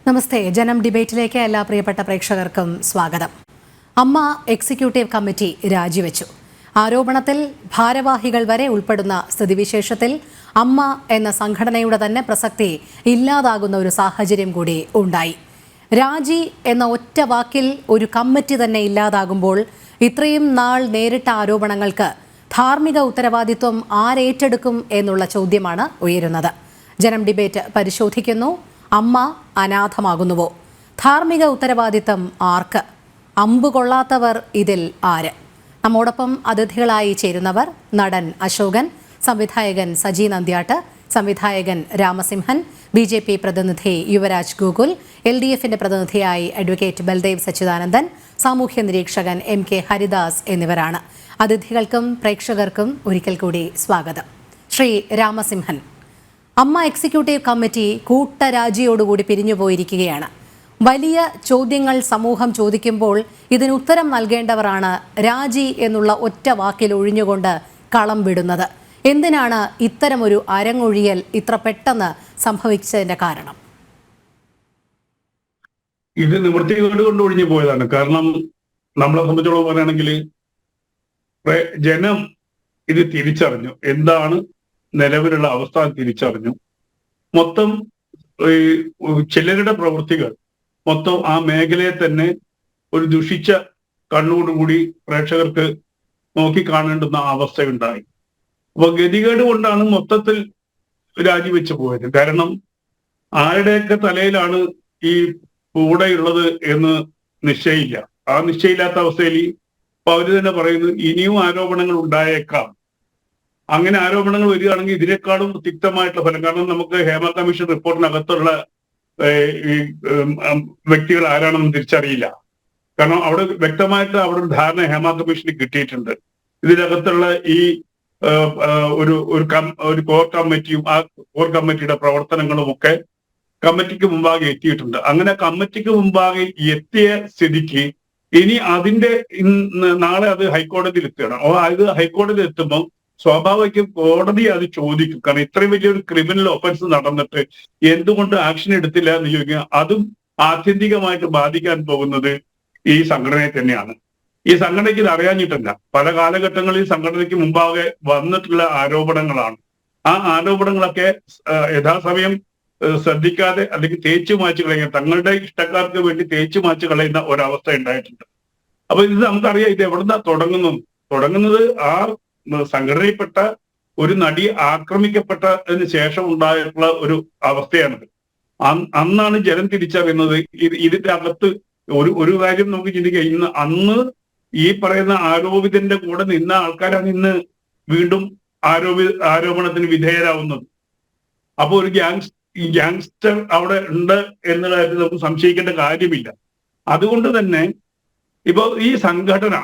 നമസ്തേ. ജനം ഡിബേറ്റിലേക്ക് എല്ലാ പ്രിയപ്പെട്ട പ്രേക്ഷകർക്കും സ്വാഗതം. അമ്മ എക്സിക്യൂട്ടീവ് കമ്മിറ്റി രാജിവെച്ചു. ആരോപണത്തിൽ ഭാരവാഹികൾ വരെ ഉൾപ്പെടുന്ന സ്ഥിതിവിശേഷത്തിൽ അമ്മ എന്ന സംഘടനയുടെ തന്നെ പ്രസക്തി ഇല്ലാതാകുന്ന ഒരു സാഹചര്യം കൂടി ഉണ്ടായി. രാജി എന്ന ഒറ്റ വാക്കിൽ ഒരു കമ്മിറ്റി തന്നെ ഇല്ലാതാകുമ്പോൾ ഇത്രയും നാൾ നേരിട്ട ആരോപണങ്ങൾക്ക് ധാർമ്മിക ഉത്തരവാദിത്വം ആരേറ്റെടുക്കും എന്നുള്ള ചോദ്യമാണ് ഉയരുന്നത്. ജനം ഡിബേറ്റ് പരിശോധിക്കുന്നു. അമ്മ അനാഥമാകുന്നുവോ? ധാർമ്മിക ഉത്തരവാദിത്തം ആർക്ക്? അമ്പ് കൊള്ളാത്തവർ ഇതിൽ ആര്? നമ്മോടൊപ്പം അതിഥികളായി ചേരുന്നവർ നടൻ അശോകൻ, സംവിധായകൻ സജി നന്ദ്യാട്ട്, സംവിധായകൻ രാമസിംഹൻ, BJP പ്രതിനിധി യുവരാജ് ഗോകുൽ, LDFിന്റെ പ്രതിനിധിയായി അഡ്വക്കേറ്റ് ബൽദേവ് സച്ചിദാനന്ദൻ, സാമൂഹ്യ നിരീക്ഷകൻ MK ഹരിദാസ് എന്നിവരാണ്. അതിഥികൾക്കും പ്രേക്ഷകർക്കും ഒരിക്കൽ കൂടി സ്വാഗതം. ശ്രീ രാമസിംഹൻ, അമ്മ എക്സിക്യൂട്ടീവ് കമ്മിറ്റി കൂട്ടരാജിയോടുകൂടി പിരിഞ്ഞുപോയിരിക്കുകയാണ്. വലിയ ചോദ്യങ്ങൾ സമൂഹം ചോദിക്കുമ്പോൾ ഇതിന് ഉത്തരം നൽകേണ്ടവരാണ് രാജി എന്നുള്ള ഒറ്റ വാക്കിൽ ഒഴിഞ്ഞുകൊണ്ട് കളം വിടുന്നത്. എന്തിനാണ് ഇത്തരമൊരു അരങ്ങൊഴിയൽ ഇത്ര പെട്ടെന്ന് സംഭവിച്ചതിന്റെ കാരണം? ഇത് നിവൃത്തികേട് കൊണ്ട് ഒഴിഞ്ഞു പോയതാണ്. കാരണം നമ്മളെ സംബന്ധിച്ചോളം പറയുകയാണെങ്കിൽ ജനം ഇത് തിരിച്ചറിഞ്ഞു, എന്താണ് നിലവിലുള്ള അവസ്ഥ തിരിച്ചറിഞ്ഞു. മൊത്തം ചിലരുടെ പ്രവൃത്തികൾ മൊത്തം ആ മേഖലയെ തന്നെ ഒരു ദുഷിച്ച കണ്ണോടുകൂടി പ്രേക്ഷകർക്ക് നോക്കിക്കാണേണ്ടുന്ന അവസ്ഥയുണ്ടായി. അപ്പൊ ഗതികേട് കൊണ്ടാണ് മൊത്തത്തിൽ രാജിവെച്ചു പോയത്. കാരണം ആരുടെയൊക്കെ തലയിലാണ് ഈ കൂടെയുള്ളത് എന്ന് നിശ്ചയില്ല. ആ നിശ്ചയില്ലാത്ത അവസ്ഥയിൽ ഇപ്പൊ അവര് തന്നെ പറയുന്നു ഇനിയും ആരോപണങ്ങൾ ഉണ്ടായേക്കാം. അങ്ങനെ ആരോപണങ്ങൾ വരികയാണെങ്കിൽ ഇതിനേക്കാളും തിക്തമായിട്ടുള്ള ഫലം. കാരണം നമുക്ക് ഹേമ കമ്മീഷൻ റിപ്പോർട്ടിനകത്തുള്ള ഈ വ്യക്തികൾ ആരാണെന്ന് തിരിച്ചറിയില്ല. കാരണം അവിടെ വ്യക്തമായിട്ട് അവിടെ ഒരു ധാരണ ഹേമ കമ്മീഷന് കിട്ടിയിട്ടുണ്ട്. ഇതിനകത്തുള്ള ഈ ഒരു കോർ കമ്മിറ്റിയും ആ കോർ കമ്മിറ്റിയുടെ പ്രവർത്തനങ്ങളും ഒക്കെ കമ്മിറ്റിക്ക് മുമ്പാകെ എത്തിയിട്ടുണ്ട്. അങ്ങനെ കമ്മിറ്റിക്ക് മുമ്പാകെ എത്തിയ സ്ഥിതിക്ക് ഇനി അതിന്റെ നാളെ അത് ഹൈക്കോടതിയിൽ എത്തുകയാണ്. അത് ഹൈക്കോടതിയിൽ എത്തുമ്പോൾ സ്വാഭാവികം കോടതി അത് ചോദിക്കും. കാരണം ഇത്രയും വലിയൊരു ക്രിമിനൽ ഒഫൻസ് നടന്നിട്ട് എന്തുകൊണ്ട് ആക്ഷൻ എടുത്തില്ല എന്ന് ചോദിക്കുക. അതും ആത്യന്തികമായിട്ട് ബാധിക്കാൻ പോകുന്നത് ഈ സംഘടനയെ തന്നെയാണ്. ഈ സംഘടനയ്ക്ക് ഇത് അറിയാഞ്ഞിട്ടല്ല, പല കാലഘട്ടങ്ങളിൽ സംഘടനയ്ക്ക് മുമ്പാകെ വന്നിട്ടുള്ള ആരോപണങ്ങളാണ്. ആ ആരോപണങ്ങളൊക്കെ യഥാസമയം ശ്രദ്ധിക്കാതെ അല്ലെങ്കിൽ തേച്ചു മാച്ച് കളയുക, തങ്ങളുടെ ഇഷ്ടക്കാർക്ക് വേണ്ടി തേച്ചു മാച്ച് കളയുന്ന ഒരവസ്ഥ ഉണ്ടായിട്ടുണ്ട്. അപ്പൊ ഇത് നമുക്കറിയാം ഇത് എവിടുന്നാ തുടങ്ങുന്നത് ആ സംഘടനയിൽപ്പെട്ട ഒരു നടി ആക്രമിക്കപ്പെട്ടതിന് ശേഷം ഉണ്ടായിട്ടുള്ള ഒരു അവസ്ഥയാണിത്. അന്നാണ് ജനം തിരിച്ചറിയുന്നത് ഇതിന്റെ അകത്ത് ഒരു കാര്യം നമുക്ക് ചിന്തിക്കുക. അന്ന് ഈ പറയുന്ന ആരോപിതന്റെ കൂടെ നിന്ന ആൾക്കാരാണ് ഇന്ന് വീണ്ടും ആരോപണത്തിന് വിധേയരാകുന്നത്. അപ്പൊ ഒരു ഗ്യാങ്സ്റ്റർ അവിടെ ഉണ്ട് എന്നുള്ള കാര്യത്തിൽ നമുക്ക് സംശയിക്കേണ്ട കാര്യമില്ല. അതുകൊണ്ട് തന്നെ ഇപ്പൊ ഈ സംഘടന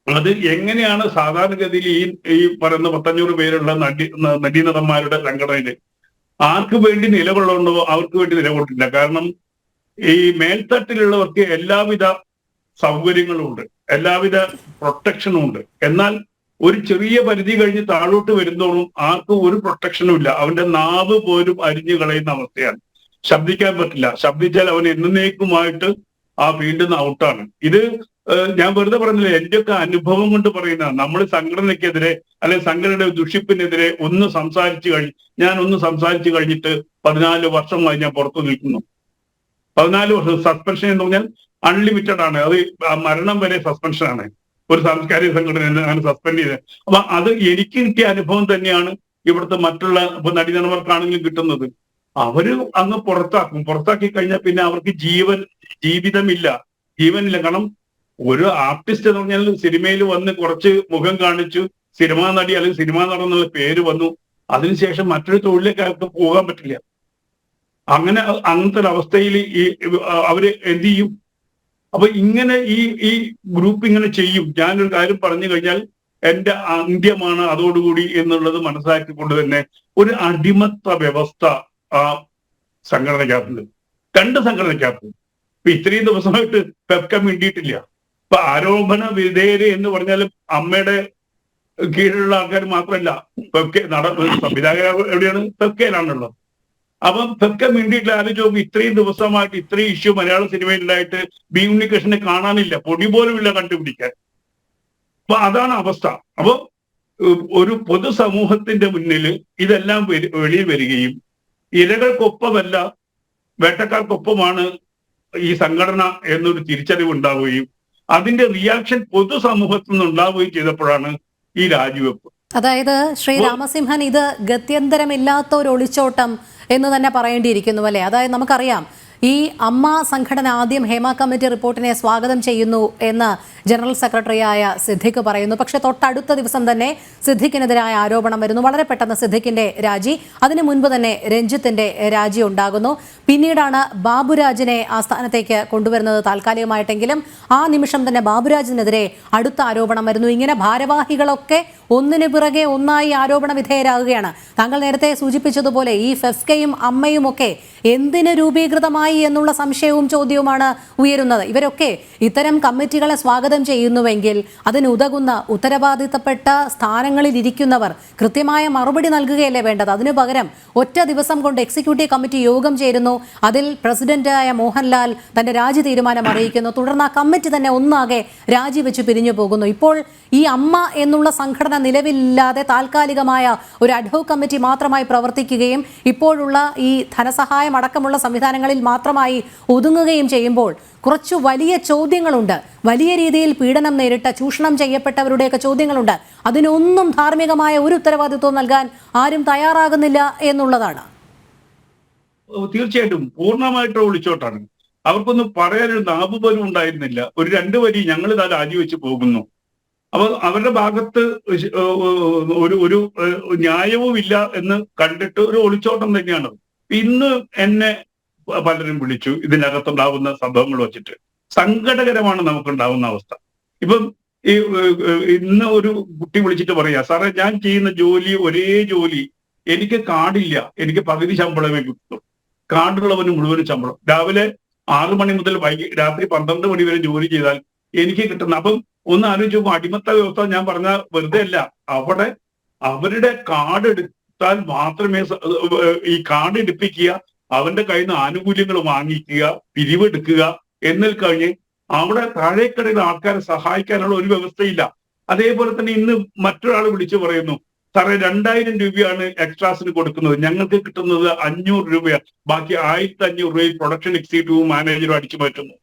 അത് എങ്ങനെയാണ് സാധാരണഗതിയിൽ ഈ പറയുന്ന 500 പേരുള്ള നടീനടന്മാരുടെ സംഘടനയില് ആർക്ക് വേണ്ടി നിലകൊള്ളുന്നുണ്ടോ അവർക്ക് വേണ്ടി നിലകൊള്ളില്ല. കാരണം ഈ മേൽത്തട്ടിലുള്ളവർക്ക് എല്ലാവിധ സൗകര്യങ്ങളും ഉണ്ട്, എല്ലാവിധ പ്രൊട്ടക്ഷനും ഉണ്ട്. എന്നാൽ ഒരു ചെറിയ പരിധി കഴിഞ്ഞ് താഴോട്ട് വരുന്നതോടും ആർക്കും ഒരു പ്രൊട്ടക്ഷനും ഇല്ല. അവന്റെ നാവ് പോലും അരിഞ്ഞു കളയുന്ന അവസ്ഥയാണ്. ശബ്ദിക്കാൻ പറ്റില്ല. ശബ്ദിച്ചാൽ അവൻ എന്നേക്കുമായിട്ട് ആ ഫീൽഡിൽ നിന്ന് ഔട്ടാണ്. ഇത് ഞാൻ വെറുതെ പറഞ്ഞില്ല, എന്റെയൊക്കെ അനുഭവം കൊണ്ട് പറയുന്നതാണ്. നമ്മൾ സംഘടനയ്ക്കെതിരെ അല്ലെങ്കിൽ സംഘടനയുടെ ദുഷിപ്പിനെതിരെ ഒന്ന് സംസാരിച്ചു കഴിഞ്ഞിട്ട് 14 വർഷമായി ഞാൻ പുറത്തു നിൽക്കുന്നു. 14 വർഷം സസ്പെൻഷൻ എന്ന് പറഞ്ഞാൽ അൺലിമിറ്റഡ് ആണ്. അത് മരണം വരെ സസ്പെൻഷൻ ആണ്. ഒരു സാംസ്കാരിക സംഘടന അങ്ങനെ സസ്പെൻഡ് ചെയ്ത്. അപ്പൊ അത് എനിക്ക് കിട്ടിയ അനുഭവം തന്നെയാണ് ഇവിടുത്തെ മറ്റുള്ള നടീനടന്മാർക്കാണെങ്കിലും കിട്ടുന്നത്. അവര് അങ്ങ് പുറത്താക്കി കഴിഞ്ഞാൽ പിന്നെ അവർക്ക് ജീവിതമില്ല. കാരണം ഒരു ആർട്ടിസ്റ്റ് എന്ന് പറഞ്ഞാൽ സിനിമയിൽ വന്ന് കുറച്ച് മുഖം കാണിച്ചു, സിനിമാ നടി അല്ലെങ്കിൽ സിനിമാ നടൻ എന്നുള്ള പേര് വന്നു, അതിനുശേഷം മറ്റൊരു തൊഴിലേക്ക് അവർക്ക് പോകാൻ പറ്റില്ല. അങ്ങനത്തെ ഒരു അവസ്ഥയിൽ അവര് എന്ത് ചെയ്യും? അപ്പൊ ഇങ്ങനെ ഈ ഗ്രൂപ്പ് ഇങ്ങനെ ചെയ്യും. ഞാനൊരു കാര്യം പറഞ്ഞു കഴിഞ്ഞാൽ എന്റെ അന്ത്യമാണ് അതോടുകൂടി എന്നുള്ളത് മനസ്സിലാക്കിക്കൊണ്ട് തന്നെ ഒരു അടിമത്ത വ്യവസ്ഥ ആ സംഘടനയ്ക്കകത്തുണ്ട്, 2 സംഘടനയ്ക്കകത്ത്. ഇപ്പൊ ഇത്രയും ദിവസമായിട്ട് പെപ്കം വേണ്ടിയിട്ടില്ല. ഇപ്പൊ ആരോപണ വിധേയര് എന്ന് പറഞ്ഞാലും അമ്മയുടെ കീഴിലുള്ള ആൾക്കാർ മാത്രമല്ല, സംവിധായകർ എവിടെയാണ്? പെപ്കയിലാണുള്ളത്. അപ്പം ഇതൊക്കെ വേണ്ടിയിട്ട് ആലോചിച്ച് നോക്കും. ഇത്രയും ദിവസമായിട്ട് ഇത്രയും ഇഷ്യൂ മലയാള സിനിമയിലായിട്ട് ബി ഉണ്ണികൃഷ്ണനെ കാണാനില്ല, പൊടി പോലും ഇല്ല കണ്ടുപിടിക്കാൻ. അപ്പൊ അതാണ് അവസ്ഥ. അപ്പൊ ഒരു പൊതുസമൂഹത്തിന്റെ മുന്നിൽ ഇതെല്ലാം വെളിയിൽ വരികയും ഇരകൾക്കൊപ്പമല്ല വേട്ടക്കാർക്കൊപ്പമാണ് ഈ സംഘടന എന്നൊരു തിരിച്ചറിവ് ഉണ്ടാവുകയും അതിന്റെ റിയാക്ഷൻ പൊതുസമൂഹത്തിൽ നിന്ന് ഉണ്ടാവുകയും ചെയ്തപ്പോഴാണ് ഈ രാജിവെപ്പ്. അതായത് ശ്രീ രാമസിംഹൻ, ഇത് ഗത്യന്തരമില്ലാത്ത ഒരു ഒളിച്ചോട്ടം എന്ന് തന്നെ പറയേണ്ടിയിരിക്കുന്നു അല്ലേ? അതായത് നമുക്കറിയാം, ഈ അമ്മ സംഘടന ആദ്യം ഹേമ കമ്മിറ്റി റിപ്പോർട്ടിനെ സ്വാഗതം ചെയ്യുന്നു എന്ന് ജനറൽ സെക്രട്ടറിയായ സിദ്ദിഖ് പറയുന്നു. പക്ഷെ തൊട്ടടുത്ത ദിവസം തന്നെ സിദ്ദിഖിനെതിരായ ആരോപണം വരുന്നു. വളരെ പെട്ടെന്ന് സിദ്ദിഖിന്റെ രാജി, അതിനു മുൻപ് തന്നെ രഞ്ജിത്തിന്റെ രാജി ഉണ്ടാകുന്നു. പിന്നീടാണ് ബാബുരാജിനെ ആ സ്ഥാനത്തേക്ക് കൊണ്ടുവരുന്നത് താൽക്കാലികമായിട്ടെങ്കിലും. ആ നിമിഷം തന്നെ ബാബുരാജിനെതിരെ അടുത്ത ആരോപണം വരുന്നു. ഇങ്ങനെ ഭാരവാഹികളൊക്കെ ഒന്നിനു പിറകെ ഒന്നായി ആരോപണ വിധേയരാകുകയാണ്. താങ്കൾ നേരത്തെ സൂചിപ്പിച്ചതുപോലെ ഈ ഫെഫ്കയും അമ്മയും ഒക്കെ എന്തിന് രൂപീകൃതമായി എന്നുള്ള സംശയവും ചോദ്യവുമാണ് ഉയരുന്നത്. ഇവരൊക്കെ ഇത്തരം കമ്മിറ്റികളെ സ്വാഗതം ചെയ്യുന്നുവെങ്കിൽ അതിനുതകുന്ന ഉത്തരവാദിത്തപ്പെട്ട സ്ഥാനങ്ങളിൽ ഇരിക്കുന്നവർ കൃത്യമായ മറുപടി നൽകുകയല്ലേ വേണ്ടത്? അതിനു പകരം ഒറ്റ ദിവസം കൊണ്ട് എക്സിക്യൂട്ടീവ് കമ്മിറ്റി യോഗം ചേരുന്നു, അതിൽ പ്രസിഡന്റായ മോഹൻലാൽ തന്റെ രാജി തീരുമാനം അറിയിക്കുന്നു, തുടർന്ന് ആ കമ്മിറ്റി തന്നെ ഒന്നാകെ രാജിവെച്ച് പിരിഞ്ഞു പോകുന്നു. ഇപ്പോൾ ഈ അമ്മ എന്നുള്ള സംഘടന നിലവിലില്ലാതെ താൽക്കാലികമായ ഒരു അഡ്ഹോക് കമ്മിറ്റി മാത്രമായി പ്രവർത്തിക്കുകയും ഇപ്പോഴുള്ള ഈ ധനസഹായം അടക്കമുള്ള സംവിധാനങ്ങളിൽ മാത്രമായി ഒതുങ്ങുകയും ചെയ്യുമ്പോൾ കുറച്ചു വലിയ ചോദ്യങ്ങളുണ്ട്. വലിയ രീതിയിൽ പീഡനം നേരിട്ട, ചൂഷണം ചെയ്യപ്പെട്ടവരുടെയൊക്കെ ചോദ്യങ്ങളുണ്ട്. അതിനൊന്നും ധാർമ്മികമായ ഒരു ഉത്തരവാദിത്വം നൽകാൻ ആരും തയ്യാറാകുന്നില്ല എന്നുള്ളതാണ്. തീർച്ചയായിട്ടും പൂർണ്ണമായിട്ട് ഒളിച്ചോട്ടാണ്. അവർക്കൊന്നും പറയാനൊരു നാവുപോലും ഉണ്ടായിരുന്നില്ല. ഒരു 2 വരി ഞങ്ങൾ ഇതാ രാജിവെച്ച് പോകുന്നു. അപ്പൊ അവരുടെ ഭാഗത്ത് ഒരു ന്യായവും ഇല്ല എന്ന് കണ്ടിട്ട് ഒരു ഒളിച്ചോട്ടം തന്നെയാണ്. ഇന്ന് എന്നെ പലരും വിളിച്ചു ഇതിനകത്തുണ്ടാവുന്ന സംഭവങ്ങൾ വെച്ചിട്ട്. സങ്കടകരമാണ് നമുക്കുണ്ടാവുന്ന അവസ്ഥ. ഇപ്പം ഈ ഇന്ന് ഒരു കുട്ടി വിളിച്ചിട്ട് പറയാ, സാറേ ഞാൻ ചെയ്യുന്ന ജോലി ഒരേ ജോലി, എനിക്ക് കാർഡില്ല, എനിക്ക് പകുതി ശമ്പളമേ കിട്ടും, കാർഡുള്ളവന് മുഴുവൻ ശമ്പളം. രാവിലെ 6 മണി മുതൽ രാത്രി 12 മണി വരെ ജോലി ചെയ്താൽ എനിക്ക് കിട്ടുന്ന. അപ്പം ഒന്ന് ആലോചിച്ച് നോക്കും, അടിമത്ത വ്യവസ്ഥ ഞാൻ പറഞ്ഞ വെറുതെ അല്ല. അവിടെ അവരുടെ കാർഡ് എടുത്താൽ മാത്രമേ ഈ കാർഡ് എടുപ്പിക്കുക, അവന്റെ കയ്യിൽ നിന്ന് ആനുകൂല്യങ്ങൾ വാങ്ങിക്കുക, പിരിവെടുക്കുക എന്നിൽ കഴിഞ്ഞ് അവിടെ താഴേക്കടയിൽ ആൾക്കാരെ സഹായിക്കാനുള്ള ഒരു വ്യവസ്ഥയില്ല. അതേപോലെ തന്നെ ഇന്ന് മറ്റൊരാൾ വിളിച്ചു പറയുന്നു, സാറേ 2000 രൂപയാണ് എക്സ്ട്രാസിന് കൊടുക്കുന്നത്, ഞങ്ങൾക്ക് കിട്ടുന്നത് 500 രൂപയാണ്, ബാക്കി 1500 രൂപയിൽ പ്രൊഡക്ഷൻ എക്സിക്യൂട്ടീവും മാനേജറും അടിച്ചു മാറ്റുന്നു.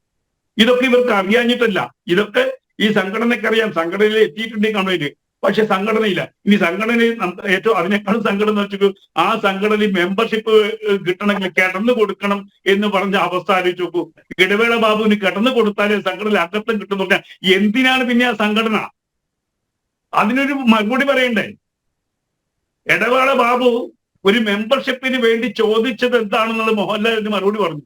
ഇതൊക്കെ ഇവർക്ക് അറിയാഞ്ഞിട്ടല്ല, ഇതൊക്കെ ഈ സംഘടനയ്ക്കറിയാം. സംഘടനയിൽ എത്തിയിട്ടുണ്ടെങ്കിൽ കംപ്ലൈന്റ്, പക്ഷെ സംഘടനയില്ല. ഇനി സംഘടനയിൽ ഏറ്റവും അതിനേക്കാളും സംഘടന വെച്ചിട്ട് ആ സംഘടനയിൽ മെമ്പർഷിപ്പ് കിട്ടണമെങ്കിൽ കിടന്നു കൊടുക്കണം എന്ന് പറഞ്ഞ അവസ്ഥ ആലോചിച്ച് നോക്കൂ. ഇടവേള ബാബുവിന് കിടന്നു കൊടുത്താലേ സംഘടനയിൽ അംഗത്വം കിട്ടുന്നു പറഞ്ഞാൽ എന്തിനാണ് പിന്നെ ആ സംഘടന? അതിനൊരു മറുപടി പറയണ്ടേ? ഇടവേള ബാബു ഒരു മെമ്പർഷിപ്പിന് വേണ്ടി ചോദിച്ചത് എന്താണെന്നുള്ളത് മോഹൻലാലിന് മറുപടി പറഞ്ഞു.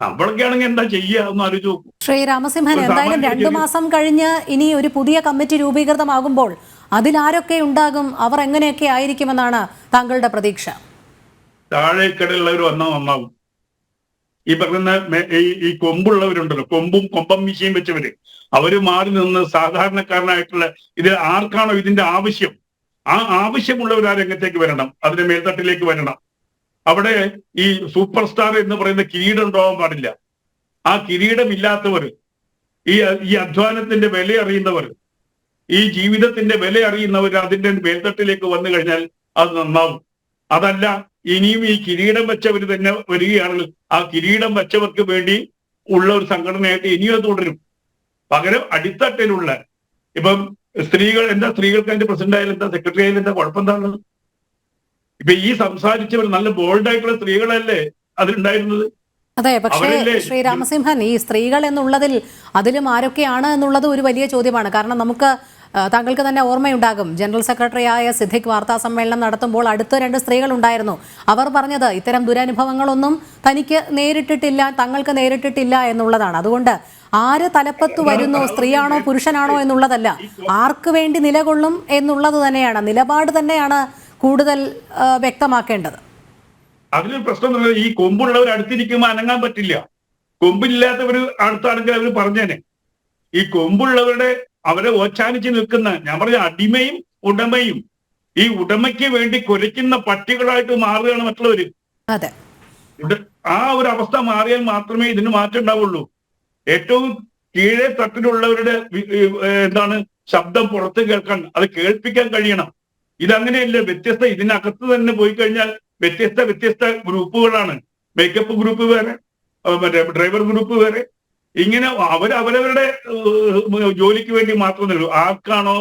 നമ്മളൊക്കെ ആണെങ്കിൽ എന്താ ചെയ്യുക എന്ന് ആലോചിച്ച് നോക്കൂ. ശ്രീ രാമസിംഹൻ, എന്തായാലും 2 മാസം കഴിഞ്ഞ് ഇനി ഒരു പുതിയ കമ്മിറ്റി രൂപീകൃതമാകുമ്പോൾ അതിലാരൊക്കെ ഉണ്ടാകും, അവർ എങ്ങനെയൊക്കെ ആയിരിക്കുമെന്നാണ് താങ്കളുടെ പ്രതീക്ഷ? താഴേക്കടയുള്ളവർ വന്നാൽ നന്നാവും. ഈ പറയുന്ന ഈ കൊമ്പുള്ളവരുണ്ടല്ലോ, കൊമ്പം മീശയും വെച്ചവര്, അവര് മാറി നിന്ന് സാധാരണക്കാരനായിട്ടുള്ള ഇത് ആർക്കാണോ ഇതിന്റെ ആവശ്യം, ആ ആവശ്യമുള്ളവർ ആ രംഗത്തേക്ക് വരണം, അതിന്റെ മേൽത്തട്ടിലേക്ക് വരണം. അവിടെ ഈ സൂപ്പർ സ്റ്റാർ എന്ന് പറയുന്ന കിരീടം ഉണ്ടാവാൻ പാടില്ല. ആ കിരീടമില്ലാത്തവർ, ഈ അധ്വാനത്തിന്റെ വില അറിയുന്നവർ, ഈ ജീവിതത്തിന്റെ വില അറിയുന്നവർ അതിന്റെ മേൽത്തട്ടിലേക്ക് വന്നു കഴിഞ്ഞാൽ അത് നന്നാവും. അതല്ല ഇനിയും ഈ കിരീടം വെച്ചവർ തന്നെ വരികയാണെങ്കിൽ ആ കിരീടം വെച്ചവർക്ക് വേണ്ടി ഉള്ള ഒരു സംഘടനയായിട്ട് ഇനിയും അത് തുടരും. പകരം അടിത്തട്ടിലുള്ള ഇപ്പം സ്ത്രീകൾ, എന്താ സ്ത്രീകൾക്ക് അതിന്റെ പ്രസിഡന്റ് ആയാലും എന്താ, സെക്രട്ടറി ആയാലും എന്താ, കുഴപ്പം എന്താണ്? ഇപ്പൊ ഈ സംസാരിച്ചവർ നല്ല ബോൾഡ് ആയിട്ടുള്ള സ്ത്രീകളല്ലേ അതിലുണ്ടായിരുന്നത്? അതെ, പക്ഷേ ശ്രീ രാമസിംഹൻ, ഈ സ്ത്രീകൾ എന്നുള്ളതിൽ അതിലും ആരൊക്കെയാണ് എന്നുള്ളത് ഒരു വലിയ ചോദ്യമാണ്. കാരണം നമുക്ക് താങ്കൾക്ക് തന്നെ ഓർമ്മയുണ്ടാകും, ജനറൽ സെക്രട്ടറിയായ സിദ്ദിഖ് വാർത്താ സമ്മേളനം നടത്തുമ്പോൾ അടുത്ത 2 സ്ത്രീകൾ ഉണ്ടായിരുന്നു. അവർ പറഞ്ഞത് ഇത്തരം ദുരനുഭവങ്ങളൊന്നും തനിക്ക് നേരിട്ടിട്ടില്ല, തങ്ങൾക്ക് നേരിട്ടിട്ടില്ല എന്നുള്ളതാണ്. അതുകൊണ്ട് ആര് തലപ്പത്ത് വരുന്നു, സ്ത്രീയാണോ പുരുഷനാണോ എന്നുള്ളതല്ല, ആർക്ക് വേണ്ടി നിലകൊള്ളും എന്നുള്ളത് തന്നെയാണ്, നിലപാട് തന്നെയാണ് കൂടുതൽ വ്യക്തമാക്കേണ്ടത്. അതിലൊരു പ്രശ്നം, ഈ കൊമ്പുള്ളവർ അടുത്തിരിക്കുമ്പോൾ അനങ്ങാൻ പറ്റില്ല. കൊമ്പില്ലാത്തവർ അടുത്താണെങ്കിൽ അവർ പറഞ്ഞേനെ. ഈ കൊമ്പുള്ളവരുടെ അവരെ ഓച്ചാനിച്ച് നിൽക്കുന്ന, ഞാൻ പറഞ്ഞ അടിമയും ഉടമയും ഈ ഉടമയ്ക്ക് വേണ്ടി കുരയ്ക്കുന്ന പട്ടികളായിട്ട് മാറുകയാണ് മറ്റുള്ളവര്. അതെ, ആ ഒരു അവസ്ഥ മാറിയാൽ മാത്രമേ ഇതിന് മാറ്റം ഉണ്ടാവുള്ളൂ. ഏറ്റവും കീഴേ തട്ടിലുള്ളവരുടെ ശബ്ദം പുറത്ത് കേൾക്കാൻ, അത് കേൾപ്പിക്കാൻ കഴിയണം. ഇതങ്ങനെയല്ല. ഇതിനകത്ത് തന്നെ പോയി കഴിഞ്ഞാൽ വ്യത്യസ്ത ഗ്രൂപ്പുകളാണ്. മേക്കപ്പ് ഗ്രൂപ്പ് വേറെ, മറ്റേ ഡ്രൈവർ ഗ്രൂപ്പ് വേറെ. ഇങ്ങനെ അവരവരുടെ ജോലിക്ക് വേണ്ടി മാത്രമേ ഉള്ളൂ. ആർക്കാണോ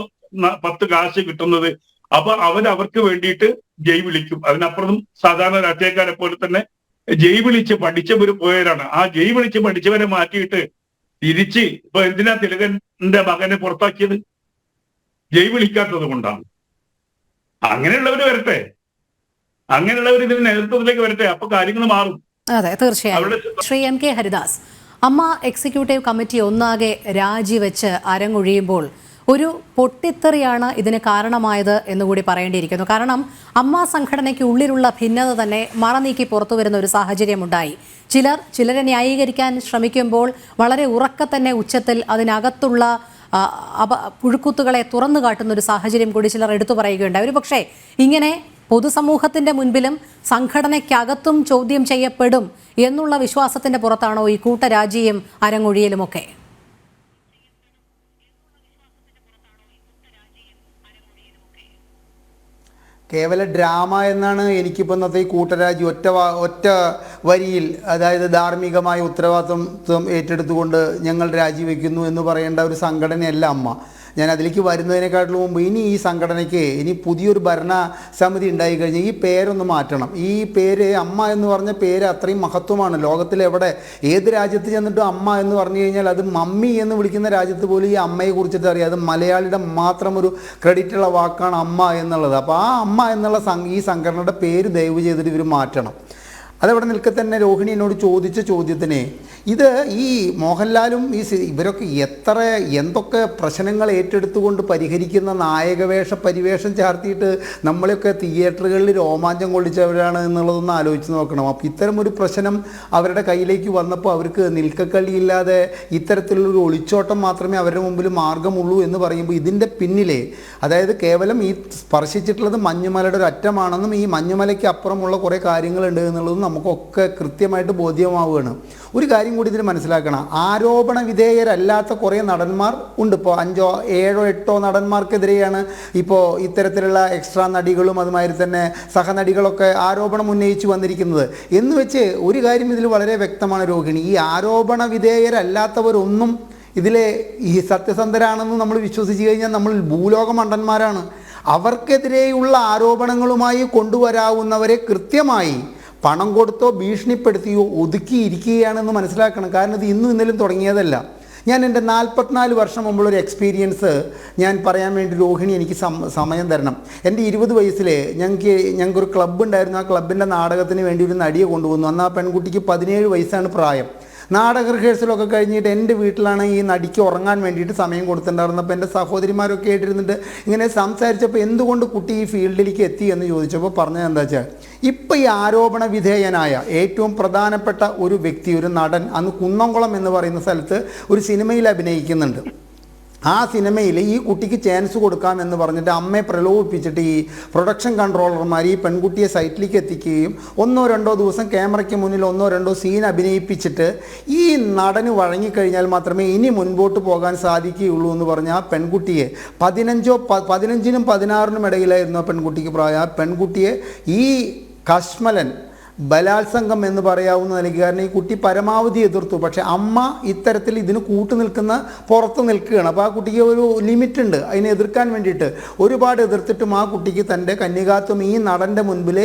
10 കാശ് കിട്ടുന്നത് അപ്പൊ അവർക്ക് വേണ്ടിയിട്ട് ജയ് വിളിക്കും. അതിനപ്പുറം സാധാരണ രാഷ്ട്രീയക്കാരെ പോലെ തന്നെ ജയ് വിളിച്ച് പഠിച്ചവർ പോയവരാണ്. ആ ജയ് വിളിച്ച് പഠിച്ചവരെ മാറ്റിയിട്ട് തിരിച്ച് ഇപ്പൊ എന്തിനാ തിലകന്റെ മകനെ പുറത്താക്കിയത്? ജയ് വിളിക്കാത്തത് കൊണ്ടാണ്. അങ്ങനെയുള്ളവർ വരട്ടെ, അങ്ങനെയുള്ളവർ ഇതിന് നേതൃത്വത്തിലേക്ക് വരട്ടെ, അപ്പൊ കാര്യങ്ങൾ മാറും. അതെ, തീർച്ചയായും. ശ്രീ എം കെ ഹരിദാസ്, അമ്മ എക്സിക്യൂട്ടീവ് കമ്മിറ്റി ഒന്നാകെ രാജിവെച്ച് അരങ്ങൊഴിയുമ്പോൾ ഒരു പൊട്ടിത്തെറിയാണ് ഇതിന് കാരണമായത് എന്നുകൂടി പറയേണ്ടിയിരിക്കുന്നു. കാരണം അമ്മ സംഘടനയ്ക്ക് ഉള്ളിലുള്ള ഭിന്നത തന്നെ മറനീക്കി പുറത്തു വരുന്ന ഒരു സാഹചര്യമുണ്ടായി. ചിലരെ ന്യായീകരിക്കാൻ ശ്രമിക്കുമ്പോൾ വളരെ ഉറക്കെ തന്നെ ഉച്ചത്തിൽ അതിനകത്തുള്ള പുഴുക്കുത്തുകളെ തുറന്നു കാട്ടുന്ന ഒരു സാഹചര്യം കൂടി ചിലർ എടുത്തു പറയുകയുണ്ടായി. ഒരു പക്ഷേ ഇങ്ങനെ പൊതുസമൂഹത്തിന്റെ മുൻപിലും സംഘടനയ്ക്കകത്തും ചോദ്യം ചെയ്യപ്പെടും എന്നുള്ള വിശ്വാസത്തിന്റെ പുറത്താണോ ഈ കൂട്ടരാജിയും അരങ്ങൊഴിയലുമൊക്കെ? കേവല ഡ്രാമ എന്നാണ് എനിക്കിപ്പോൾ ഇന്നത്തെ ഈ കൂട്ടരാജി ഒറ്റ വരിയിൽ, അതായത് ധാർമ്മികമായ ഉത്തരവാദിത്വം ഏറ്റെടുത്തുകൊണ്ട് ഞങ്ങൾ രാജിവെക്കുന്നു എന്ന് പറയേണ്ട ഒരു സംഘടനയല്ല അമ്മ. ഞാൻ അതിലേക്ക് വരുന്നതിനേക്കാട്ടിലും മുമ്പ് ഇനി ഈ സംഘടനയ്ക്ക് ഇനി പുതിയൊരു ഭരണസമിതി ഉണ്ടായി കഴിഞ്ഞാൽ ഈ പേരൊന്ന് മാറ്റണം. ഈ പേര് അമ്മ എന്ന് പറഞ്ഞ പേര് അത്രയും മഹത്വമാണ്. ലോകത്തിലെവിടെ ഏത് രാജ്യത്ത് ചെന്നിട്ടും അമ്മ എന്ന് പറഞ്ഞു കഴിഞ്ഞാൽ അത് മമ്മി എന്ന് വിളിക്കുന്ന രാജ്യത്ത് പോലും ഈ അമ്മയെ കുറിച്ചിട്ട് അറിയാം. അത് മലയാളിയുടെ മാത്രം ഒരു ക്രെഡിറ്റുള്ള വാക്കാണ് അമ്മ എന്നുള്ളത്. അപ്പോൾ ആ അമ്മ എന്നുള്ള ഈ സംഘടനയുടെ പേര് ദയവ് ചെയ്തിട്ട് ഇവർ മാറ്റണം. അതവിടെ നിൽക്കെ തന്നെ രോഹിണി എന്നോട് ചോദിച്ച ചോദ്യത്തിന് ഇത് ഈ മോഹൻലാലും ഇവരൊക്കെ എന്തൊക്കെ പ്രശ്നങ്ങൾ ഏറ്റെടുത്തുകൊണ്ട് പരിഹരിക്കുന്ന നായകവേഷ പരിവേഷം ചാർത്തിയിട്ട് നമ്മളെയൊക്കെ തിയേറ്ററുകളിൽ രോമാഞ്ചം കൊള്ളിച്ചവരാണ് എന്നുള്ളതൊന്ന് ആലോചിച്ച് നോക്കണം. അപ്പോൾ ഇത്തരമൊരു പ്രശ്നം അവരുടെ കയ്യിലേക്ക് വന്നപ്പോൾ അവർക്ക് നിൽക്കക്കളിയില്ലാതെ ഇത്തരത്തിലുള്ളൊരു ഒളിച്ചോട്ടം മാത്രമേ അവരുടെ മുമ്പിൽ മാർഗമുള്ളൂ എന്ന് പറയുമ്പോൾ ഇതിൻ്റെ പിന്നിലെ, അതായത് കേവലം ഈ സ്പർശിച്ചിട്ടുള്ളത് മഞ്ഞുമലയുടെ ഒരു അറ്റമാണെന്നും ഈ മഞ്ഞുമലയ്ക്ക് അപ്പുറമുള്ള കുറേ കാര്യങ്ങളുണ്ട് എന്നുള്ളതും നമുക്കൊക്കെ കൃത്യമായിട്ട് ബോധ്യമാവുകയാണ്. ഒരു കാര്യം കൂടി ഇതിൽ മനസ്സിലാക്കണം. ആരോപണ വിധേയരല്ലാത്ത കുറേ നടന്മാർ ഉണ്ട്. ഇപ്പോൾ 5, 7, 8 നടന്മാർക്കെതിരെയാണ് ഇപ്പോൾ ഇത്തരത്തിലുള്ള എക്സ്ട്രാ നടികളും അതുമാതിരി തന്നെ സഹനടികളൊക്കെ ആരോപണം ഉന്നയിച്ചു വന്നിരിക്കുന്നത്. എന്ന് വെച്ച് ഒരു കാര്യം ഇതിൽ വളരെ വ്യക്തമാണ് രോഹിണി, ഈ ആരോപണ വിധേയരല്ലാത്തവരൊന്നും ഇതിലെ ഈ സത്യസന്ധരാണെന്ന് നമ്മൾ വിശ്വസിച്ച് കഴിഞ്ഞാൽ നമ്മൾ ഭൂലോക മണ്ടന്മാരാണ്. അവർക്കെതിരെയുള്ള ആരോപണങ്ങളുമായി കൊണ്ടുവരാവുന്നവരെ കൃത്യമായി പണം കൊടുത്തോ ഭീഷണിപ്പെടുത്തിയോ ഒതുക്കിയിരിക്കുകയാണെന്ന് മനസ്സിലാക്കണം. കാരണം ഇത് ഇന്നും ഇന്നലും തുടങ്ങിയതല്ല. ഞാൻ എൻ്റെ 44 വർഷം മുമ്പുള്ളൊരു എക്സ്പീരിയൻസ് ഞാൻ പറയാൻ വേണ്ടി രോഹിണി എനിക്ക് സമയം തരണം. എൻ്റെ 20 വയസ്സിൽ ഞങ്ങൾക്കൊരു ക്ലബ്ബ് ഉണ്ടായിരുന്നു. ആ ക്ലബിൻ്റെ നാടകത്തിന് വേണ്ടി ഒരു നടിയെ കൊണ്ടുവന്നു. അന്ന് ആ പെൺകുട്ടിക്ക് 17 വയസ്സാണ് പ്രായം. നാടക റിഹേഴ്സലൊക്കെ കഴിഞ്ഞിട്ട് എൻ്റെ വീട്ടിലാണ് ഈ നടിക്ക് ഉറങ്ങാൻ വേണ്ടിയിട്ട് സമയം കൊടുത്തിട്ടുണ്ടായിരുന്നപ്പോൾ എൻ്റെ സഹോദരിമാരൊക്കെ ആയിട്ടിരുന്നിട്ട് ഇങ്ങനെ സംസാരിച്ചപ്പോൾ എന്തുകൊണ്ട് കുട്ടി ഈ ഫീൽഡിലേക്ക് എത്തി എന്ന് ചോദിച്ചപ്പോൾ പറഞ്ഞത് എന്താ വെച്ചാൽ, ഇപ്പം ഈ ആരോപണ വിധേയനായ ഏറ്റവും പ്രധാനപ്പെട്ട ഒരു വ്യക്തി, ഒരു നടൻ, അന്ന് കുന്നംകുളം എന്ന് പറയുന്ന സ്ഥലത്ത് ഒരു സിനിമയിൽ അഭിനയിക്കുന്നുണ്ട്. ആ സിനിമയിൽ ഈ കുട്ടിക്ക് ചാൻസ് കൊടുക്കാം എന്ന് പറഞ്ഞിട്ട് അമ്മയെ പ്രലോഭിപ്പിച്ചിട്ട് ഈ പ്രൊഡക്ഷൻ കൺട്രോളർമാർ ഈ പെൺകുട്ടിയെ സൈറ്റിലേക്ക് എത്തിക്കുകയും 1-2 ദിവസം ക്യാമറയ്ക്ക് മുന്നിൽ 1-2 സീൻ അഭിനയിപ്പിച്ചിട്ട് ഈ നടന് വഴങ്ങിക്കഴിഞ്ഞാൽ മാത്രമേ ഇനി മുൻപോട്ട് പോകാൻ സാധിക്കുകയുള്ളൂ എന്ന് പറഞ്ഞ് ആ പെൺകുട്ടിയെ 15നും 16നും ഇടയിലായിരുന്നു ആ പെൺകുട്ടിക്ക് പ്രായം. ആ പെൺകുട്ടിയെ ഈ കശ്മലൻ ബലാത്സംഗം എന്ന് പറയാവുന്ന നിലയ്ക്ക്, കാരണം ഈ കുട്ടി പരമാവധി എതിർത്തു. പക്ഷെ അമ്മ ഇത്തരത്തിൽ ഇതിന് പുറത്ത് നിൽക്കുകയാണ്. അപ്പോൾ ആ കുട്ടിക്ക് ഒരു ലിമിറ്റ് ഉണ്ട് അതിനെ എതിർക്കാൻ വേണ്ടിയിട്ട്. ഒരുപാട് എതിർത്തിട്ടും ആ കുട്ടിക്ക് തൻ്റെ കന്യകാത്വം ഈ നടൻ്റെ മുൻപിൽ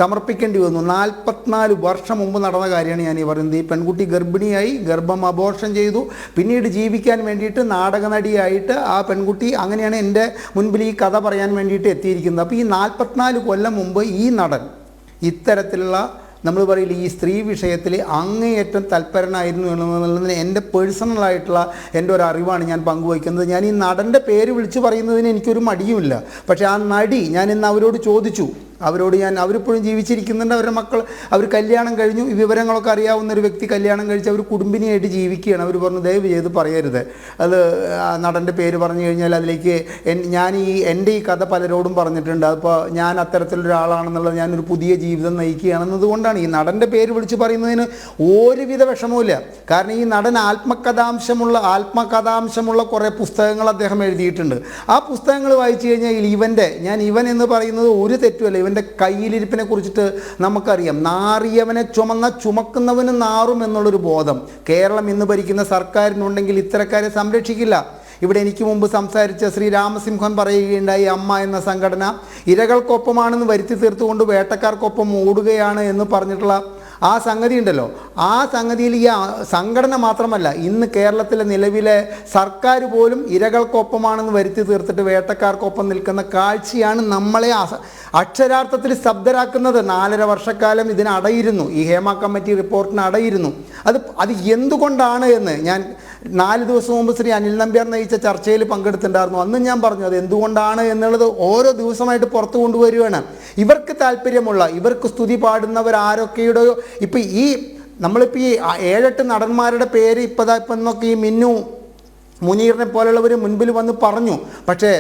സമർപ്പിക്കേണ്ടി വന്നു. 44 വർഷം മുമ്പ് നടന്ന കാര്യമാണ് ഞാൻ ഈ പറയുന്നത്. ഈ പെൺകുട്ടി ഗർഭിണിയായി, ഗർഭം അബോർഷൻ ചെയ്തു. പിന്നീട് ജീവിക്കാൻ വേണ്ടിയിട്ട് നാടകനടിയായിട്ട് ആ പെൺകുട്ടി, അങ്ങനെയാണ് എൻ്റെ മുൻപിൽ ഈ കഥ പറയാൻ വേണ്ടിയിട്ട് എത്തിയിരിക്കുന്നത്. അപ്പോൾ ഈ 44 കൊല്ലം മുമ്പ് ഈ നടൻ ഇത്തരത്തിലുള്ള നമ്മൾ പറയില്ല ഈ സ്ത്രീ വിഷയത്തിൽ അങ്ങേയറ്റം തൽപരനായിരുന്നു എന്നുള്ളതിന് എൻ്റെ പേഴ്സണലായിട്ടുള്ള എൻ്റെ ഒരു അറിവാണ് ഞാൻ പങ്കുവയ്ക്കുന്നത്. ഞാൻ ഈ നടൻ്റെ പേര് വിളിച്ച് പറയുന്നതിന് എനിക്കൊരു മടിയുമില്ല. പക്ഷേ ആ നടി, ഞാൻ ഇന്ന് അവരോട് ചോദിച്ചു, അവരോട് ഞാൻ, അവരിപ്പോഴും ജീവിച്ചിരിക്കുന്നുണ്ട്, അവരുടെ മക്കൾ, അവർ കല്യാണം കഴിഞ്ഞു, ഈ വിവരങ്ങളൊക്കെ അറിയാവുന്ന ഒരു വ്യക്തി കല്യാണം കഴിച്ച് അവർ കുടുംബിനിയായിട്ട് ജീവിക്കുകയാണ്. അവർ പറഞ്ഞു ദയവ് ചെയ്ത് പറയരുത്, അത് നടൻ്റെ പേര് പറഞ്ഞു കഴിഞ്ഞാൽ അതിലേക്ക് ഞാൻ എൻ്റെ ഈ കഥ പലരോടും പറഞ്ഞിട്ടുണ്ട്, അപ്പോൾ ഞാൻ അത്തരത്തിലൊരാളാണെന്നുള്ളത്, ഞാനൊരു പുതിയ ജീവിതം നയിക്കുകയാണെന്നതുകൊണ്ടാണ്. ഈ നടൻ്റെ പേര് വിളിച്ച് പറയുന്നതിന് ഒരുവിധ വിഷമവുമില്ല. കാരണം ഈ നടൻ ആത്മകഥാംശമുള്ള കുറേ പുസ്തകങ്ങൾ അദ്ദേഹം എഴുതിയിട്ടുണ്ട്. ആ പുസ്തകങ്ങൾ വായിച്ചു കഴിഞ്ഞാൽ ഇവൻ എന്ന് പറയുന്നത് ഒരു തെറ്റുമല്ല. ഇവൻ്റെ കയ്യിലിരിപ്പിനെ കുറിച്ചിട്ട് നമുക്കറിയാം. നാറിയവനെ ചുമക്കുന്നവന് നാറും എന്നുള്ളൊരു ബോധം കേരളം ഇന്ന് ഭരിക്കുന്ന സർക്കാരിനുണ്ടെങ്കിൽ ഇത്തരക്കാരെ സംരക്ഷിക്കില്ല. ഇവിടെ എനിക്ക് മുമ്പ് സംസാരിച്ച ശ്രീ രാമസിംഹൻ പറയുകയുണ്ടായി, അമ്മ എന്ന സംഘടന ഇരകൾക്കൊപ്പമാണെന്ന് വരുത്തി തീർത്തുകൊണ്ട് വേട്ടക്കാർക്കൊപ്പം ഓടുകയാണ് എന്ന് പറഞ്ഞിട്ടുള്ള ആ സംഗതി ഉണ്ടല്ലോ. ആ സംഗതിയിൽ ഈ സംഘടന മാത്രമല്ല, ഇന്ന് കേരളത്തിലെ നിലവിലെ സർക്കാർ പോലും ഇരകൾക്കൊപ്പമാണെന്ന് വരുത്തി തീർത്തിട്ട് വേട്ടക്കാർക്കൊപ്പം നിൽക്കുന്ന കാഴ്ചയാണ് നമ്മളെ അക്ഷരാർത്ഥത്തിൽ സ്തബ്ധരാക്കുന്നത്. 4.5 വർഷക്കാലം ഇതിന് അടയിരുന്നു, ഈ ഹേമ കമ്മിറ്റി റിപ്പോർട്ടിന് അടയിരുന്നു. അത് എന്തുകൊണ്ടാണ് എന്ന് ഞാൻ 4 ദിവസം മുമ്പ് ശ്രീ അനിൽ നമ്പ്യാർ നയിച്ച ചർച്ചയിൽ പങ്കെടുത്തിട്ടുണ്ടായിരുന്നു. അന്ന് ഞാൻ പറഞ്ഞു അത് എന്തുകൊണ്ടാണ് എന്നുള്ളത് ഓരോ ദിവസമായിട്ട് പുറത്തു കൊണ്ടുവരികയാണ്. ഇവർക്ക് താല്പര്യമുള്ള, ഇവർക്ക് സ്തുതി പാടുന്നവർ ആരൊക്കെയുടെയോ, ഇപ്പം നമ്മളിപ്പോൾ ഈ 7-8 നടന്മാരുടെ പേര് ഇന്നൊക്കെ ഈ മിന്നു മുനീറിനെ പോലുള്ളവർ മുൻപിൽ വന്ന് പറഞ്ഞു. പക്ഷേ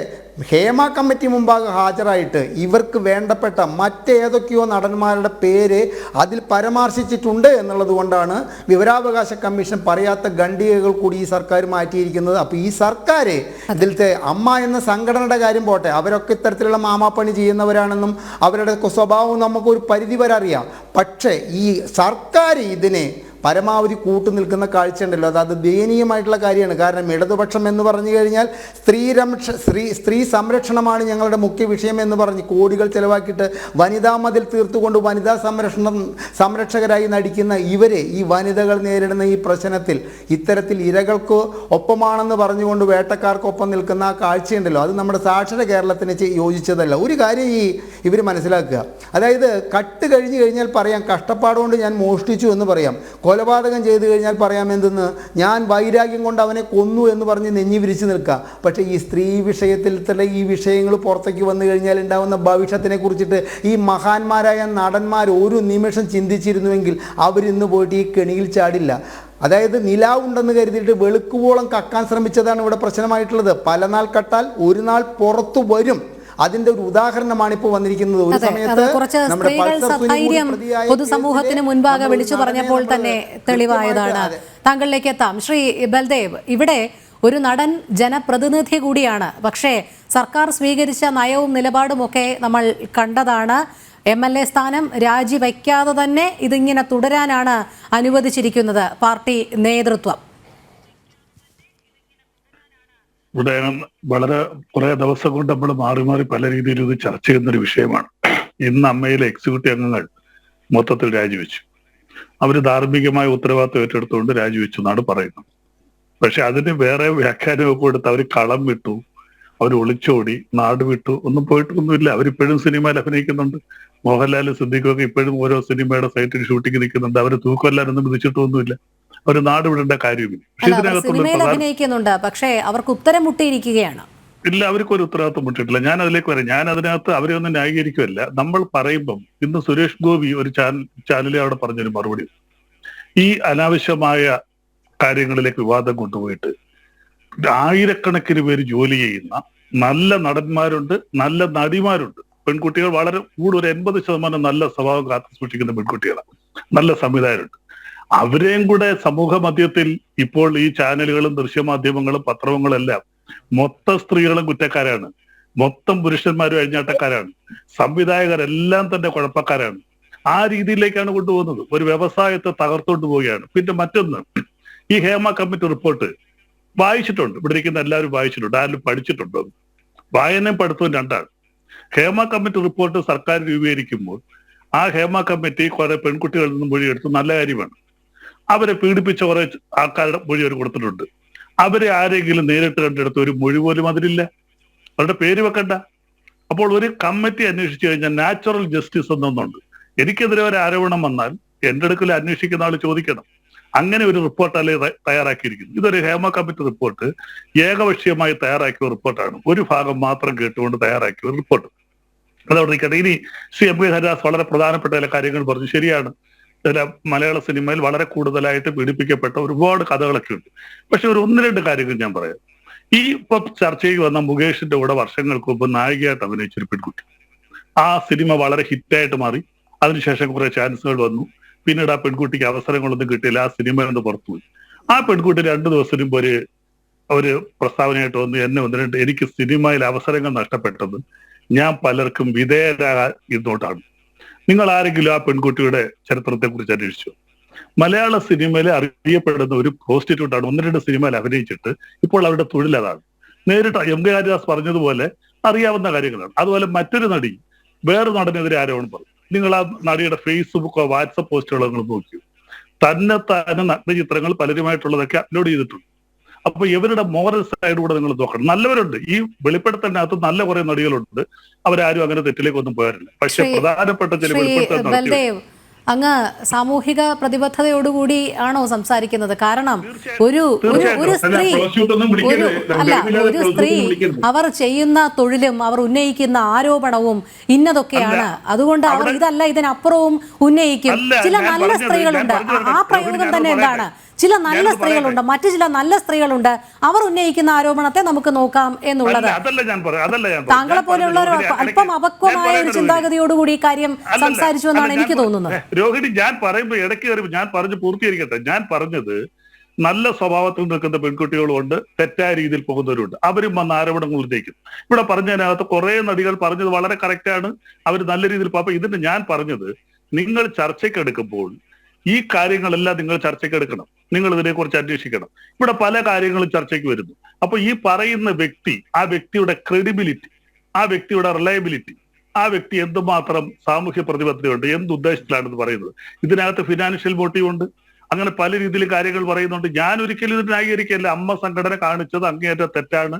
ഹേമ കമ്മിറ്റി മുമ്പാകെ ഹാജരായിട്ട് ഇവർക്ക് വേണ്ടപ്പെട്ട മറ്റേതൊക്കെയോ നടന്മാരുടെ പേര് അതിൽ പരാമർശിച്ചിട്ടുണ്ട് എന്നുള്ളത് കൊണ്ടാണ് വിവരാവകാശ കമ്മീഷൻ പറയാത്ത ഖണ്ഡികകൾ കൂടി ഈ സർക്കാർ മാറ്റിയിരിക്കുന്നത്. അപ്പോൾ ഈ സർക്കാർ ഇതിലത്തെ അമ്മ എന്ന സംഘടനയുടെ കാര്യം പോട്ടെ, അവരൊക്കെ ഇത്തരത്തിലുള്ള മാമാപ്പണി ചെയ്യുന്നവരാണെന്നും അവരുടെ സ്വഭാവം നമുക്കൊരു പരിധി വരെ അറിയാം. പക്ഷേ ഈ സർക്കാർ ഇതിനെ പരമാവധി കൂട്ടുനിൽക്കുന്ന കാഴ്ചയുണ്ടല്ലോ, അത് ദയനീയമായിട്ടുള്ള കാര്യമാണ്. കാരണം ഇടതുപക്ഷം എന്ന് പറഞ്ഞു കഴിഞ്ഞാൽ സ്ത്രീ സംരക്ഷണമാണ് ഞങ്ങളുടെ മുഖ്യ വിഷയം എന്ന് പറഞ്ഞ് കോടികൾ ചിലവാക്കിയിട്ട് വനിതാ മതിൽ തീർത്തുകൊണ്ട് വനിതാ സംരക്ഷകരായി നടിക്കുന്ന ഇവരെ, ഈ വനിതകൾ നേരിടുന്ന ഈ പ്രശ്നത്തിൽ ഇത്തരത്തിൽ ഇരകൾക്ക് ഒപ്പമാണെന്ന് പറഞ്ഞുകൊണ്ട് വേട്ടക്കാർക്കൊപ്പം നിൽക്കുന്ന ആ കാഴ്ചയുണ്ടല്ലോ, അത് നമ്മുടെ സാക്ഷര കേരളത്തിന് യോജിച്ചതല്ല. ഒരു കാര്യം ഇവർ മനസ്സിലാക്കുക, അതായത് കട്ട് കഴിഞ്ഞു കഴിഞ്ഞാൽ പറയാം കഷ്ടപ്പാടുകൊണ്ട് ഞാൻ മോഷ്ടിച്ചു എന്ന് പറയാം, കൊലപാതകം ചെയ്തു കഴിഞ്ഞാൽ പറയാം എന്തെന്ന് ഞാൻ വൈരാഗ്യം കൊണ്ട് അവനെ കൊന്നു എന്ന് പറഞ്ഞ് നെഞ്ഞി വിരിച്ചു നിൽക്കുക. പക്ഷേ ഈ സ്ത്രീ വിഷയത്തിൽ തന്നെ ഈ വിഷയങ്ങൾ പുറത്തേക്ക് വന്നു കഴിഞ്ഞാൽ ഉണ്ടാകുന്ന ഭവിഷ്യത്തിനെ കുറിച്ചിട്ട് ഈ മഹാന്മാരായ നടന്മാർ ഒരു നിമിഷം ചിന്തിച്ചിരുന്നുവെങ്കിൽ അവരിന്ന് പോയിട്ട് ഈ കെണിയിൽ ചാടില്ല. അതായത് നിലാവുണ്ടെന്ന് കരുതിയിട്ട് വെളുക്കുവോളം കക്കാൻ ശ്രമിച്ചതാണ് ഇവിടെ പ്രശ്നമായിട്ടുള്ളത്. പല നാൾ കട്ടാൽ ഒരു നാൾ പുറത്തു വരും. അതിന്റെ ഒരു ഉദാഹരണമാണ് ഇപ്പോൾ വന്നിരിക്കുന്നത്. ഒരു സമയത്ത് പൊതുസമൂഹത്തിന് മുൻപാകെ വിളിച്ചു പറഞ്ഞപ്പോൾ തന്നെ തെളിവായതാണ്. താങ്കളിലേക്ക് എത്താം. ശ്രീ ബൽദേവ്, ഇവിടെ ഒരു നടൻ ജനപ്രതിനിധി കൂടിയാണ്. പക്ഷേ സർക്കാർ സ്വീകരിച്ച നയവും നിലപാടുമൊക്കെ നമ്മൾ കണ്ടതാണ്. MLA സ്ഥാനം രാജിവെക്കാതെ തന്നെ ഇതിങ്ങനെ തുടരാനാണ് അനുവദിച്ചിരിക്കുന്നത് പാർട്ടി നേതൃത്വം. ഇവിടെ വളരെ കുറെ ദിവസം കൊണ്ട് നമ്മൾ മാറി മാറി പല രീതിയിൽ ഇത് ചർച്ച ചെയ്യുന്നൊരു വിഷയമാണ്. ഇന്ന് അമ്മയിലെ എക്സിക്യൂട്ടീവ് അംഗങ്ങൾ മൊത്തത്തിൽ രാജിവെച്ചു. അവർ ധാർമ്മികമായ ഉത്തരവാദിത്വം ഏറ്റെടുത്തുകൊണ്ട് രാജിവെച്ചു എന്നാണ് പറയുന്നത്. പക്ഷെ അതിന് വേറെ വ്യാഖ്യാനമൊക്കെ കൊടുത്ത് അവർ കളം വിട്ടു, അവർ ഒളിച്ചോടി, നാട് വിട്ടു, ഒന്നും പോയിട്ടൊന്നുമില്ല. അവരിപ്പോഴും സിനിമയിൽ അഭിനയിക്കുന്നുണ്ട്. മോഹൻലാലും സിദ്ദീഖുമൊക്കെ ഇപ്പോഴും ഓരോ സിനിമയുടെ സൈറ്റിൽ ഷൂട്ടിംഗ് നിൽക്കുന്നുണ്ട്. അവർ തൂക്കല്ലാരൊന്നും വിധിച്ചിട്ടൊന്നുമില്ല. അവർ നാട് വിടേണ്ട കാര്യമില്ല. അഭിനയിക്കുന്നുണ്ട്, പക്ഷേ അവർക്ക് ഉത്തരം മുട്ടിയിരിക്കുകയാണ്. ഇല്ല, അവർക്കൊരു ഉത്തരവാദിത്വം മുട്ടിട്ടില്ല. ഞാൻ അതിലേക്ക് വരാം. ഞാൻ അതിനകത്ത് അവരെ ഒന്നും ന്യായീകരിക്കുമല്ല. നമ്മൾ പറയുമ്പം ഇന്ന് സുരേഷ് ഗോപി ഒരു ചാനലിൽ അവിടെ പറഞ്ഞൊരു മറുപടി, ഈ അനാവശ്യമായ കാര്യങ്ങളിലേക്ക് വിവാദം കൊണ്ടുപോയിട്ട് ആയിരക്കണക്കിന് പേര് ജോലി ചെയ്യുന്ന നല്ല നടന്മാരുണ്ട്, നല്ല നടിമാരുണ്ട്, പെൺകുട്ടികൾ വളരെ ഒരു 80% നല്ല സ്വഭാവം കാത്തു സൂക്ഷിക്കുന്ന പെൺകുട്ടികളാണ്, നല്ല സംവിധായകരുണ്ട്. അവരെയും കൂടെ സമൂഹ മധ്യത്തിൽ ഇപ്പോൾ ഈ ചാനലുകളും ദൃശ്യമാധ്യമങ്ങളും പത്രങ്ങളും എല്ലാം മൊത്തം സ്ത്രീകളും കുറ്റക്കാരാണ്, മൊത്തം പുരുഷന്മാരും അഴിഞ്ഞാട്ടക്കാരാണ്, സംവിധായകരെല്ലാം തന്നെ കുഴപ്പക്കാരാണ്. ആ രീതിയിലേക്കാണ് കൊണ്ടുപോകുന്നത്. ഒരു വ്യവസായത്തെ തകർത്തോണ്ട് പോവുകയാണ്. പിന്നെ മറ്റൊന്ന്, ഈ ഹേമ കമ്മിറ്റി റിപ്പോർട്ട് വായിച്ചിട്ടുണ്ട്. ഇവിടെ ഇരിക്കുന്ന എല്ലാവരും വായിച്ചിട്ടുണ്ട്. ആരും പഠിച്ചിട്ടുണ്ടോ? വായനയും പഠിത്തവും രണ്ടാണ്. ഹേമ കമ്മിറ്റി റിപ്പോർട്ട് സർക്കാർ രൂപീകരിക്കുമ്പോൾ ആ ഹേമ കമ്മിറ്റി കുറെ പെൺകുട്ടികളിൽ നിന്നും മൊഴിയെടുത്തു. നല്ല കാര്യമാണ്. അവരെ പീഡിപ്പിച്ച കുറെ ആൾക്കാരുടെ മൊഴി അവർ കൊടുത്തിട്ടുണ്ട്. അവരെ ആരെങ്കിലും നേരിട്ട് കണ്ടെടുത്ത ഒരു മൊഴി പോലും അതിലില്ല. അവരുടെ പേര് വെക്കണ്ട. അപ്പോൾ ഒരു കമ്മിറ്റി അന്വേഷിച്ചു കഴിഞ്ഞാൽ നാച്ചുറൽ ജസ്റ്റിസ് എന്നൊന്നുണ്ട്. എനിക്കെതിരെ ഒരു ആരോപണം വന്നാൽ എന്റെ അടുക്കൽ അന്വേഷിക്കുന്ന ആൾ ചോദിക്കണം. അങ്ങനെ ഒരു റിപ്പോർട്ടല്ലേ തയ്യാറാക്കിയിരിക്കുന്നു. ഇതൊരു ഹേമ കമ്മിറ്റി റിപ്പോർട്ട് ഏകപക്ഷീയമായി തയ്യാറാക്കിയ റിപ്പോർട്ടാണ്. ഒരു ഭാഗം മാത്രം കേട്ടുകൊണ്ട് തയ്യാറാക്കിയ ഒരു റിപ്പോർട്ട്. അതവിടെ നിൽക്കട്ടെ. ഇനി ശ്രീ എം കെ ഹരിദാസ് വളരെ പ്രധാനപ്പെട്ട ചില കാര്യങ്ങൾ പറഞ്ഞു. ശരിയാണ്, ചില മലയാള സിനിമയിൽ വളരെ കൂടുതലായിട്ട് പീഡിപ്പിക്കപ്പെട്ട ഒരുപാട് കഥകളൊക്കെ ഉണ്ട്. പക്ഷെ ഒരു 1-2 കാര്യങ്ങൾ ഞാൻ പറയാം. ഈ ഇപ്പൊ ചർച്ചയ്ക്ക് വന്ന മുകേഷിന്റെ കൂടെ വർഷങ്ങൾക്ക് മുമ്പ് നായികയായിട്ട് അഭിനയിച്ചൊരു പെൺകുട്ടി, ആ സിനിമ വളരെ ഹിറ്റായിട്ട് മാറി. അതിനുശേഷം കുറെ ചാൻസുകൾ വന്നു. പിന്നീട് ആ പെൺകുട്ടിക്ക് അവസരങ്ങളൊന്നും കിട്ടിയില്ല, ആ സിനിമ കൊണ്ട് പുറത്തുപോയി. ആ പെൺകുട്ടി 2 ദിവസം മുമ്പ് ഒരു പ്രസ്താവനയായിട്ട് വന്നു, എന്നെ വന്നിട്ട് എനിക്ക് സിനിമയിൽ അവസരങ്ങൾ നഷ്ടപ്പെട്ടത് ഞാൻ പലർക്കും വിധേയരായിരുന്നോട്ടാണ്. നിങ്ങൾ ആരെങ്കിലും ആ പെൺകുട്ടിയുടെ ചരിത്രത്തെ കുറിച്ച് അന്വേഷിച്ചു? മലയാള സിനിമയിൽ അറിയപ്പെടുന്ന ഒരു പ്രോസ്റ്റിറ്റ്യൂട്ടാണ്. 1-2 സിനിമയിൽ അഭിനയിച്ചിട്ട് ഇപ്പോൾ അവരുടെ തൊഴിൽ അതാണ്. നേരിട്ട് എം കെ ഹരിദാസ് പറഞ്ഞതുപോലെ അറിയാവുന്ന കാര്യങ്ങളാണ്. അതുപോലെ മറ്റൊരു നടി വേറെ നടനെതിരെ ആരോപണം പറഞ്ഞു. നിങ്ങൾ ആ നടിയുടെ ഫേസ്ബുക്കോ വാട്സപ്പ് പോസ്റ്റുകളോ നിങ്ങൾ നോക്കി, തന്നെ നഗ്നചിത്രങ്ങൾ പലരുമായിട്ടുള്ളതൊക്കെ അപ്ലോഡ് ചെയ്തിട്ടുണ്ട്. അപ്പൊ ഇവരുടെ മോറൽ സൈഡ് കൂടെ നിങ്ങൾ നോക്കണം. നല്ലവരുണ്ട്, ഈ വെളിപ്പെടുത്തലിനകത്ത് നല്ല കുറെ നടികളുണ്ട്, അവരാരും അങ്ങനെ തെറ്റിലേക്കൊന്നും പോകാറില്ല. പക്ഷെ പ്രധാനപ്പെട്ട ചില വെളിപ്പെടുത്തൽ അങ്ങ് സാമൂഹിക പ്രതിബദ്ധതയോടുകൂടി ആണോ സംസാരിക്കുന്നത്? കാരണം ഒരു സ്ത്രീ അവർ ചെയ്യുന്ന തൊഴിലും അവർ ഉന്നയിക്കുന്ന ആരോപണവും ഇന്നതൊക്കെയാണ്, അതുകൊണ്ട് അവർ ഇതല്ല ഇതിനപ്പുറവും ഉന്നയിക്കും. ചില നല്ല സ്ത്രീകളുണ്ട്, ആ പ്രയോഗം തന്നെ എന്താണ്? ചില നല്ല സ്ത്രീകളുണ്ട്, മറ്റു ചില നല്ല സ്ത്രീകളുണ്ട്, അവർ ഉന്നയിക്കുന്ന ആരോപണത്തെ നമുക്ക് നോക്കാം എന്നുള്ളത്. താങ്കളെ പോലെയുള്ളവർ അല്പം അപക്വമായ ഒരു ചിന്താഗതിയോടുകൂടി ഈ കാര്യം സംസാരിച്ചു എന്നാണ് എനിക്ക് തോന്നുന്നത്. രോഹിണി, ഞാൻ പറയുമ്പോൾ ഇടയ്ക്ക് ഞാൻ പറഞ്ഞു പൂർത്തീകരിക്കട്ടെ. ഞാൻ പറഞ്ഞത് നല്ല സ്വഭാവത്തിൽ നിൽക്കുന്ന പെൺകുട്ടികളുണ്ട്, തെറ്റായ രീതിയിൽ പോകുന്നവരുണ്ട്, അവരും വന്ന ആരോപണങ്ങൾ ഉന്നയിക്കും. ഇവിടെ പറഞ്ഞതിനകത്ത് കുറെ നടികൾ പറഞ്ഞത് വളരെ കറക്റ്റാണ്, അവർ നല്ല രീതിയിൽ. അപ്പൊ ഇതിന് ഞാൻ പറഞ്ഞത്, നിങ്ങൾ ചർച്ചയ്ക്കെടുക്കുമ്പോൾ ഈ കാര്യങ്ങളെല്ലാം നിങ്ങൾ ചർച്ചയ്ക്ക് എടുക്കണം, നിങ്ങൾ ഇതിനെക്കുറിച്ച് അന്വേഷിക്കണം. ഇവിടെ പല കാര്യങ്ങളും ചർച്ചയ്ക്ക് വരുന്നു. അപ്പൊ ഈ പറയുന്ന വ്യക്തി, ആ വ്യക്തിയുടെ ക്രെഡിബിലിറ്റി, ആ വ്യക്തിയുടെ റിലയബിലിറ്റി, ആ വ്യക്തി എന്തുമാത്രം സാമൂഹ്യ പ്രതിബദ്ധതയുണ്ട്, എന്തുദ്ദേശത്തിലാണെന്ന് പറയുന്നത്. ഇതിനകത്ത് ഫിനാൻഷ്യൽ മോട്ടീവ് ഉണ്ട്, അങ്ങനെ പല രീതിയിൽ കാര്യങ്ങൾ പറയുന്നുണ്ട്. ഞാൻ ഒരിക്കലും ഇത് ന്യായീകരിക്കല്ല. അമ്മ സംഘടന കാണിച്ചത് അങ്ങേയറ്റം തെറ്റാണ്.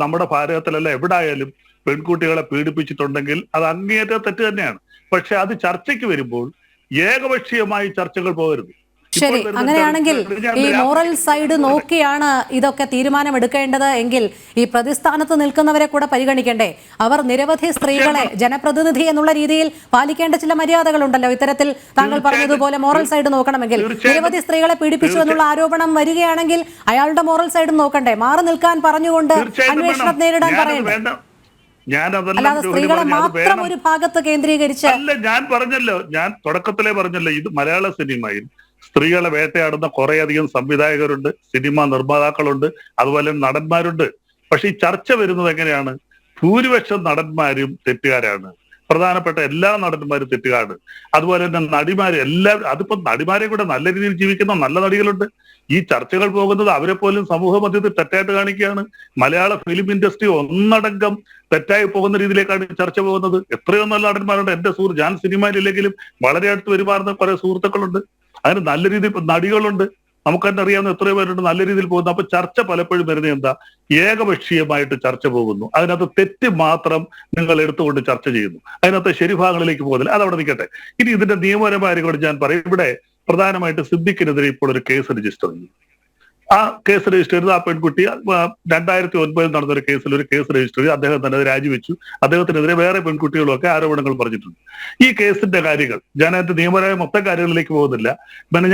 നമ്മുടെ ഭാരതത്തിലല്ല എവിടായാലും പെൺകുട്ടികളെ പീഡിപ്പിച്ചിട്ടുണ്ടെങ്കിൽ അത് അങ്ങേയറ്റം തെറ്റ് തന്നെയാണ്. പക്ഷെ അത് ചർച്ചയ്ക്ക് വരുമ്പോൾ ഏകപക്ഷീയമായി ചർച്ചകൾ പോകരുത്. ശരി, അങ്ങനെയാണെങ്കിൽ ഈ മോറൽ സൈഡ് നോക്കിയാണ് ഇതൊക്കെ തീരുമാനമെടുക്കേണ്ടത് എങ്കിൽ ഈ പ്രതിസ്ഥാനത്ത് നിൽക്കുന്നവരെ കൂടെ പരിഗണിക്കണ്ടേ? അവർ നിരവധി സ്ത്രീകളെ ജനപ്രതിനിധി എന്നുള്ള രീതിയിൽ പാലിക്കേണ്ട ചില മര്യാദകളുണ്ടല്ലോ. ഇത്തരത്തിൽ താങ്കൾ പറഞ്ഞതുപോലെ മോറൽ സൈഡ് നോക്കണമെങ്കിൽ നിരവധി സ്ത്രീകളെ പീഡിപ്പിച്ചു എന്നുള്ള ആരോപണം വരികയാണെങ്കിൽ അയാളുടെ മോറൽ സൈഡ് നോക്കണ്ടേ? മാറി നിൽക്കാൻ പറഞ്ഞുകൊണ്ട് അന്വേഷണം നേരിടാൻ പറയണ്ടേ? അല്ലാതെ സ്ത്രീകളെ മാത്രം ഒരു ഭാഗത്ത് കേന്ദ്രീകരിച്ച് അല്ല. ഞാൻ തുടക്കത്തിലേ പറഞ്ഞല്ലോ, ഇത് മലയാള സിനിമയിൽ സ്ത്രീകളെ വേട്ടയാടുന്ന കുറേയധികം സംവിധായകരുണ്ട്, സിനിമാ നിർമ്മാതാക്കളുണ്ട്, അതുപോലെ നടന്മാരുണ്ട്. പക്ഷെ ഈ ചർച്ച വരുന്നത് എങ്ങനെയാണ്? ഭൂരിപക്ഷം നടന്മാരും തെറ്റുകാരാണ്, പ്രധാനപ്പെട്ട എല്ലാ നടന്മാരും തെറ്റുകാരാണ്. അതുപോലെ തന്നെ നടിമാര് എല്ലാം, അതിപ്പോ നടിമാരെ കൂടെ നല്ല രീതിയിൽ ജീവിക്കുന്ന നല്ല നടികളുണ്ട്. ഈ ചർച്ചകൾ പോകുന്നത് അവരെ പോലും സമൂഹ മധ്യത്തിൽ തെറ്റായിട്ട് കാണിക്കുകയാണ്. മലയാള ഫിലിം ഇൻഡസ്ട്രി ഒന്നടങ്കം തെറ്റായി പോകുന്ന രീതിയിലേക്കാണ് ചർച്ച പോകുന്നത്. എത്രയോ നല്ല നടന്മാരുണ്ട്. എന്റെ സുഹൃത്ത്, ഞാൻ സിനിമയിലില്ലെങ്കിലും വളരെ അടുത്ത് പെരുമാറുന്ന കുറെ സുഹൃത്തുക്കളുണ്ട്. അതിന് നല്ല രീതിയിൽ നടികളുണ്ട്, നമുക്ക് തന്നെ അറിയാവുന്ന എത്രയോ പേരുണ്ട് നല്ല രീതിയിൽ പോകുന്നു. അപ്പൊ ചർച്ച പലപ്പോഴും വരുന്നത് എന്താ? ഏകപക്ഷീയമായിട്ട് ചർച്ച പോകുന്നു. അതിനകത്ത് തെറ്റ് മാത്രം നിങ്ങൾ എടുത്തുകൊണ്ട് ചർച്ച ചെയ്യുന്നു. അതിനകത്ത് ശരിഭാഗങ്ങളിലേക്ക് പോകുന്നില്ല. അതവിടെ നിൽക്കട്ടെ. ഇനി ഇതിന്റെ നിയമപരമായ കൂടെ ഞാൻ പറയും. ഇവിടെ പ്രധാനമായിട്ട് സിദ്ദിഖിനെതിരെ ഇപ്പോൾ ഒരു കേസ് രജിസ്റ്റർ ചെയ്തു. ആ കേസ് രജിസ്റ്റർ ചെയ്ത് ആ പെൺകുട്ടി 2009 നടന്നൊരു കേസിൽ ഒരു കേസ് രജിസ്റ്റർ ചെയ്ത് അദ്ദേഹം തന്നെ രാജിവെച്ചു. അദ്ദേഹത്തിനെതിരെ വേറെ പെൺകുട്ടികളൊക്കെ ആരോപണങ്ങൾ പറഞ്ഞിട്ടുണ്ട്. ഈ കേസിന്റെ കാര്യങ്ങൾ ഞാനതിന്റെ നിയമപരമായ മൊത്തം കാര്യങ്ങളിലേക്ക് പോകുന്നില്ല.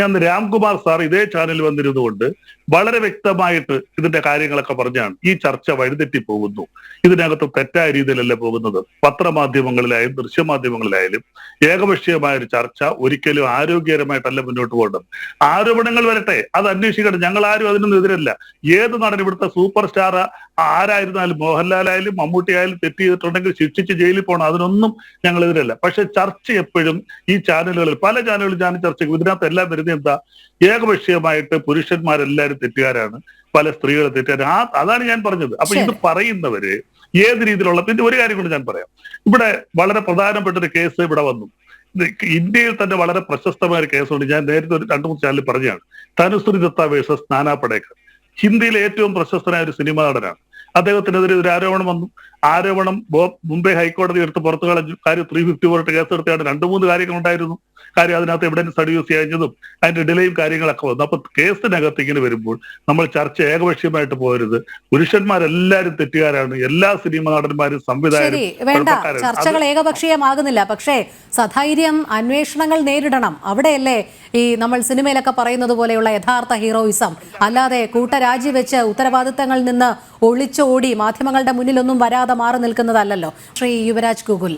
ഞാൻ രാംകുമാർ സാർ ഇതേ ചാനലിൽ വന്നിരുന്നുകൊണ്ട് വളരെ വ്യക്തമായിട്ട് ഇതിന്റെ കാര്യങ്ങളൊക്കെ പറഞ്ഞാണ് ഈ ചർച്ച വഴിതെറ്റി പോകുന്നു, ഇതിനകത്ത് തെറ്റായ രീതിയിലല്ല പോകുന്നത്. പത്രമാധ്യമങ്ങളിലായാലും ദൃശ്യമാധ്യമങ്ങളിലായാലും ഏകപക്ഷീയമായ ഒരു ചർച്ച ഒരിക്കലും ആരോഗ്യകരമായിട്ടല്ല മുന്നോട്ട് പോകേണ്ടത്. ആരോപണങ്ങൾ വരട്ടെ, അത് അന്വേഷിക്കട്ടെ. ഞങ്ങൾ ആരും അതിനൊന്നും എതിരല്ല. ഏത് നടൻ, ഇവിടുത്തെ സൂപ്പർ സ്റ്റാർ ആരായിരുന്നാലും, മോഹൻലാലായാലും മമ്മൂട്ടി ആയാലും തെറ്റ് ചെയ്തിട്ടുണ്ടെങ്കിൽ ശിക്ഷിച്ച് ജയിലിൽ പോകണം, അതിനൊന്നും ഞങ്ങൾ എതിരല്ല. പക്ഷെ ചർച്ച എപ്പോഴും ഈ ചാനലുകളിൽ, പല ചാനലുകളിൽ ഞാൻ ചർച്ചയ്ക്ക് ഇതിനകത്ത് എല്ലാം വരുന്നത് എന്താ? ഏകപക്ഷീയമായിട്ട് പുരുഷന്മാരെല്ലാവരും തെറ്റുകാരാണ്, പല സ്ത്രീകൾ തെറ്റുകാരാണ്. അതാണ് ഞാൻ പറഞ്ഞത്. അപ്പൊ ഇത് പറയുന്നവര് ഏത് രീതിയിലുള്ള, പിന്നെ ഒരു കാര്യം കൊണ്ട് ഞാൻ പറയാം. ഇവിടെ വളരെ പ്രധാനപ്പെട്ട ഒരു കേസ് ഇവിടെ വന്നു. ഇന്ത്യയിൽ തന്നെ വളരെ പ്രശസ്തമായ ഒരു കേസുണ്ട്. ഞാൻ നേരത്തെ ഒരു 2-3 ചാനലിൽ പറഞ്ഞതാണ്. തനുശ്രീ ദത്ത വേഴ്സസ് നാനാ പടേക്കർ. ഹിന്ദിയിലെ ഏറ്റവും പ്രശസ്തനായ ഒരു സിനിമാ നടനാണ്. അദ്ദേഹത്തിനെതിരെ ഒരു ആരോപണം വന്നു. ആരോപണം മുംബൈ ഹൈക്കോടതി എടുത്ത് പുറത്തു കളഞ്ഞു. കാര്യം 350 പോയിട്ട് കേസെടുത്താണ് 2-3 കാര്യങ്ങളുണ്ടായിരുന്നു. കാര്യം അതിനകത്ത് എവിഡൻസ് അഡ്യൂസ് ചെയ്യുന്നതും അതിന്റെ ഡിലേയും കാര്യങ്ങളൊക്കെ വന്നു. അപ്പൊ കേസിനകത്ത് ഇങ്ങനെ വരുമ്പോൾ നമ്മൾ ചർച്ച ഏകപക്ഷീയമായിട്ട് പോകരുത്. പുരുഷന്മാരെല്ലാരും തെറ്റുകാരാണ്, എല്ലാ സിനിമ നടന്മാരും സംവിധായകരും. വേണ്ട, ചർച്ചകൾ ഏകപക്ഷീയമാകുന്നില്ല. പക്ഷേ സധൈര്യം അന്വേഷണങ്ങൾ നേരിടണം. അവിടെയല്ലേ ഈ നമ്മൾ സിനിമയിലൊക്കെ പറയുന്നത് പോലെയുള്ള യഥാർത്ഥ ഹീറോയിസം. അല്ലാതെ കൂട്ടരാജി വെച്ച് ഉത്തരവാദിത്തങ്ങളിൽ നിന്ന് ഒളിച്ചോടി മാധ്യമങ്ങളുടെ മുന്നിലൊന്നും വരാതെ മാറി നിൽക്കുന്നതല്ലല്ലോ. ശ്രീ യുവരാജ് ഗുഗുൽ,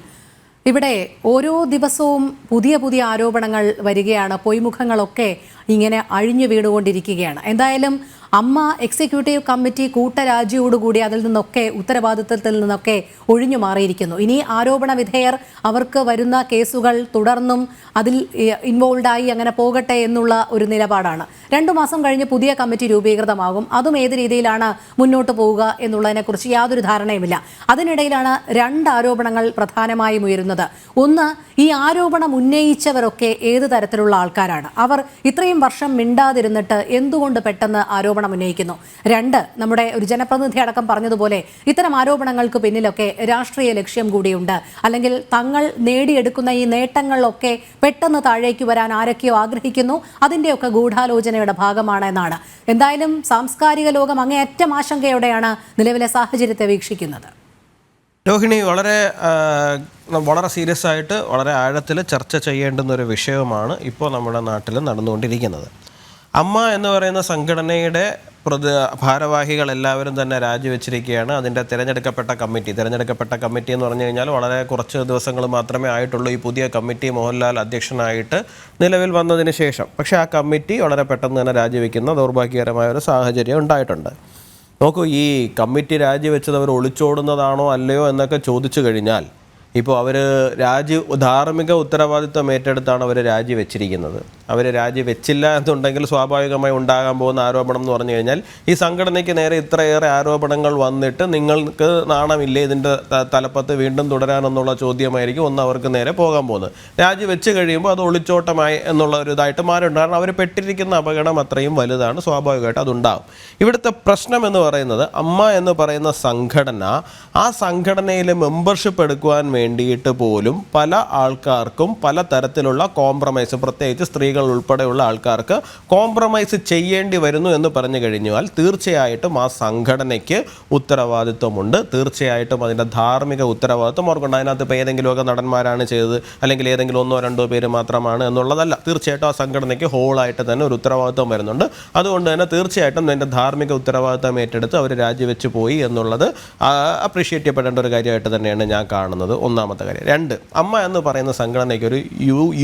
ഇവിടെ ഓരോ ദിവസവും പുതിയ പുതിയ ആരോപണങ്ങൾ വരികയാണ്. പൊയ്മുഖങ്ങളൊക്കെ ഇങ്ങനെ അഴിഞ്ഞു വീണുകൊണ്ടിരിക്കുകയാണ്. എന്തായാലും അമ്മ എക്സിക്യൂട്ടീവ് കമ്മിറ്റി കൂട്ടരാജിയോടുകൂടി അതിൽ നിന്നൊക്കെ ഉത്തരവാദിത്തത്തിൽ നിന്നൊക്കെ ഒഴിഞ്ഞു മാറിയിരിക്കുന്നു. ഇനി ആരോപണ വിധേയർ അവർക്ക് വരുന്ന കേസുകൾ തുടർന്നും അതിൽ ഇൻവോൾവായി അങ്ങനെ പോകട്ടെ എന്നുള്ള ഒരു നിലപാടാണ്. 2 മാസം കഴിഞ്ഞ് പുതിയ കമ്മിറ്റി രൂപീകൃതമാകും. അതും ഏത് രീതിയിലാണ് മുന്നോട്ട് പോവുക എന്നുള്ളതിനെക്കുറിച്ച് യാതൊരു ധാരണയുമില്ല. അതിനിടയിലാണ് 2 ആരോപണങ്ങൾ പ്രധാനമായും ഉയരുന്നത്. ഒന്ന്, ഈ ആരോപണം ഉന്നയിച്ചവരൊക്കെ ഏത് തരത്തിലുള്ള ആൾക്കാരാണ്? അവർ ഇത്രയും വർഷം മിണ്ടാതിരുന്നിട്ട് എന്തുകൊണ്ട് പെട്ടെന്ന് ആരോപണം ഉന്നയിക്കുന്നു? 2, നമ്മുടെ ഒരു ജനപ്രതിനിധി അടക്കം പറഞ്ഞതുപോലെ ഇത്തരം ആരോപണങ്ങൾക്ക് പിന്നിലൊക്കെ രാഷ്ട്രീയ ലക്ഷ്യം കൂടിയുണ്ട്. അല്ലെങ്കിൽ തങ്ങൾ നേടിയെടുക്കുന്ന ഈ നേട്ടങ്ങളിലൊക്കെ പെട്ടെന്ന് താഴേക്ക് വരാൻ ആരൊക്കെയോ ആഗ്രഹിക്കുന്നു. അതിൻ്റെയൊക്കെ ഗൂഢാലോചനയുടെ ഭാഗമാണ് എന്നാണ്. എന്തായാലും സാംസ്കാരിക ലോകം അങ്ങേയറ്റം ആശങ്കയോടെയാണ് നിലവിലെ സാഹചര്യത്തെ വീക്ഷിക്കുന്നത്. രോഹിണി, വളരെ സീരിയസ് ആയിട്ട് വളരെ ആഴത്തിൽ ചർച്ച ചെയ്യേണ്ടുന്ന ഒരു വിഷയമാണ് ഇപ്പോൾ നമ്മുടെ നാട്ടിൽ നടന്നുകൊണ്ടിരിക്കുന്നത്. അമ്മ എന്ന് പറയുന്ന സംഘടനയുടെ ഭാരവാഹികൾ എല്ലാവരും തന്നെ രാജിവെച്ചിരിക്കുകയാണ്. അതിൻ്റെ തിരഞ്ഞെടുക്കപ്പെട്ട കമ്മിറ്റി എന്ന് പറഞ്ഞു കഴിഞ്ഞാൽ വളരെ കുറച്ച് ദിവസങ്ങൾ മാത്രമേ ആയിട്ടുള്ളൂ ഈ പുതിയ കമ്മിറ്റി മോഹൻലാൽ അധ്യക്ഷനായിട്ട് നിലവിൽ വന്നതിന് ശേഷം. പക്ഷേ ആ കമ്മിറ്റി വളരെ പെട്ടെന്ന് തന്നെ രാജിവെക്കുന്ന ദൗർഭാഗ്യകരമായ ഒരു സാഹചര്യം ഉണ്ടായിട്ടുണ്ട്. നോക്കൂ, ഈ കമ്മിറ്റി രാജിവെച്ചത് അവർ ഒളിച്ചോടുന്നതാണോ അല്ലയോ എന്നൊക്കെ ചോദിച്ചു കഴിഞ്ഞാൽ ഇപ്പോൾ അവർ ധാർമ്മിക ഉത്തരവാദിത്വം ഏറ്റെടുത്താണ് അവർ രാജിവെച്ചിരിക്കുന്നത്. അവർ രാജിവെച്ചില്ല എന്നുണ്ടെങ്കിൽ സ്വാഭാവികമായി ഉണ്ടാകാൻ പോകുന്ന ആരോപണം എന്ന് പറഞ്ഞു കഴിഞ്ഞാൽ ഈ സംഘടനയ്ക്ക് നേരെ ഇത്രയേറെ ആരോപണങ്ങൾ വന്നിട്ട് നിങ്ങൾക്ക് നാണമില്ലേ ഇതിൻ്റെ തലപ്പത്ത് വീണ്ടും തുടരാനെന്നുള്ള ചോദ്യമായിരിക്കും ഒന്ന് അവർക്ക് നേരെ പോകാൻ പോകുന്നത്. രാജിവെച്ച് കഴിയുമ്പോൾ അത് ഒളിച്ചോട്ടമായി എന്നുള്ള ഒരു ഇതായിട്ട് മാറിയിട്ടുണ്ട്. കാരണം അവർ പെട്ടിരിക്കുന്ന അപകടം അത്രയും വലുതാണ്, സ്വാഭാവികമായിട്ട് അതുണ്ടാകും. ഇവിടുത്തെ പ്രശ്നം എന്ന് പറയുന്നത് അമ്മ എന്ന് പറയുന്ന സംഘടന, ആ സംഘടനയിൽ മെമ്പർഷിപ്പ് എടുക്കുവാൻ വേണ്ടിയിട്ട് പോലും പല ആൾക്കാർക്കും പല തരത്തിലുള്ള കോംപ്രമൈസ്, പ്രത്യേകിച്ച് സ്ത്രീകൾ ഉൾപ്പെടെയുള്ള ആൾക്കാർക്ക് കോംപ്രമൈസ് ചെയ്യേണ്ടി വരുന്നു എന്ന് പറഞ്ഞു കഴിഞ്ഞാൽ തീർച്ചയായിട്ടും ആ സംഘടനയ്ക്ക് ഉത്തരവാദിത്വമുണ്ട്. തീർച്ചയായിട്ടും അതിൻ്റെ ധാർമ്മിക ഉത്തരവാദിത്വം അവർക്കുണ്ട്. അതിനകത്ത് ഇപ്പോൾ ഏതെങ്കിലുമൊക്കെ നടന്മാരാണ് ചെയ്തത് അല്ലെങ്കിൽ ഏതെങ്കിലും 1-2 പേര് മാത്രമാണ് എന്നുള്ളതല്ല. തീർച്ചയായിട്ടും ആ സംഘടനയ്ക്ക് ഹോളായിട്ട് തന്നെ ഒരു ഉത്തരവാദിത്വം വരുന്നുണ്ട്. അതുകൊണ്ട് തന്നെ തീർച്ചയായിട്ടും അതിൻ്റെ ധാർമ്മിക ഉത്തരവാദിത്വം ഏറ്റെടുത്ത് അവർ രാജിവെച്ച് പോയി എന്നുള്ളത് അപ്രീഷിയേറ്റ് ചെയ്യപ്പെടേണ്ട ഒരു കാര്യമായിട്ട് തന്നെയാണ് ഞാൻ കാണുന്നത്. ഒന്നാമത്തെ കാര്യം. 2, അമ്മ എന്ന് പറയുന്ന സംഘടനയ്ക്ക് ഒരു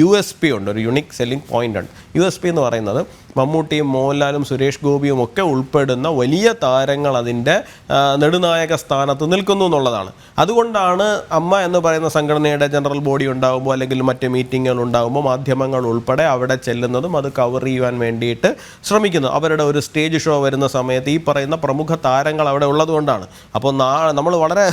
USP ഉണ്ട്, ഒരു യുണീക്ക് സെല്ലിംഗ് പോയിന്റ് ഉണ്ട്. USP എന്ന് പറയുന്നത് മമ്മൂട്ടിയും മോഹൻലാലും സുരേഷ് ഗോപിയും ഒക്കെ ഉൾപ്പെടുന്ന വലിയ താരങ്ങൾ അതിൻ്റെ നെടുനായക സ്ഥാനത്ത് നിൽക്കുന്നു എന്നുള്ളതാണ്. അതുകൊണ്ടാണ് അമ്മ എന്ന് പറയുന്ന സംഘടനയുടെ ജനറൽ ബോഡി ഉണ്ടാകുമ്പോൾ അല്ലെങ്കിൽ മറ്റ് മീറ്റിങ്ങുകൾ ഉണ്ടാകുമ്പോൾ മാധ്യമങ്ങൾ ഉൾപ്പെടെ അവിടെ ചെല്ലുന്നതും അത് കവർ ചെയ്യുവാൻ വേണ്ടിയിട്ട് ശ്രമിക്കുന്നു. അവരുടെ ഒരു സ്റ്റേജ് ഷോ വരുന്ന സമയത്ത് ഈ പറയുന്ന പ്രമുഖ താരങ്ങൾ അവിടെ ഉള്ളതുകൊണ്ടാണ്. അപ്പോൾ നമ്മൾ വളരെ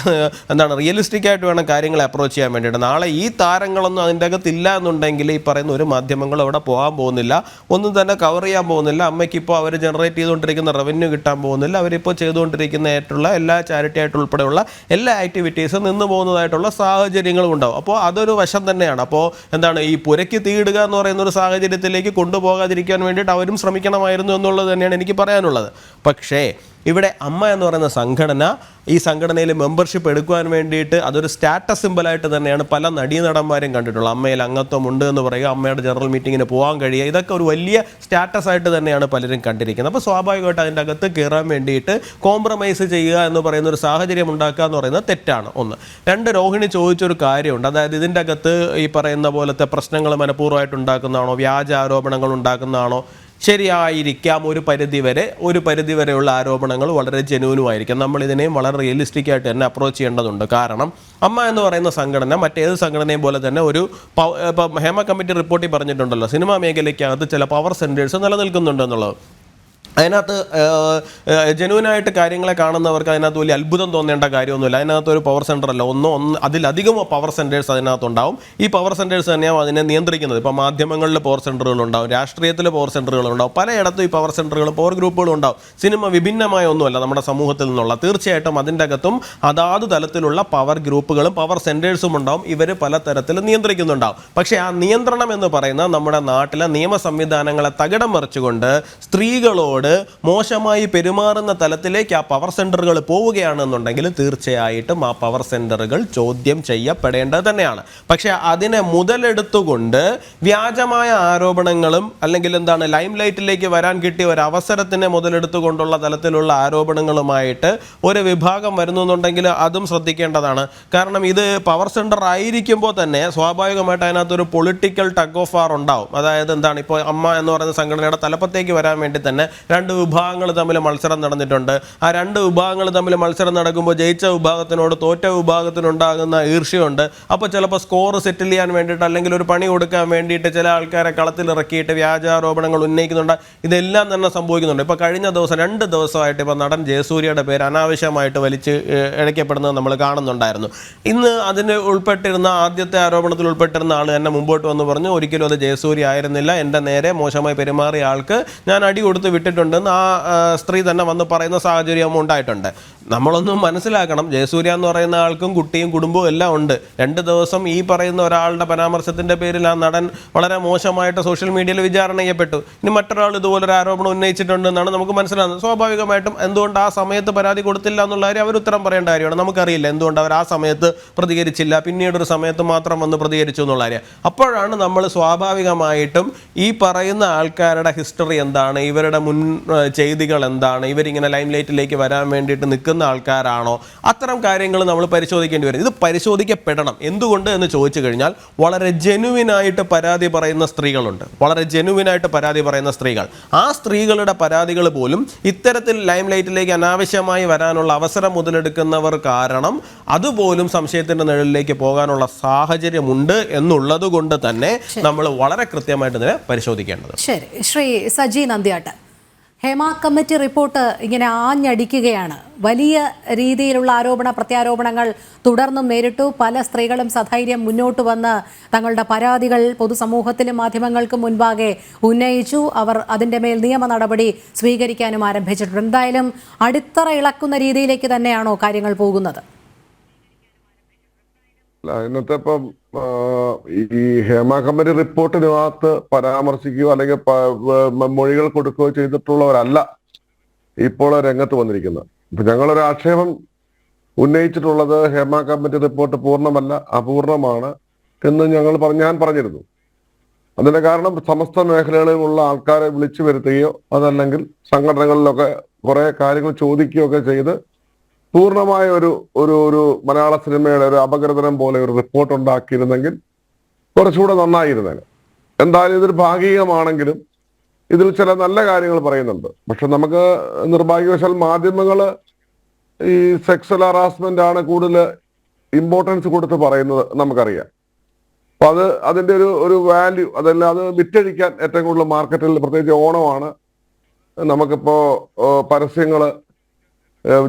റിയലിസ്റ്റിക് ആയിട്ട് വേണം കാര്യങ്ങളെ അപ്രോച്ച് ചെയ്യാൻ വേണ്ടിയിട്ട്. നാളെ ഈ താരങ്ങളൊന്നും അതിൻ്റെ അകത്തില്ല എന്നുണ്ടെങ്കിൽ ഈ പറയുന്ന ഒരു മാധ്യമങ്ങൾ അവിടെ പോകാൻ പോകുന്നില്ല, ഒന്നും തന്നെ കവർ ചെയ്യാൻ പോകുന്നില്ല. അമ്മയ്ക്ക് ഇപ്പോൾ അവർ ജനറേറ്റ് ചെയ്തുകൊണ്ടിരിക്കുന്ന റവന്യൂ കിട്ടാൻ പോകുന്നില്ല. അവരിപ്പോൾ ചെയ്തുകൊണ്ടിരിക്കുന്നതായിട്ടുള്ള എല്ലാ ചാരിറ്റി ആയിട്ട് ഉൾപ്പെടെയുള്ള എല്ലാ ആക്ടിവിറ്റീസും നിന്ന് പോകുന്നതായിട്ടുള്ള സാഹചര്യങ്ങളും ഉണ്ടാവും. അപ്പോൾ അതൊരു വശം തന്നെയാണ്. അപ്പോൾ ഈ പുരയ്ക്ക് തീയിടുക എന്ന് പറയുന്ന ഒരു സാഹചര്യത്തിലേക്ക് കൊണ്ടുപോകാതിരിക്കാൻ വേണ്ടിയിട്ട് അവരും ശ്രമിക്കണമായിരുന്നു എന്നുള്ളത് തന്നെയാണ് എനിക്ക് പറയാനുള്ളത്. പക്ഷേ ഇവിടെ അമ്മ എന്ന് പറയുന്ന സംഘടന, ഈ സംഘടനയിൽ മെമ്പർഷിപ്പ് എടുക്കുവാൻ വേണ്ടിയിട്ട് അതൊരു സ്റ്റാറ്റസ് സിമ്പലായിട്ട് തന്നെയാണ് പല നടീനടന്മാരും കണ്ടിട്ടുള്ളത്. അമ്മയിൽ അംഗത്വം ഉണ്ട് എന്ന് പറയുക, അമ്മയുടെ ജനറൽ മീറ്റിങ്ങിന് പോകാൻ കഴിയുക, ഇതൊക്കെ ഒരു വലിയ സ്റ്റാറ്റസ് ആയിട്ട് തന്നെയാണ് പലരും കണ്ടിരിക്കുന്നത്. അപ്പോൾ സ്വാഭാവികമായിട്ട് അതിൻ്റെ അകത്ത് കയറാൻ വേണ്ടിയിട്ട് കോംപ്രമൈസ് ചെയ്യുക എന്ന് പറയുന്ന ഒരു സാഹചര്യം ഉണ്ടാക്കുക എന്ന് പറയുന്നത് തെറ്റാണ്. 1. 2, രോഹിണി ചോദിച്ചൊരു കാര്യമുണ്ട്. അതായത് ഇതിൻ്റെ അകത്ത് ഈ പറയുന്ന പോലത്തെ പ്രശ്നങ്ങൾ മനഃപൂർവ്വമായിട്ട് ഉണ്ടാക്കുന്നതാണോ, വ്യാജ ആരോപണങ്ങൾ ഉണ്ടാക്കുന്നതാണോ? ശരിയായിരിക്കാം, ഒരു പരിധിവരെയുള്ള ആരോപണങ്ങൾ വളരെ ജെന്യൂനുമായിരിക്കും. നമ്മളിതിനെയും വളരെ റിയലിസ്റ്റിക് ആയിട്ട് തന്നെ അപ്രോച്ച് ചെയ്യേണ്ടതുണ്ട്. കാരണം അമ്മ എന്ന് പറയുന്ന സംഘടന മറ്റേത് സംഘടനയും പോലെ തന്നെ ഇപ്പം ഹേമ കമ്മിറ്റി റിപ്പോർട്ടിൽ പറഞ്ഞിട്ടുണ്ടല്ലോ, സിനിമാ മേഖലയ്ക്കകത്ത് ചില പവർ സെൻറ്റേഴ്സ് നിലനിൽക്കുന്നുണ്ട് എന്നുള്ളത്. അതിനകത്ത് ജെനുവിനായിട്ട് കാര്യങ്ങളെ കാണുന്നവർക്ക് അതിനകത്ത് വലിയ അത്ഭുതം തോന്നേണ്ട കാര്യമൊന്നുമില്ല. അതിനകത്ത് ഒരു പവർ സെൻറ്റർ അല്ല, അതിലധികം പവർ സെൻറ്റേഴ്സ് അതിനകത്തുണ്ടാവും. ഈ പവർ സെൻറ്റേഴ്സ് തന്നെയാണ് അതിനെ നിയന്ത്രിക്കുന്നത്. ഇപ്പോൾ മാധ്യമങ്ങളിൽ പവർ സെൻറ്ററുകളുണ്ടാവും, രാഷ്ട്രീയത്തിൽ പവർ സെൻറ്ററുകളുണ്ടാവും, പലയിടത്തും ഈ പവർ സെൻറ്ററുകളും പവർ ഗ്രൂപ്പുകളും ഉണ്ടാവും. സിനിമ വിഭിന്നമായ ഒന്നുമല്ല നമ്മുടെ സമൂഹത്തിൽ നിന്നുള്ള. തീർച്ചയായിട്ടും അതിൻ്റെ അകത്തും അതാത് തലത്തിലുള്ള പവർ ഗ്രൂപ്പുകളും പവർ സെൻറ്റേഴ്സും ഉണ്ടാവും. ഇവർ പലതരത്തിൽ നിയന്ത്രിക്കുന്നുണ്ടാവും. പക്ഷേ ആ നിയന്ത്രണം എന്ന് പറയുന്ന നമ്മുടെ നാട്ടിലെ നിയമ സംവിധാനങ്ങളെ തകിടം മറിച്ചുകൊണ്ട് സ്ത്രീകളോട് മോശമായി പെരുമാറുന്ന തലത്തിലേക്ക് ആ പവർ സെന്ററുകൾ പോവുകയാണെന്നുണ്ടെങ്കിൽ തീർച്ചയായിട്ടും ആ പവർ സെന്ററുകൾ ചോദ്യം ചെയ്യപ്പെടേണ്ടത് തന്നെയാണ്. പക്ഷെ അതിനെ മുതലെടുത്തുകൊണ്ട് വ്യാജമായ ആരോപണങ്ങളും അല്ലെങ്കിൽ ലൈം ലൈറ്റിലേക്ക് വരാൻ കിട്ടിയ ഒരു അവസരത്തിനെ മുതലെടുത്തുകൊണ്ടുള്ള തലത്തിലുള്ള ആരോപണങ്ങളുമായിട്ട് ഒരു വിഭാഗം വരുന്നുണ്ടെങ്കിൽ അതും ശ്രദ്ധിക്കേണ്ടതാണ്. കാരണം ഇത് പവർ സെന്റർ ആയിരിക്കുമ്പോൾ തന്നെ സ്വാഭാവികമായിട്ട് അതിനകത്തൊരു പൊളിറ്റിക്കൽ ടഗ് ഓഫ് വാർ ഉണ്ടാവും. അതായത് ഇപ്പോൾ അമ്മ എന്ന് പറയുന്ന സംഘടനയുടെ തലപ്പത്തേക്ക് വരാൻ വേണ്ടി തന്നെ രണ്ട് വിഭാഗങ്ങൾ തമ്മിൽ മത്സരം നടന്നിട്ടുണ്ട്. ആ രണ്ട് വിഭാഗങ്ങൾ തമ്മിൽ മത്സരം നടക്കുമ്പോൾ ജയിച്ച വിഭാഗത്തിനോട് തോറ്റ വിഭാഗത്തിനുണ്ടാകുന്ന ഈർഷ്യയുണ്ട്. അപ്പോൾ ചിലപ്പോൾ സ്കോർ സെറ്റിൽ ചെയ്യാൻ വേണ്ടിയിട്ട് അല്ലെങ്കിൽ ഒരു പണി കൊടുക്കാൻ വേണ്ടിയിട്ട് ചില ആൾക്കാരെ കളത്തിലിറക്കിയിട്ട് വ്യാജാരോപണങ്ങൾ ഉന്നയിക്കുന്നുണ്ട്. ഇതെല്ലാം തന്നെ സംഭവിക്കുന്നുണ്ട്. ഇപ്പോൾ കഴിഞ്ഞ ദിവസം 2 ദിവസമായിട്ട് ഇപ്പോൾ നടൻ ജയസൂര്യയുടെ പേര് അനാവശ്യമായിട്ട് വലിച്ച് ഇഴക്കപ്പെടുന്നത് നമ്മൾ കാണുന്നുണ്ടായിരുന്നു. ഇന്ന് അതിന് ഉൾപ്പെട്ടിരുന്ന ആദ്യത്തെ ആരോപണത്തിൽ ഉൾപ്പെട്ടിരുന്ന ആൾ തന്നെ മുമ്പോട്ട് വന്ന് പറഞ്ഞു ഒരിക്കലും അത് ജയസൂര്യ ആയിരുന്നില്ല, എൻ്റെ നേരെ മോശമായി പെരുമാറിയ ആൾക്ക് ഞാൻ അടി കൊടുത്ത് വിട്ടിട്ടുണ്ടെന്ന് ആ സ്ത്രീ തന്നെ വന്ന് പറയുന്ന സാഹചര്യം ഉണ്ടായിട്ടുണ്ട്. നമ്മളൊന്നും മനസ്സിലാക്കണം, ജയസൂര്യ എന്ന് പറയുന്ന ആൾക്കും കുട്ടിയും കുടുംബവും എല്ലാം ഉണ്ട്. 2 ദിവസം ഈ പറയുന്ന ഒരാളുടെ പരാമർശത്തിൻ്റെ പേരിൽ ആ നടൻ വളരെ മോശമായിട്ട് സോഷ്യൽ മീഡിയയിൽ വിചാരണ ചെയ്യപ്പെട്ടു. ഇനി മറ്റൊരാൾ ഇതുപോലൊരു ആരോപണം ഉന്നയിച്ചിട്ടുണ്ടെന്നാണ് നമുക്ക് മനസ്സിലാകുന്നത്. സ്വാഭാവികമായിട്ടും എന്തുകൊണ്ട് ആ സമയത്ത് പരാതി കൊടുത്തില്ല എന്നുള്ള കാര്യം അവർ ഉത്തരം പറയേണ്ട കാര്യമാണ്. നമുക്കറിയില്ല എന്തുകൊണ്ട് അവർ ആ സമയത്ത് പ്രതികരിച്ചില്ല, പിന്നീടൊരു സമയത്ത് മാത്രം വന്ന് പ്രതികരിച്ചു എന്നുള്ള കാര്യം. അപ്പോഴാണ് നമ്മൾ സ്വാഭാവികമായിട്ടും ഈ പറയുന്ന ആൾക്കാരുടെ ഹിസ്റ്ററി എന്താണ്, ഇവരുടെ മുൻ ചെയ്തികൾ എന്താണ്, ഇവരിങ്ങനെ ലൈം ലൈറ്റിലേക്ക് വരാൻ വേണ്ടിയിട്ട് നിൽക്കുന്ന ആൾക്കാരാണോ, അത്തരം കാര്യങ്ങൾ നമ്മൾ പരിശോധിക്കേണ്ടി വരും. ഇത് പരിശോധിക്കപ്പെടണം. എന്തുകൊണ്ട് എന്ന് ചോദിച്ചു കഴിഞ്ഞാൽ വളരെ ജെനുവിനായിട്ട് പരാതി പറയുന്ന സ്ത്രീകളുണ്ട്. വളരെ ജെനുവിനായിട്ട് പരാതി പറയുന്ന സ്ത്രീകൾ, ആ സ്ത്രീകളുടെ പരാതികൾ പോലും ഇത്തരത്തിൽ ലൈം ലൈറ്റിലേക്ക് അനാവശ്യമായി വരാനുള്ള അവസരം മുതലെടുക്കുന്നവർ കാരണം അതുപോലും സംശയത്തിന്റെ നിഴലിലേക്ക് പോകാനുള്ള സാഹചര്യമുണ്ട് എന്നുള്ളത് കൊണ്ട് തന്നെ നമ്മൾ വളരെ കൃത്യമായിട്ട് ഇതിനെ പരിശോധിക്കേണ്ടത്. ശരി, ശ്രീ സജി നന്ദ്യാട്ട്, ഹേമ കമ്മിറ്റി റിപ്പോർട്ട് ഇങ്ങനെ ആഞ്ഞടിക്കുകയാണ്. വലിയ രീതിയിലുള്ള ആരോപണ പ്രത്യാരോപണങ്ങൾ തുടർന്നും നേരിട്ടു. പല സ്ത്രീകളും സധൈര്യം മുന്നോട്ട് വന്ന് തങ്ങളുടെ പരാതികൾ പൊതുസമൂഹത്തിലും മാധ്യമങ്ങൾക്കും മുൻപാകെ ഉന്നയിച്ചു. അവർ അതിൻ്റെ മേൽ നിയമ നടപടി സ്വീകരിക്കാനും ആരംഭിച്ചിട്ടുണ്ട്. എന്തായാലും അടിത്തറ ഇളക്കുന്ന രീതിയിലേക്ക് തന്നെയാണോ കാര്യങ്ങൾ പോകുന്നത്? ഇന്നത്തെ ഇപ്പം ഈ ഹേമ കമ്മിറ്റി റിപ്പോർട്ടിനകത്ത് പരാമർശിക്കുകയോ അല്ലെങ്കിൽ മൊഴികൾ കൊടുക്കുകയോ ചെയ്തിട്ടുള്ളവരല്ല ഇപ്പോൾ രംഗത്ത് വന്നിരിക്കുന്നത്. ഇപ്പൊ ഞങ്ങളൊരു ആക്ഷേപം ഉന്നയിച്ചിട്ടുള്ളത് ഹേമ കമ്മിറ്റി റിപ്പോർട്ട് പൂർണ്ണമല്ല, അപൂർണമാണ് എന്ന് ഞാൻ പറഞ്ഞിരുന്നു. അതിന്റെ കാരണം സമസ്ത മേഖലകളിലുള്ള ആൾക്കാരെ വിളിച്ചു വരുത്തുകയോ അതല്ലെങ്കിൽ സംഘടനകളിലൊക്കെ കുറെ കാര്യങ്ങൾ ചോദിക്കുകയോ ഒക്കെ ചെയ്ത് പൂർണ്ണമായ ഒരു മലയാള സിനിമയുടെ ഒരു അപഗ്രഥനം പോലെ ഒരു റിപ്പോർട്ട് ഉണ്ടാക്കിയിരുന്നെങ്കിൽ കുറച്ചുകൂടെ നന്നായിരുന്നേനെ. എന്തായാലും ഇതൊരു ഭാഗികമാണെങ്കിലും ഇതിൽ ചില നല്ല കാര്യങ്ങൾ പറയുന്നുണ്ട്. പക്ഷെ നമുക്ക് നിർഭാഗ്യവശാൽ മാധ്യമങ്ങൾ ഈ സെക്സ്വൽ ഹറാസ്മെന്റ് ആണ് കൂടുതൽ ഇമ്പോർട്ടൻസ് കൊടുത്ത് പറയുന്നത് നമുക്കറിയാം. അപ്പൊ അതിന്റെ ഒരു വാല്യൂ അതെല്ലാം അത് വിറ്റഴിക്കാൻ ഏറ്റവും കൂടുതൽ മാർക്കറ്റിൽ, പ്രത്യേകിച്ച് ഓണമാണ്, നമുക്കിപ്പോ പരസ്യങ്ങള്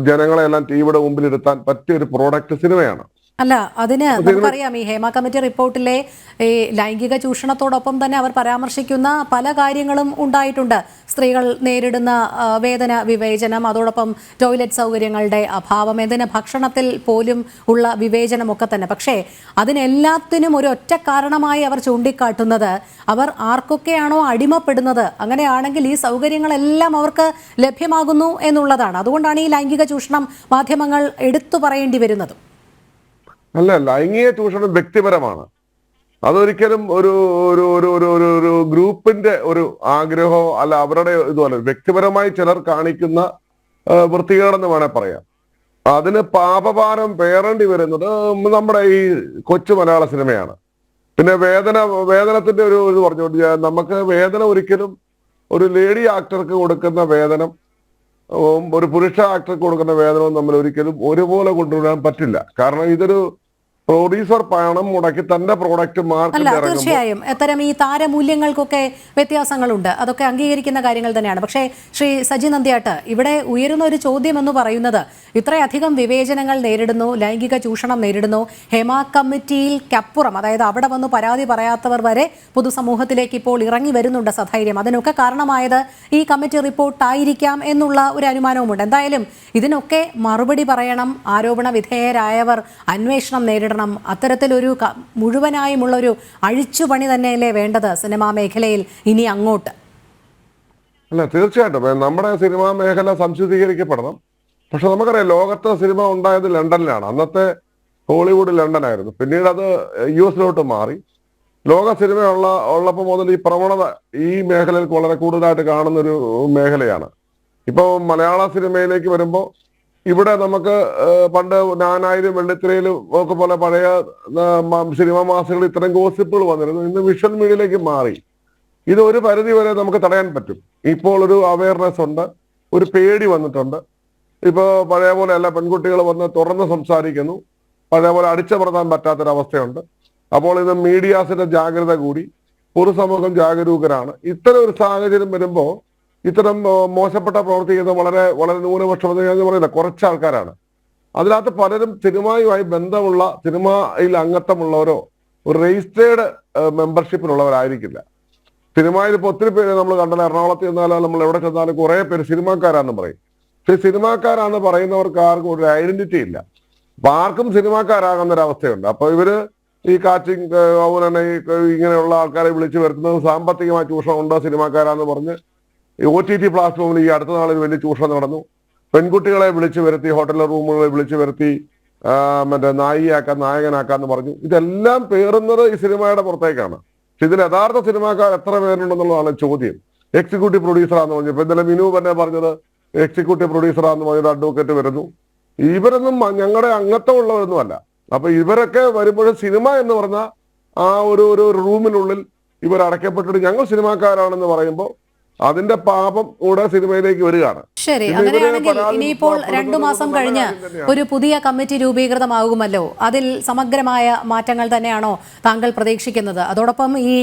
ജനങ്ങളെല്ലാം ടിവിയുടെ മുമ്പിലിരുത്താൻ പറ്റിയ ഒരു പ്രോഡക്റ്റ് സിനിമയാണ്. അല്ല, അതിന് നമുക്കറിയാം ഈ ഹേമ കമ്മിറ്റി റിപ്പോർട്ടിലെ ഈ ലൈംഗിക ചൂഷണത്തോടൊപ്പം തന്നെ അവർ പരാമർശിക്കുന്ന പല കാര്യങ്ങളും ഉണ്ടായിട്ടുണ്ട്. സ്ത്രീകൾ നേരിടുന്ന വേതന വിവേചനം, അതോടൊപ്പം ടോയ്ലറ്റ് സൗകര്യങ്ങളുടെ അഭാവം, എന്തിന് ഭക്ഷണത്തിൽ പോലും ഉള്ള വിവേചനമൊക്കെ തന്നെ. പക്ഷേ അതിനെല്ലാത്തിനും ഒരു ഒറ്റ കാരണമായി അവർ ചൂണ്ടിക്കാട്ടുന്നത് അവർ ആർക്കൊക്കെയാണോ അടിമപ്പെടുന്നത് അങ്ങനെയാണെങ്കിൽ ഈ സൗകര്യങ്ങളെല്ലാം അവർക്ക് ലഭ്യമാകുന്നു എന്നുള്ളതാണ്. അതുകൊണ്ടാണ് ഈ ലൈംഗിക ചൂഷണം മാധ്യമങ്ങൾ എടുത്തു പറയേണ്ടി വരുന്നത്. അല്ല, ലൈംഗിക ചൂഷണം വ്യക്തിപരമാണ്. അതൊരിക്കലും ഒരു ഒരു ഒരു ഒരു ഒരു ഒരു ഗ്രൂപ്പിന്റെ ഒരു ആഗ്രഹമോ അല്ല അവരുടെ ഇതുപോലെ വ്യക്തിപരമായി ചിലർ കാണിക്കുന്ന വൃത്തികേടെന്ന് വേണേൽ പറയാം. അതിന് പാപഭാരം പേറേണ്ടി വരുന്നത് നമ്മുടെ ഈ കൊച്ചു മലയാള സിനിമയാണ്. പിന്നെ വേതനത്തിന്റെ ഒരു പറഞ്ഞു, നമുക്ക് വേതനം ഒരിക്കലും ഒരു ലേഡി ആക്ടർക്ക് കൊടുക്കുന്ന വേതനം ഒരു പുരുഷ ആക്ടർക്ക് കൊടുക്കുന്ന വേതനവും നമ്മൾ ഒരിക്കലും ഒരുപോലെ കൊണ്ടുവരാൻ പറ്റില്ല. കാരണം ഇതൊരു പ്രൊഡ്യൂസർ പണം മുടക്കി തന്റെ പ്രോഡക്റ്റ് അല്ല, മാർക്കറ്റിൽ ഇറങ്ങുമ്പോൾ തീർച്ചയായും അത്തരം ഈ താരമൂല്യങ്ങൾക്കൊക്കെ വ്യത്യാസങ്ങളുണ്ട്, അതൊക്കെ അംഗീകരിക്കുന്ന കാര്യങ്ങൾ തന്നെയാണ്. പക്ഷേ ശ്രീ സജി നന്ദ്യാട്ട്, ഇവിടെ ഉയരുന്ന ഒരു ചോദ്യം എന്ന് പറയുന്നത് ഇത്രയധികം വിവേചനങ്ങൾ നേരിടുന്നു, ലൈംഗിക ചൂഷണം നേരിടുന്നു, ഹേമ കമ്മിറ്റിയിൽക്കപ്പുറം, അതായത് അവിടെ വന്ന് പരാതി പറയാത്തവർ വരെ പൊതുസമൂഹത്തിലേക്ക് ഇപ്പോൾ ഇറങ്ങി വരുന്നുണ്ട് സധൈര്യം. അതിനൊക്കെ കാരണമായത് ഈ കമ്മിറ്റി റിപ്പോർട്ടായിരിക്കാം എന്നുള്ള ഒരു അനുമാനവുമുണ്ട്. എന്തായാലും ഇതിനൊക്കെ മറുപടി പറയണം, ആരോപണ വിധേയരായവർ അന്വേഷണം നേരിടണം. അത്തരത്തിലൊരു മുഴുവനായുമുള്ളൊരു അഴിച്ചുപണി തന്നെയല്ലേ വേണ്ടത് സിനിമാ മേഖലയിൽ ഇനി അങ്ങോട്ട്? അല്ല, തീർച്ചയായിട്ടും നമ്മുടെ സിനിമാ മേഖല സംശുദ്ധീകരിക്കപ്പെടണം. പക്ഷെ നമുക്കറിയാം, ലോകത്തെ സിനിമ ഉണ്ടായത് ലണ്ടനിലാണ്. അന്നത്തെ ഹോളിവുഡ് ലണ്ടനായിരുന്നു. പിന്നീട് അത് US മാറി. ലോക സിനിമ ഉള്ളപ്പോൾ മുതൽ ഈ പ്രവണത ഈ മേഖലയിൽ വളരെ കൂടുതലായിട്ട് കാണുന്ന ഒരു മേഖലയാണ്. ഇപ്പൊ മലയാള സിനിമയിലേക്ക് വരുമ്പോൾ ഇവിടെ നമുക്ക് പണ്ട് നാനായിരം വെള്ളിത്തിരയിലും ഒക്കെ പോലെ പഴയ സിനിമാ മാസികളിൽ ഇത്തരം ഗോസിപ്പുകൾ വന്നിരുന്നു. ഇന്ന് വിഷ്വൽ മീഡിയയിലേക്ക് മാറി. ഇത് ഒരു പരിധി വരെ നമുക്ക് തടയാൻ പറ്റും. ഇപ്പോൾ ഒരു അവയർനെസ് ഉണ്ട്, ഒരു പേടി വന്നിട്ടുണ്ട്. ഇപ്പൊ പഴയ പോലെ അല്ല, പെൺകുട്ടികൾ വന്ന് തുറന്ന് സംസാരിക്കുന്നു, പഴയ പോലെ അടിച്ചമർത്താൻ പറ്റാത്തൊരവസ്ഥയുണ്ട്. അപ്പോൾ ഇത് മീഡിയാസിന്റെ ജാഗ്രത കൂടി, പൊതുസമൂഹം ജാഗരൂകരാണ്. ഇത്തരം ഒരു സാഹചര്യം വരുമ്പോൾ ഇത്തരം മോശപ്പെട്ട പ്രവർത്തിക്കുന്ന വളരെ വളരെ ന്യൂനപക്ഷം എന്ന് പറയുന്നത് കുറച്ച് ആൾക്കാരാണ്. അതിനകത്ത് പലരും സിനിമയുമായി ബന്ധമുള്ള, സിനിമയിൽ അംഗത്വമുള്ളവരോ ഒരു രജിസ്റ്റേർഡ് മെമ്പർഷിപ്പിലുള്ളവരായിരിക്കില്ല. സിനിമയിൽ ഇപ്പോൾ ഒത്തിരി പേര് നമ്മൾ കണ്ടാൽ, എറണാകുളത്ത് ചെന്നാലും നമ്മൾ എവിടെ ചെന്നാലും കുറെ പേര് സിനിമാക്കാരാന്ന് പറയും. പക്ഷെ സിനിമാക്കാരാന്ന് പറയുന്നവർക്ക് ആർക്കും ഒരു ഐഡന്റിറ്റി ഇല്ല. അപ്പൊ ആർക്കും സിനിമാക്കാരാകുന്നൊരവസ്ഥയുണ്ട്. അപ്പൊ ഇവര് ഈ കാച്ചിങ്, അതുപോലെ തന്നെ ഇങ്ങനെയുള്ള ആൾക്കാരെ വിളിച്ചു വരുത്തുന്നത് സാമ്പത്തികമായ ചൂഷണം ഉണ്ട് സിനിമാക്കാരാന്ന് പറഞ്ഞ് OTT പ്ലാറ്റ്ഫോമിൽ ഈ അടുത്ത നാളിൽ വലിയ ചൂഷണം നടന്നു. പെൺകുട്ടികളെ വിളിച്ചു വരുത്തി, ഹോട്ടലിലെ റൂമുകളെ വിളിച്ചു വരുത്തി മറ്റേ നായകനാക്കാന്ന് പറഞ്ഞു. ഇതെല്ലാം പേറുന്നത് ഈ സിനിമയുടെ പുറത്തേക്കാണ്. പക്ഷെ ഇതിൽ യഥാർത്ഥ സിനിമാക്കാർ എത്ര പേരുണ്ടെന്നുള്ളതാണ് ചോദ്യം. എക്സിക്യൂട്ടീവ് പ്രൊഡ്യൂസറാന്ന് പറഞ്ഞു. ഇപ്പൊ ഇന്നലെ മിനു തന്നെ പറഞ്ഞത് എക്സിക്യൂട്ടീവ് പ്രൊഡ്യൂസറാന്ന് പറഞ്ഞൊരു അഡ്വക്കേറ്റ് വരുന്നു. ഇവരൊന്നും ഞങ്ങളുടെ അംഗത്വമുള്ളവരൊന്നും അല്ല. അപ്പൊ ഇവരൊക്കെ വരുമ്പോഴും സിനിമ എന്ന് പറഞ്ഞ ആ ഒരു റൂമിനുള്ളിൽ ഇവർ അടയ്ക്കപ്പെട്ടിട്ട് ഞങ്ങൾ സിനിമാക്കാരാണെന്ന് പറയുമ്പോൾ അതിന്റെ പാപം കൂടെ സിനിമയിലേക്ക് വരികയാണ്. ശരി, അങ്ങനെയാണെങ്കിൽ ഇനിയിപ്പോൾ 2 മാസം കഴിഞ്ഞ് ഒരു പുതിയ കമ്മിറ്റി രൂപീകൃതമാകുമല്ലോ. അതിൽ സമഗ്രമായ മാറ്റങ്ങൾ തന്നെയാണോ താങ്കൾ പ്രതീക്ഷിക്കുന്നത്? അതോടൊപ്പം ഈ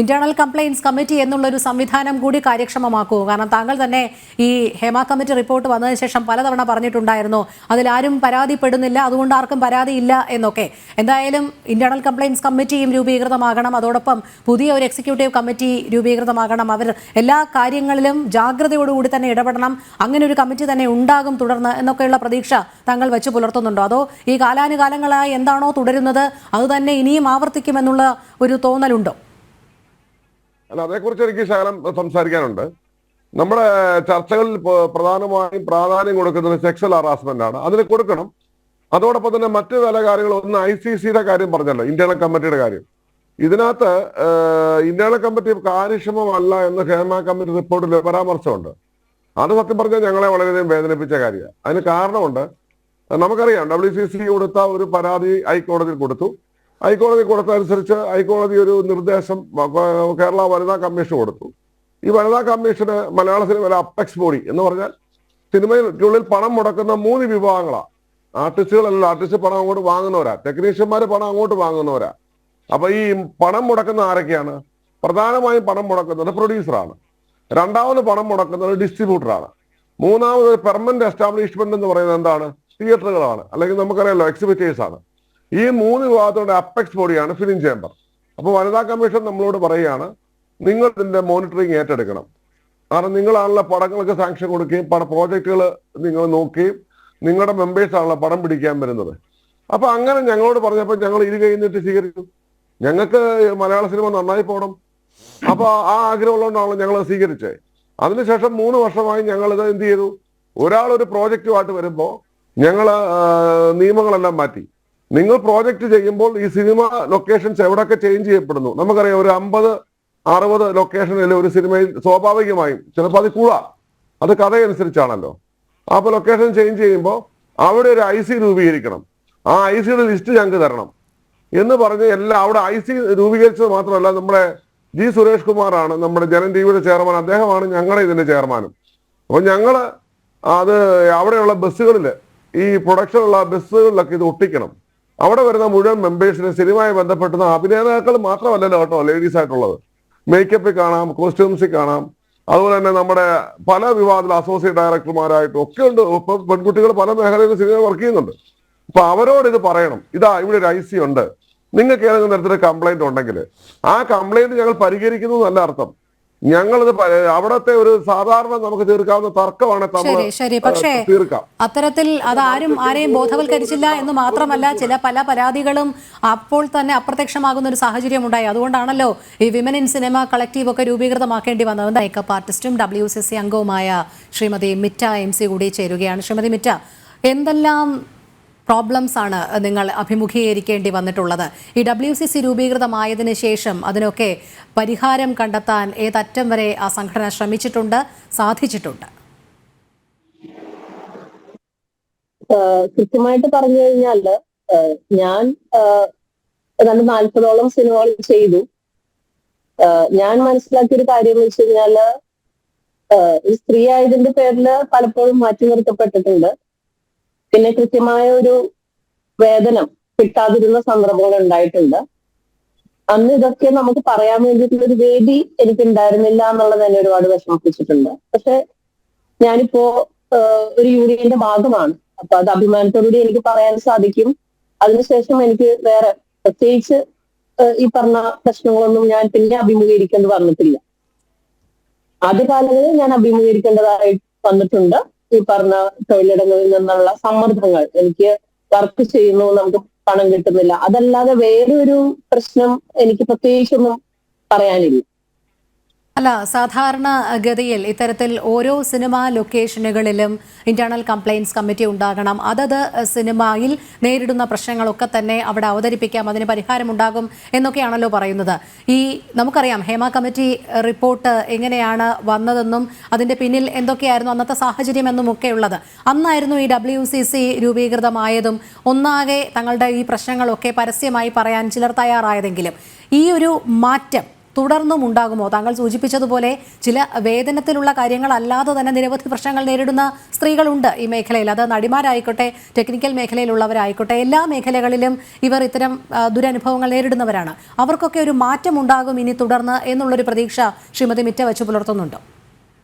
ഇന്റേണൽ കംപ്ലയിൻസ് കമ്മിറ്റി എന്നുള്ളൊരു സംവിധാനം കൂടി കാര്യക്ഷമമാക്കൂ. കാരണം താങ്കൾ തന്നെ ഈ ഹേമ കമ്മിറ്റി റിപ്പോർട്ട് വന്നതിന് ശേഷം പലതവണ പറഞ്ഞിട്ടുണ്ടായിരുന്നു അതിലാരും പരാതിപ്പെടുന്നില്ല, അതുകൊണ്ട് ആർക്കും പരാതിയില്ല എന്നൊക്കെ. എന്തായാലും ഇന്റേണൽ കംപ്ലയിൻസ് കമ്മിറ്റിയും രൂപീകൃതമാകണം, അതോടൊപ്പം പുതിയ ഒരു എക്സിക്യൂട്ടീവ് കമ്മിറ്റി രൂപീകൃതമാകണം. അവർ എല്ലാ കാര്യങ്ങളിലും ജാഗ്രതയോടുകൂടി തന്നെ ഇടപെടണം. അങ്ങനെ ഒരു കമ്മിറ്റി തന്നെ ഉണ്ടാകും തുടർന്ന് എന്നൊക്കെയുള്ള പ്രതീക്ഷ താങ്കൾ വെച്ച് പുലർത്തുന്നുണ്ടോ? അതോ ഈ കാലാനുകാലങ്ങളായി എന്താണോ തുടരുന്നത് അത് തന്നെ ഇനിയും ആവർത്തിക്കുമെന്നുള്ള ഒരു തോന്നലുണ്ടോ? അല്ല, അതേക്കുറിച്ച് എനിക്ക് ശകലം സംസാരിക്കാനുണ്ട്. നമ്മുടെ ചർച്ചകളിൽ പ്രധാനമായും പ്രാധാന്യം കൊടുക്കുന്നത് സെക്സ്വൽ ഹറാസ്മെന്റ് ആണ്. അതിന് കൊടുക്കണം. അതോടൊപ്പം തന്നെ മറ്റു പല കാര്യങ്ങളും, ഒന്ന് ICCയുടെ കാര്യം പറഞ്ഞല്ലോ, ഇന്റേണൽ കമ്മിറ്റിയുടെ കാര്യം. ഇതിനകത്ത് ഇന്റേണൽ കമ്മിറ്റി കാര്യക്ഷമമല്ല എന്ന് ഹേമ കമ്മിറ്റി റിപ്പോർട്ടിൽ പരാമർശമുണ്ട്. അത് സത്യം പറഞ്ഞാൽ ഞങ്ങളെ വളരെയധികം വേദനിപ്പിച്ച കാര്യമാണ്. അതിന് കാരണമുണ്ട്. നമുക്കറിയാം, WCC കൊടുത്ത ഒരു പരാതി ഹൈക്കോടതിയിൽ കൊടുത്തു. ഹൈക്കോടതി കൊടുത്തതനുസരിച്ച് ഹൈക്കോടതി ഒരു നിർദ്ദേശം കേരള വനിതാ കമ്മീഷൻ കൊടുത്തു. ഈ വനിതാ കമ്മീഷന് മലയാള സിനിമയിലെ അപ്പെക്സ് ബോഡി എന്ന് പറഞ്ഞാൽ സിനിമയ്ക്കുള്ളിൽ പണം മുടക്കുന്ന 3 വിഭാഗങ്ങളാണ്. ആർട്ടിസ്റ്റുകളല്ല, ആർട്ടിസ്റ്റ് പണം അങ്ങോട്ട് വാങ്ങുന്നവരാ, ടെക്നീഷ്യന്മാര് പണം അങ്ങോട്ട് വാങ്ങുന്നവരാ. അപ്പൊ ഈ പണം മുടക്കുന്ന ആരൊക്കെയാണ്? പ്രധാനമായും പണം മുടക്കുന്നത് പ്രൊഡ്യൂസറാണ്. രണ്ടാമത് പണം മുടക്കുന്നത് ഡിസ്ട്രിബ്യൂട്ടറാണ്. മൂന്നാമത് ഒരു പെർമനന്റ് എസ്റ്റാബ്ലിഷ്മെന്റ് എന്ന് പറയുന്നത് എന്താണ്? തിയേറ്ററുകളാണ്, അല്ലെങ്കിൽ നമുക്കറിയാലോ എക്സിബിറ്റേഴ്സ് ആണ്. ഈ 3 വിഭാഗത്തോടെ അപ്പെക്സ് ബോഡിയാണ് ഫിലിം ചേംബർ. അപ്പൊ വനിതാ കമ്മീഷൻ നമ്മളോട് പറയുകയാണ്, നിങ്ങൾ ഇതിന്റെ മോണിറ്ററിങ് ഏറ്റെടുക്കണം. കാരണം നിങ്ങളാണല്ലോ പടങ്ങൾക്ക് സാങ്ഷൻ കൊടുക്കുകയും പ്രോജക്റ്റുകൾ നിങ്ങൾ നോക്കുകയും നിങ്ങളുടെ മെമ്പേഴ്സ് ആണല്ലോ പടം പിടിക്കാൻ വരുന്നത്. അപ്പൊ അങ്ങനെ ഞങ്ങളോട് പറഞ്ഞപ്പോൾ ഞങ്ങൾ ഇരു കഴിഞ്ഞിട്ട് സ്വീകരിച്ചു. ഞങ്ങൾക്ക് മലയാള സിനിമ നന്നായി പോകണം. അപ്പൊ ആ ആഗ്രഹമുള്ളതുകൊണ്ടാണല്ലോ ഞങ്ങൾ സ്വീകരിച്ചത്. അതിനുശേഷം 3 വർഷമായി ഞങ്ങൾ ഇത് എന്ത് ചെയ്തു? ഒരാളൊരു പ്രോജക്റ്റുമായിട്ട് വരുമ്പോൾ ഞങ്ങൾ നിയമങ്ങളെല്ലാം മാറ്റി. നിങ്ങൾ പ്രോജക്റ്റ് ചെയ്യുമ്പോൾ ഈ സിനിമ ലൊക്കേഷൻസ് എവിടെയൊക്കെ ചേഞ്ച് ചെയ്യപ്പെടുന്നു. നമുക്കറിയാം, ഒരു 50-60 ലൊക്കേഷനിൽ ഒരു സിനിമയിൽ സ്വാഭാവികമായും ചിലപ്പോൾ അത് കൂടാ, അത് കഥയനുസരിച്ചാണല്ലോ. അപ്പൊ ലൊക്കേഷൻ ചേഞ്ച് ചെയ്യുമ്പോൾ അവിടെ ഒരു IC രൂപീകരിക്കണം. ആ ICയുടെ ലിസ്റ്റ് ഞങ്ങൾക്ക് തരണം എന്ന് പറഞ്ഞ് എല്ലാം അവിടെ IC രൂപീകരിച്ചത് മാത്രമല്ല, നമ്മുടെ G. സുരേഷ് കുമാറാണ് നമ്മുടെ ജനം ടിവിയുടെ ചെയർമാൻ. അദ്ദേഹമാണ് ഞങ്ങളുടെ ഇതിന്റെ ചെയർമാനും. അപ്പൊ ഞങ്ങള് അത് അവിടെയുള്ള ബസ്സുകളിൽ, ഈ പ്രൊഡക്ഷനുള്ള ബസ്സുകളിലൊക്കെ ഇത് ഒട്ടിക്കണം. അവിടെ വരുന്ന മുഴുവൻ മെമ്പേഴ്സിന് സിനിമയുമായി ബന്ധപ്പെടുന്ന അഭിനേതാക്കൾ മാത്രമല്ലല്ലോ കേട്ടോ ലേഡീസ് ആയിട്ടുള്ളത്. മേക്കപ്പിൽ കാണാം, കോസ്റ്റ്യൂംസിൽ കാണാം, അതുപോലെ തന്നെ നമ്മുടെ പല വിഭാഗത്തിൽ അസോസിയേറ്റ് ഡയറക്ടർമാരായിട്ടും ഒക്കെ ഉണ്ട്. ഇപ്പൊ പെൺകുട്ടികൾ പല മേഖലയിലും സിനിമ വർക്ക് ചെയ്യുന്നുണ്ട്. അപ്പൊ അവരോട് ഇത് പറയണം, ഇതാ ഇവിടെ ഒരു IC ഉണ്ട്, നിങ്ങൾക്ക് ഏതെങ്കിലും തരത്തിലുള്ള കംപ്ലൈന്റ് ഉണ്ടെങ്കിൽ ആ കംപ്ലൈന്റ് ഞങ്ങൾ പരിഹരിക്കുന്നു എന്നല്ല അർത്ഥം. ഞങ്ങളിത് അവിടത്തെ ഒരു സാധാരണ നമുക്ക് തീർക്കാവുന്ന തർക്കമാണ് ശരി. പക്ഷേ അത്തരത്തിൽ ആരെയും ബോധവൽക്കരിച്ചില്ല എന്ന് മാത്രമല്ല, പല പരാതികളും അപ്പോൾ തന്നെ അപ്രത്യക്ഷമാകുന്ന ഒരു സാഹചര്യം ഉണ്ടായി. അതുകൊണ്ടാണല്ലോ ഈ വിമൻ ഇൻ സിനിമ കളക്റ്റീവ് ഒക്കെ രൂപീകൃതമാക്കേണ്ടി വന്നത്. മേക്കപ്പ് ആർട്ടിസ്റ്റും WCC അംഗവുമായ ശ്രീമതി മിറ്റ MC കൂടി ചേരുകയാണ്. ശ്രീമതി മിറ്റ, എന്തെല്ലാം പ്രോബ്ലംസ് ആണ് നിങ്ങൾ അഭിമുഖീകരിക്കേണ്ടി വന്നിട്ടുള്ളത്? ഈ WCC രൂപീകൃതമായതിനു ശേഷം അതിനൊക്കെ പരിഹാരം കണ്ടെത്താൻ ഏതറ്റം വരെ ആ സംഘടന ശ്രമിച്ചിട്ടുണ്ട്, സാധിച്ചിട്ടുണ്ട്? കൃത്യമായിട്ട് പറഞ്ഞു കഴിഞ്ഞാല് ഞാൻ 40ഓളം സിനിമകൾ ചെയ്തു. ഞാൻ മനസ്സിലാക്കിയൊരു കാര്യം എന്ന് വെച്ച് കഴിഞ്ഞാല് സ്ത്രീ ആയതിന്റെ പേരിൽ പലപ്പോഴും മാറ്റി നിർത്തപ്പെട്ടിട്ടുണ്ട്. പിന്നെ കൃത്യമായ ഒരു വേതനം കിട്ടാതിരുന്ന സന്ദർഭങ്ങൾ ഉണ്ടായിട്ടുണ്ട്. അന്ന് ഇതൊക്കെ നമുക്ക് പറയാൻ വേണ്ടിയിട്ടുള്ളൊരു വേദി എനിക്കുണ്ടായിരുന്നില്ല എന്നുള്ളത് തന്നെ ഒരുപാട് വിഷമിപ്പിച്ചിട്ടുണ്ട്. പക്ഷെ ഞാനിപ്പോ ഒരു യൂണിയന്റെ ഭാഗമാണ്. അപ്പൊ അത് അഭിമാനത്തോടുകൂടി എനിക്ക് പറയാൻ സാധിക്കും. അതിനുശേഷം എനിക്ക് വേറെ പ്രത്യേകിച്ച് ഈ പറഞ്ഞ പ്രശ്നങ്ങളൊന്നും ഞാൻ പിന്നെ അഭിമുഖീകരിക്കേണ്ടി വന്നിട്ടില്ല. ആദ്യകാലങ്ങളിൽ ഞാൻ അഭിമുഖീകരിക്കേണ്ടതായി വന്നിട്ടുണ്ട്. ഈ പറഞ്ഞ തൊഴിലിടങ്ങളിൽ നിന്നുള്ള സമ്മർദ്ദങ്ങൾ, എനിക്ക് വർക്ക് ചെയ്യുന്നു, നമുക്ക് പണം കിട്ടുന്നില്ല, അതല്ലാതെ വേറൊരു പ്രശ്നം എനിക്ക് പ്രത്യേകിച്ചൊന്നും പറയാനില്ല. അല്ല, സാധാരണ ഗതിയിൽ ഇത്തരത്തിൽ ഓരോ സിനിമാ ലൊക്കേഷനുകളിലും ഇന്റേണൽ കംപ്ലയിൻസ് കമ്മിറ്റി ഉണ്ടാകണം. അതത് സിനിമയിൽ നേരിടുന്ന പ്രശ്നങ്ങളൊക്കെ തന്നെ അവിടെ അവതരിപ്പിക്കാം, അതിന് പരിഹാരമുണ്ടാകും എന്നൊക്കെയാണല്ലോ പറയുന്നത്. നമുക്കറിയാം ഹേമ കമ്മിറ്റി റിപ്പോർട്ട് എങ്ങനെയാണ് വന്നതെന്നും അതിൻ്റെ പിന്നിൽ എന്തൊക്കെയായിരുന്നു അന്നത്തെ സാഹചര്യം എന്നുമൊക്കെ ഉള്ളത്. അന്നായിരുന്നു ഈ WCC രൂപീകൃതമായതും ഒന്നാകെ തങ്ങളുടെ ഈ പ്രശ്നങ്ങളൊക്കെ പരസ്യമായി പറയാൻ ചിലർ തയ്യാറായതെങ്കിലും ഈ ഒരു മാറ്റം തുടർന്നും ഉണ്ടാകുമോ? താങ്കൾ സൂചിപ്പിച്ചതുപോലെ ചില വേതനത്തിലുള്ള കാര്യങ്ങളല്ലാതെ തന്നെ നിരവധി പ്രശ്നങ്ങൾ നേരിടുന്ന സ്ത്രീകളുണ്ട് ഈ മേഖലയിൽ. അത് നടിമാരായിക്കോട്ടെ, ടെക്നിക്കൽ മേഖലയിലുള്ളവരായിക്കോട്ടെ, എല്ലാ മേഖലകളിലും ഇവർ ഇത്തരം ദുരനുഭവങ്ങൾ നേരിടുന്നവരാണ്. അവർക്കൊക്കെ ഒരു മാറ്റം ഉണ്ടാകും ഇനി തുടർന്ന് എന്നുള്ളൊരു പ്രതീക്ഷ ശ്രീമതി മിറ്റ വെച്ച് പുലർത്തുന്നുണ്ടോ?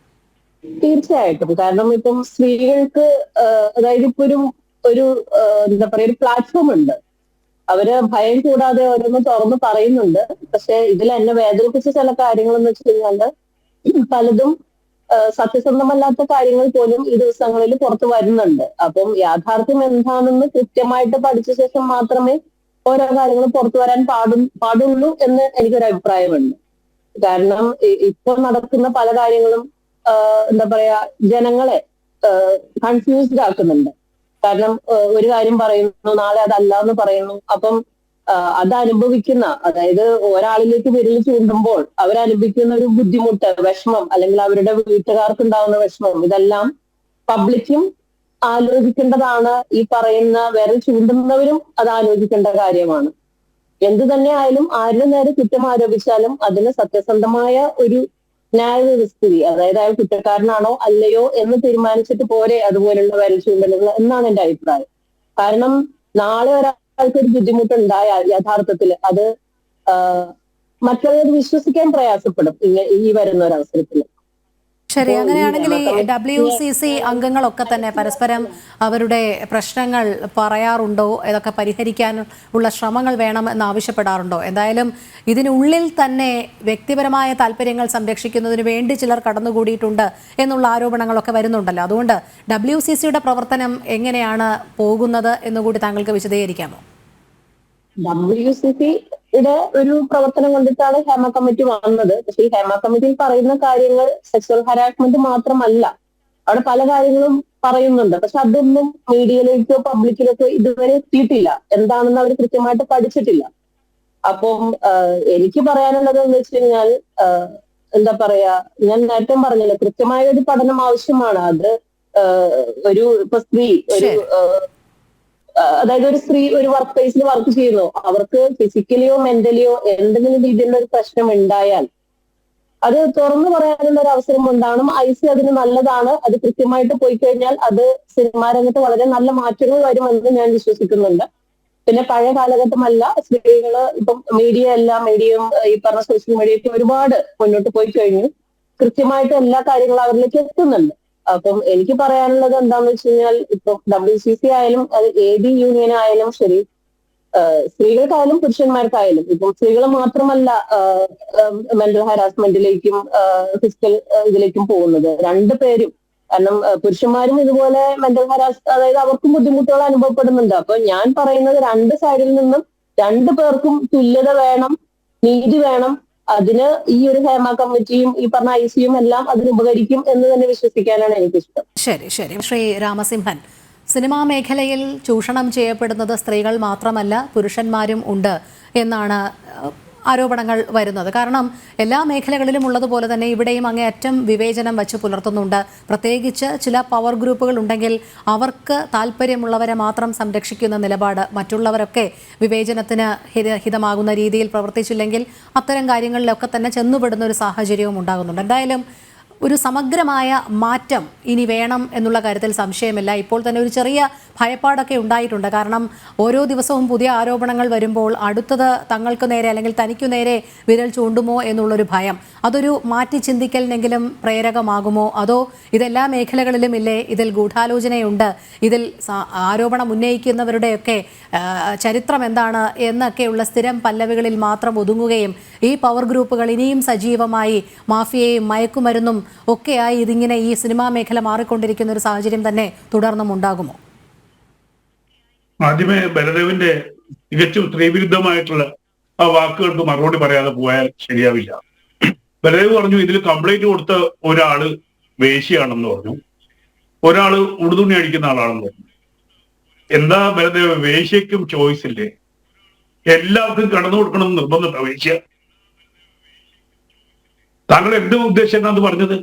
തീർച്ചയായിട്ടും. കാരണം ഇപ്പം സ്ത്രീകൾക്ക് അതായത് ഇപ്പൊ ഒരു എന്താ പറയുക, ഒരു പ്ലാറ്റ്ഫോം ഉണ്ട്. അവര് ഭയം കൂടാതെ ഓരോന്ന് തുറന്ന് പറയുന്നുണ്ട്. പക്ഷെ ഇതിൽ എന്നെ വേദനിപ്പിച്ച ചില കാര്യങ്ങൾ എന്ന് വെച്ച് കഴിഞ്ഞാല് പലതും സത്യസന്ധമല്ലാത്ത കാര്യങ്ങൾ പോലും ഈ ദിവസങ്ങളിൽ പുറത്തു വരുന്നുണ്ട്. അപ്പം യാഥാർത്ഥ്യം എന്താണെന്ന് കൃത്യമായിട്ട് പഠിച്ച ശേഷം മാത്രമേ ഓരോ കാര്യങ്ങളും പുറത്തു വരാൻ പാടുള്ളൂ എന്ന് എനിക്കൊരു അഭിപ്രായമുണ്ട്. കാരണം ഇപ്പൊ നടക്കുന്ന പല കാര്യങ്ങളും എന്താ പറയാ, ജനങ്ങളെ കൺഫ്യൂസ്ഡ് ആക്കുന്നുണ്ട്. കാരണം ഒരു കാര്യം പറയുന്നു, നാളെ അതല്ല എന്ന് പറയുന്നു. അപ്പം അത് അനുഭവിക്കുന്ന, അതായത് ഒരാളിലേക്ക് വിരൽ ചൂണ്ടുമ്പോൾ അവരനുഭവിക്കുന്ന ഒരു ബുദ്ധിമുട്ട്, വിഷമം, അല്ലെങ്കിൽ അവരുടെ വീട്ടുകാർക്ക് ഉണ്ടാകുന്ന വിഷമം, ഇതെല്ലാം പബ്ലിക്കും ആലോചിക്കേണ്ടതാണ്. ഈ പറയുന്ന വിരൽ ചൂണ്ടുന്നവരും അത് ആലോചിക്കേണ്ട കാര്യമാണ്. എന്തു തന്നെ ആയാലും ആരുടെ നേരെ കുറ്റം ആരോപിച്ചാലും അതിന് സത്യസന്ധമായ ഒരു ന്യായവ്യവസ്ഥിതി, അതായത് അയാൾ കുറ്റക്കാരനാണോ അല്ലയോ എന്ന് തീരുമാനിച്ചിട്ട് പോരെ അതുപോലുള്ള വിരൽ ചൂണ്ടലുകൾ എന്നാണ് എന്റെ അഭിപ്രായം. കാരണം നാളെ ഒരാൾക്ക് ഒരു ബുദ്ധിമുട്ടുണ്ടായാൽ യഥാർത്ഥത്തിൽ അത് മറ്റുള്ളവർ വിശ്വസിക്കാൻ പ്രയാസപ്പെടും ഈ വരുന്ന ഒരു അവസരത്തിൽ. ശരി, അങ്ങനെയാണെങ്കിൽ ഈ WCC അംഗങ്ങളൊക്കെ തന്നെ പരസ്പരം അവരുടെ പ്രശ്നങ്ങൾ പറയാറുണ്ടോ? ഇതൊക്കെ പരിഹരിക്കാൻ ഉള്ള ശ്രമങ്ങൾ വേണം എന്ന് ആവശ്യപ്പെടാറുണ്ടോ? എന്തായാലും ഇതിനുള്ളിൽ തന്നെ വ്യക്തിപരമായ താല്പര്യങ്ങൾ സംരക്ഷിക്കുന്നതിന് വേണ്ടി ചിലർ കടന്നുകൂടിയിട്ടുണ്ട് എന്നുള്ള ആരോപണങ്ങളൊക്കെ വരുന്നുണ്ടല്ലോ. അതുകൊണ്ട് WCCയുടെ പ്രവർത്തനം എങ്ങനെയാണ് പോകുന്നത് എന്നുകൂടി താങ്കൾക്ക് വിശദീകരിക്കാമോ? WCCയുടെ ഒരു പ്രവർത്തനം കൊണ്ടിട്ടാണ് ഹേമ കമ്മിറ്റി വന്നത്. പക്ഷെ ഈ ഹേമ കമ്മിറ്റിയിൽ പറയുന്ന കാര്യങ്ങൾ സെക്സ്വൽ ഹരാസ്മെന്റ് മാത്രമല്ല, അവിടെ പല കാര്യങ്ങളും പറയുന്നുണ്ട്. പക്ഷെ അതൊന്നും മീഡിയയിലേക്കോ പബ്ലിക്കിലേക്കോ ഇതുവരെ എത്തിയിട്ടില്ല. എന്താണെന്ന് അവർ കൃത്യമായിട്ട് പഠിച്ചിട്ടില്ല. അപ്പം എനിക്ക് പറയാനുള്ളത് എന്ന് വെച്ച് കഴിഞ്ഞാൽ എന്താ പറയാ, ഞാൻ നേരത്തെ പറഞ്ഞല്ലോ, കൃത്യമായ ഒരു പഠനം ആവശ്യമാണ്. അത് ഇപ്പൊ സ്ത്രീ അതായത് ഒരു സ്ത്രീ ഒരു വർക്ക് പ്ലേസിൽ വർക്ക് ചെയ്യുന്നു, അവർക്ക് ഫിസിക്കലിയോ മെന്റലിയോ എന്തെങ്കിലും രീതിയിലുള്ള ഒരു പ്രശ്നം ഉണ്ടായാൽ അത് തുറന്നു പറയാനുള്ള ഒരു അവസരം ഉണ്ടാവണം. IC അതിന് നല്ലതാണ്. അത് കൃത്യമായിട്ട് പോയി കഴിഞ്ഞാൽ അത് സിനിമാ രംഗത്ത് വളരെ നല്ല മാറ്റങ്ങൾ വരുമെന്ന് ഞാൻ വിശ്വസിക്കുന്നുണ്ട്. പിന്നെ പഴയ കാലഘട്ടമല്ല, സ്ത്രീകള് ഇപ്പം മീഡിയയും ഈ പറഞ്ഞ സോഷ്യൽ മീഡിയയൊക്കെ ഒരുപാട് മുന്നോട്ട് പോയി കഴിഞ്ഞു. കൃത്യമായിട്ട് എല്ലാ കാര്യങ്ങളും അവരിലേക്ക് എത്തുന്നുണ്ട്. അപ്പം എനിക്ക് പറയാനുള്ളത് എന്താണെന്ന് വെച്ച് കഴിഞ്ഞാൽ, ഇപ്പം WCC ആയാലും അത് AD യൂണിയൻ ആയാലും ശരി, സ്ത്രീകൾക്കായാലും പുരുഷന്മാർക്കായാലും, ഇപ്പം സ്ത്രീകൾ മാത്രമല്ല മെന്റൽ ഹാരാസ്മെന്റിലേക്കും ഫിസിക്കൽ ഇതിലേക്കും പോകുന്നത്, രണ്ടുപേരും. കാരണം പുരുഷന്മാരും ഇതുപോലെ മെന്റൽ അതായത് അവർക്കും ബുദ്ധിമുട്ടുകൾ അനുഭവപ്പെടുന്നുണ്ട്. അപ്പൊ ഞാൻ പറയുന്നത് രണ്ട് സൈഡിൽ നിന്നും രണ്ടു പേർക്കും തുല്യത വേണം, നീതി വേണം. അതിന് ഈ ഒരു ഹേമ കമ്മിറ്റിയും ഈ പറഞ്ഞ ICയും എല്ലാം അതിന് ഉപകരിക്കും എന്ന് തന്നെ വിശ്വസിക്കാനാണ് എനിക്കിഷ്ടം. ശരി. ശ്രീ രാമസിംഹൻ, സിനിമാ മേഖലയിൽ ചൂഷണം ചെയ്യപ്പെടുന്നത് സ്ത്രീകൾ മാത്രമല്ല പുരുഷന്മാരും ഉണ്ട് എന്നാണ് ആരോപണങ്ങൾ വരുന്നത്. കാരണം എല്ലാ മേഖലകളിലും ഉള്ളതുപോലെ തന്നെ ഇവിടെയും അങ്ങേയറ്റം വിവേചനം വച്ച് പുലർത്തുന്നുണ്ട്. പ്രത്യേകിച്ച് ചില പവർ ഗ്രൂപ്പുകൾ ഉണ്ടെങ്കിൽ അവർക്ക് താല്പര്യമുള്ളവരെ മാത്രം സംരക്ഷിക്കുന്ന നിലപാട്, മറ്റുള്ളവരൊക്കെ വിവേചനത്തിന് ഹിതമാകുന്ന രീതിയിൽ പ്രവർത്തിച്ചില്ലെങ്കിൽ അത്തരം കാര്യങ്ങളിലൊക്കെ തന്നെ ചെന്നുപെടുന്ന ഒരു സാഹചര്യവും ഉണ്ടാകുന്നുണ്ട്. എന്തായാലും ഒരു സമഗ്രമായ മാറ്റം ഇനി വേണം എന്നുള്ള കാര്യത്തിൽ സംശയമില്ല. ഇപ്പോൾ തന്നെ ഒരു ചെറിയ ഭയപ്പാടൊക്കെ ഉണ്ടായിട്ടുണ്ട്. കാരണം ഓരോ ദിവസവും പുതിയ ആരോപണങ്ങൾ വരുമ്പോൾ അടുത്തത് തങ്ങൾക്ക് നേരെ അല്ലെങ്കിൽ തനിക്കു നേരെ വിരൽ ചൂണ്ടുമോ എന്നുള്ളൊരു ഭയം, അതൊരു മാറ്റി ചിന്തിക്കലിനെങ്കിലും പ്രേരകമാകുമോ? അതോ ഇതെല്ലാ മേഖലകളിലും ഇല്ലേ, ഇതിൽ ഗൂഢാലോചനയുണ്ട്, ഇതിൽ ആരോപണം ഉന്നയിക്കുന്നവരുടെയൊക്കെ ചരിത്രം എന്താണ് എന്നൊക്കെയുള്ള സ്ഥിരം പല്ലവികളിൽ മാത്രം ഒതുങ്ങുകയും ഈ പവർ ഗ്രൂപ്പുകൾ ഇനിയും സജീവമായി മാഫിയയും മയക്കുമരുന്നും ഒക്കെയായി ഇതിങ്ങനെ ഈ സിനിമാ മേഖല മാറിക്കൊണ്ടിരിക്കുന്ന ഒരു സാഹചര്യം തന്നെ തുടർന്നും ഉണ്ടാകുമോ? ആദ്യമേ ബലദേവിന്റെ തികച്ചും സ്ത്രീവിരുദ്ധമായിട്ടുള്ള ആ വാക്കുകൾക്ക് മറുപടി പറയാതെ പോയാൽ ശരിയാവില്ല. ബലദേവ് പറഞ്ഞു ഇതിൽ കംപ്ലൈന്റ് കൊടുത്ത ഒരാള് വേശ്യയാണെന്ന് പറഞ്ഞു, ഒരാള് ഉടുതുണി അടിക്കുന്ന ആളാണെന്ന് പറഞ്ഞു. എന്താ ബലദേവ്, വേശ്യയ്ക്കും ചോയ്സ് ഇല്ലേ? എല്ലാവർക്കും കടന്നു കൊടുക്കണം എന്ന് നിർബന്ധമുണ്ടോ വേശ്യ? താങ്കൾ എന്ത് ഉദ്ദേശിച്ചാണ് പറഞ്ഞത്?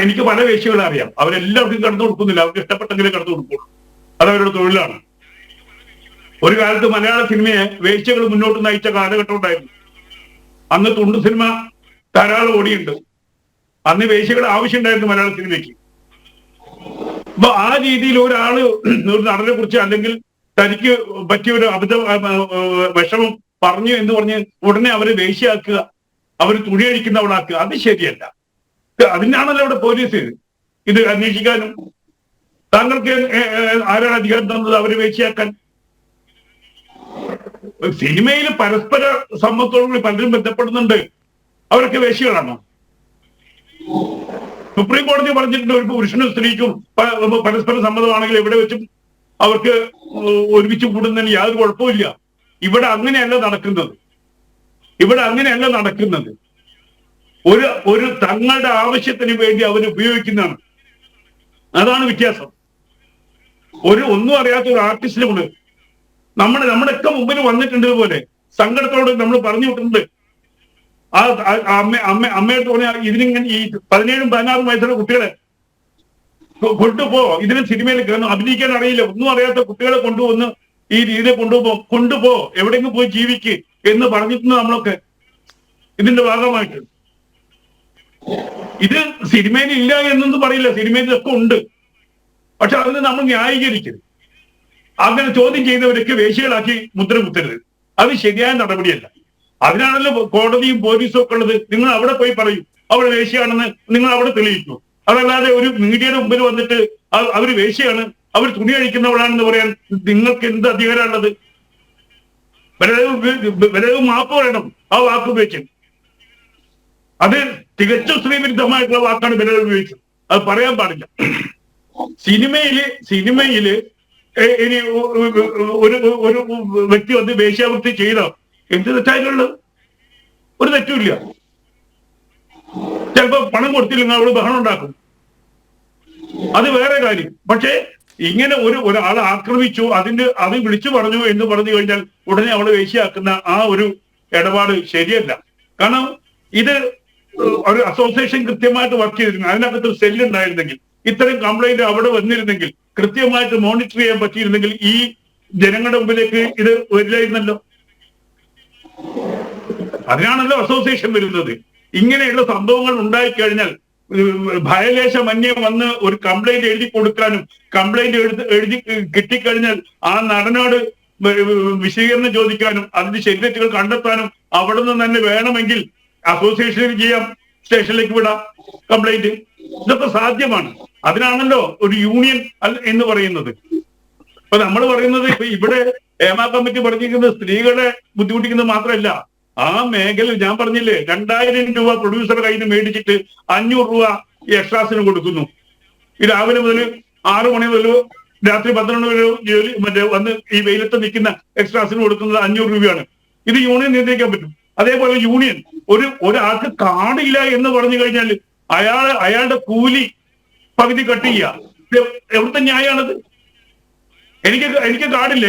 എനിക്ക് പല വേശ്യകളെ അറിയാം, അവരെല്ലാവർക്കും കടന്നു കൊടുക്കുന്നില്ല, അവർക്ക് ഇഷ്ടപ്പെട്ടെങ്കിലും കടന്നു കൊടുക്കുള്ളൂ, അത് അവരുടെ തൊഴിലാണ്. ഒരു കാലത്ത് മലയാള സിനിമയെ വേശ്യകൾ മുന്നോട്ട് നയിച്ച കാലഘട്ടം ഉണ്ടായിരുന്നു. അന്ന് തുണ്ട് സിനിമ ധാരാളം ഓടിയുണ്ട്. അന്ന് വേശ്യകളുടെ ആവശ്യം ഉണ്ടായിരുന്നു മലയാള സിനിമയ്ക്ക്. അപ്പൊ ആ രീതിയിൽ ഒരാള് ഒരു നടനെ കുറിച്ച് അല്ലെങ്കിൽ തനിക്ക് പറ്റിയ ഒരു വിഷമം പറഞ്ഞു എന്ന് പറഞ്ഞ് ഉടനെ അവരെ വേശ്യയാക്കുക, അവർ തുണിയഴിക്കുന്നവളാക്കുക, അത് ശരിയല്ല. അതിനാണല്ലോ അവിടെ പോലീസ് ഇത് അന്വേഷിക്കാനും. താങ്കൾക്ക് ആരാണ് അധികാരം തന്നത് അവരെ വേശ്യയാക്കാൻ? സിനിമയിൽ പരസ്പര സമ്മതത്തോടുകൂടി പലരും ബന്ധപ്പെടുന്നുണ്ട്, അവരൊക്കെ വേശ്യകളാണോ? സുപ്രീം കോടതി പറഞ്ഞിട്ടുണ്ട് ഒരു പുരുഷനും സ്ത്രീക്കും പരസ്പര സമ്മതമാണെങ്കിൽ എവിടെ വെച്ചും അവർക്ക് ഒരുമിച്ച് കൂടുന്നതിന് യാതൊരു കുഴപ്പമില്ല. ഇവിടെ അങ്ങനെയല്ല നടക്കുന്നത്. ഒരു തങ്ങളുടെ ആവശ്യത്തിന് വേണ്ടി അവർ ഉപയോഗിക്കുന്നതാണ്. അതാണ് വ്യത്യാസം. ഒന്നും അറിയാത്ത ഒരു ആർട്ടിസ്റ്റിനെ കൊണ്ട് നമ്മുടെയൊക്കെ മുമ്പിൽ വന്നിട്ടുണ്ട്. ഇതുപോലെ സങ്കടത്തോട് നമ്മൾ പറഞ്ഞു വിട്ടിട്ടുണ്ട്. അമ്മയോട് പറഞ്ഞാൽ ഇതിനിങ്ങനെ ഈ 17-16 വയസ്സുള്ള കുട്ടികളെ കൊണ്ടുപോ, ഇതിന് സിനിമയിൽ അഭിനയിക്കാൻ അറിയില്ല, ഒന്നും അറിയാത്ത കുട്ടികളെ കൊണ്ടുവന്ന് ഈ രീതിയിൽ കൊണ്ടുപോ എവിടെയെങ്കിലും പോയി ജീവിക്ക് എന്ന് പറഞ്ഞിട്ടുണ്ട് നമ്മളൊക്കെ ഇതിന്റെ ഭാഗമായിട്ട്. ഇത് സിനിമയിൽ ഇല്ല എന്നൊന്നും പറയില്ല, സിനിമയിൽ ഇതൊക്കെ ഉണ്ട്. പക്ഷെ അതിന് നമ്മൾ ന്യായീകരിക്കരുത്. അങ്ങനെ ചോദ്യം ചെയ്യുന്നവരൊക്കെ വേശ്യകളാക്കി മുദ്ര കുത്തരുത്. അത് ശരിയായ നടപടിയല്ല. അതിനാണല്ലോ കോടതിയും പോലീസും ഒക്കെ ഉള്ളത്. നിങ്ങൾ അവിടെ പോയി പറയൂ അവൾ വേശ്യയാണെന്ന്, നിങ്ങൾ അവിടെ തെളിയിക്കൂ. അതല്ലാതെ ഒരു മീഡിയയുടെ മുമ്പിൽ വന്നിട്ട് അവർ വേശ്യയാണ്, അവർ തുണി അഴിക്കുന്നവളാണെന്ന് പറയാൻ നിങ്ങൾക്ക് എന്ത് അധികാരമുള്ളത്? ബലദേവ് മാപ്പ് പറയണം ആ വാക്ക് ഉപയോഗിച്ച്. അത് തികച്ചും സ്ത്രീവിരുദ്ധമായിട്ടുള്ള വാക്കാണ് ബലദേവ് ഉപയോഗിച്ചത്. അത് പറയാൻ പാടില്ല. സിനിമയില് ഇനി ഒരു വ്യക്തി വന്ന് വേശ്യാവൃത്തി ചെയ്തോ, എന്ത് തെറ്റായിട്ടുള്ളത്? ഒരു തെറ്റുമില്ല. ചിലപ്പോ പണം കൊടുത്തില്ലെങ്കിൽ അവള് ബഹളം ഉണ്ടാക്കും, അത് വേറെ കാര്യം. പക്ഷേ ഇങ്ങനെ ഒരാളെ ആക്രമിച്ചു, അത് വിളിച്ചു പറഞ്ഞു എന്ന് പറഞ്ഞു കഴിഞ്ഞാൽ ഉടനെ അവളെ വേശ്യയാക്കുന്ന ആ ഒരു ഇടപാട് ശരിയല്ല. കാരണം ഇത് ഒരു അസോസിയേഷൻ കൃത്യമായിട്ട് വർക്ക് ചെയ്തിരുന്നു, അതിനകത്ത് ഒരു സെല്ല് ഉണ്ടായിരുന്നെങ്കിൽ, ഇത്തരം കംപ്ലൈന്റ് അവിടെ വന്നിരുന്നെങ്കിൽ, കൃത്യമായിട്ട് മോണിറ്റർ ചെയ്യാൻ പറ്റിയിരുന്നെങ്കിൽ ഈ ജനങ്ങളുടെ മുമ്പിലേക്ക് ഇത് വരില്ലായിരുന്നല്ലോ. അതിനാണല്ലോ അസോസിയേഷൻ വരുന്നത്. ഇങ്ങനെയുള്ള സംഭവങ്ങൾ ഉണ്ടായിക്കഴിഞ്ഞാൽ ഭയലേശമന്യേ വന്ന് ഒരു കംപ്ലൈന്റ് എഴുതി കൊടുക്കാനും കംപ്ലൈന്റ് എഴുതി കിട്ടിക്കഴിഞ്ഞാൽ ആ നടനോട് വിശദീകരണം ചോദിക്കാനും അതിന്റെ ശരിതെറ്റുകൾ കണ്ടെത്താനും അവിടെ നിന്ന് തന്നെ വേണമെങ്കിൽ അസോസിയേഷനിൽ ചെയ്യാം, സ്റ്റേഷനിലേക്ക് വിടാം കംപ്ലൈന്റ്. ഇതൊക്കെ സാധ്യമാണ്. അതിനാണല്ലോ ഒരു യൂണിയൻ എന്ന് പറയുന്നത്. ഇപ്പൊ നമ്മൾ പറയുന്നത് ഇപ്പൊ ഇവിടെ ഹേമ കമ്മിറ്റി പറഞ്ഞിരിക്കുന്നത് സ്ത്രീകളെ ബുദ്ധിമുട്ടിക്കുന്നത് മാത്രമല്ല, ആ മേഖലയിൽ ഞാൻ പറഞ്ഞില്ലേ 2000 രൂപ പ്രൊഡ്യൂസറുടെ കയ്യിൽ നിന്ന് മേടിച്ചിട്ട് 500 രൂപ എക്സ്ട്രാസിന് കൊടുക്കുന്നു. ഈ രാവിലെ മുതൽ 6 മണി മുതൽ രാത്രി 12 വരെ ജോലി വന്ന് ഈ വെയിലത്ത് നിൽക്കുന്ന എക്സ്ട്രാസിന് കൊടുക്കുന്നത് 500 രൂപയാണ്. ഇത് യൂണിയൻ നിയന്ത്രിക്കാൻ പറ്റും. അതേപോലെ യൂണിയൻ ഒരാൾക്ക് കാർഡില്ല എന്ന് പറഞ്ഞു കഴിഞ്ഞാൽ അയാളുടെ കൂലി പകുതി കട്ട് ചെയ്യുക. എവിടുത്തെ ന്യായമാണത്? എനിക്ക് കാർഡില്ല.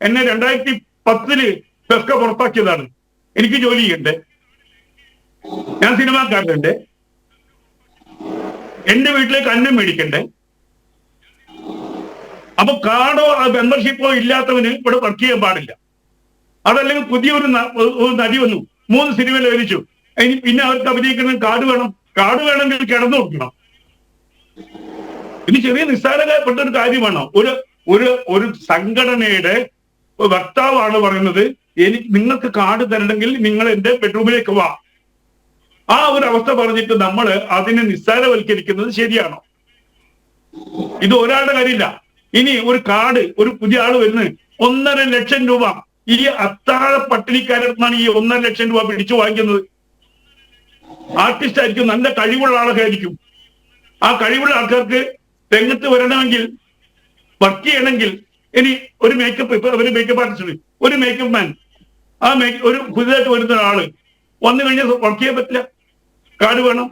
എന്നെ 2010 ഫെസ്ക പുറത്താക്കിയതാണ്. എനിക്ക് ജോലി ചെയ്യണ്ടേ? ഞാൻ സിനിമാക്കാരൻ്റെ. എന്റെ വീട്ടിലേക്ക് അന്നം മേടിക്കണ്ടേ? അപ്പൊ കാർഡോ മെമ്പർഷിപ്പോ ഇല്ലാത്തവന് ഇവിടെ വർക്ക് ചെയ്യാൻ പാടില്ല. അതല്ലെങ്കിൽ പുതിയൊരു നടി വന്നു, 3 സിനിമയിൽ അഭിനയിച്ചു, പിന്നെ അവർക്ക് അഭിനയിക്കുന്ന കാർഡ് വേണം. കാർഡ് വേണമെങ്കിൽ കിടന്നു കൊടുക്കണം. ഇനി ചെറിയ നിസ്സാരപ്പെട്ട ഒരു കാര്യമാണോ? ഒരു സംഘടനയുടെ വക്താവാണ് പറയുന്നത് നിങ്ങൾക്ക് കാർഡ് തരണമെങ്കിൽ നിങ്ങൾ എന്റെ ബെഡ്റൂമിലേക്ക് വാ. ആ ഒരു അവസ്ഥ പറഞ്ഞിട്ട് നമ്മൾ അതിനെ നിസ്സാരവൽക്കരിക്കുന്നത് ശരിയാണോ? ഇത് ഒരാളുടെ കാര്യമില്ല. ഇനി ഒരു കാർഡ് ഒരു പുതിയ ആള് വരുന്നത് 1.5 ലക്ഷം രൂപ ഈ അത്താഴ പട്ടിണിക്കാരടുത്താണ് ഈ 1.5 ലക്ഷം രൂപ പിടിച്ചു വാങ്ങിക്കുന്നത്. ആർട്ടിസ്റ്റ് ആയിരിക്കും, നല്ല കഴിവുള്ള ആളൊക്കെ ആയിരിക്കും. ആ കഴിവുള്ള ആൾക്കാർക്ക് രംഗത്ത് വരണമെങ്കിൽ, വർക്ക് ചെയ്യണമെങ്കിൽ, ഇനി ഒരു മേക്കപ്പ് ആർട്ടിസ്റ്റ്, ഒരു മേക്കപ്പ് മാൻ, ഒരു പുതിയതായിട്ട് വരുന്ന ഒരാള് വന്നു കഴിഞ്ഞാൽ വർക്ക് ചെയ്യാൻ പറ്റില്ല. കാർഡ് വേണം.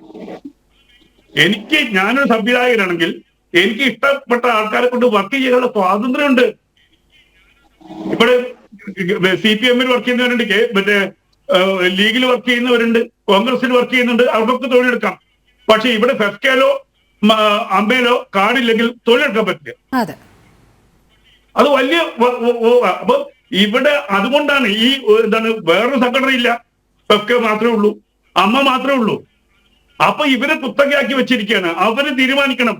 ഞാനൊരു സംവിധായകനാണെങ്കിൽ എനിക്ക് ഇഷ്ടപ്പെട്ട ആൾക്കാരെ കൊണ്ട് വർക്ക് ചെയ്യാനുള്ള സ്വാതന്ത്ര്യമുണ്ട്. ഇവിടെ CPM-ൽ വർക്ക് ചെയ്യുന്നവരുണ്ട്, മറ്റേ ലീഗിൽ വർക്ക് ചെയ്യുന്നവരുണ്ട്, കോൺഗ്രസിൽ വർക്ക് ചെയ്യുന്നുണ്ട്, അവർക്കൊക്കെ തൊഴിലെടുക്കാം. പക്ഷെ ഇവിടെ ഫെഫ്കയിലോ അമ്പയിലോ കാർഡില്ലെങ്കിൽ തൊഴിലെടുക്കാൻ പറ്റില്ല. അത് വലിയ അപ്പൊ ഇവിടെ അതുകൊണ്ടാണ് വേറൊരു സംഘടന ഇല്ല, ഫെഫ്ക മാത്രമേ ഉള്ളൂ, അമ്മ മാത്രമേ ഉള്ളൂ. അപ്പൊ ഇവരെ കുത്തകയാക്കി വെച്ചിരിക്കുകയാണ്. അവര് തീരുമാനിക്കണം.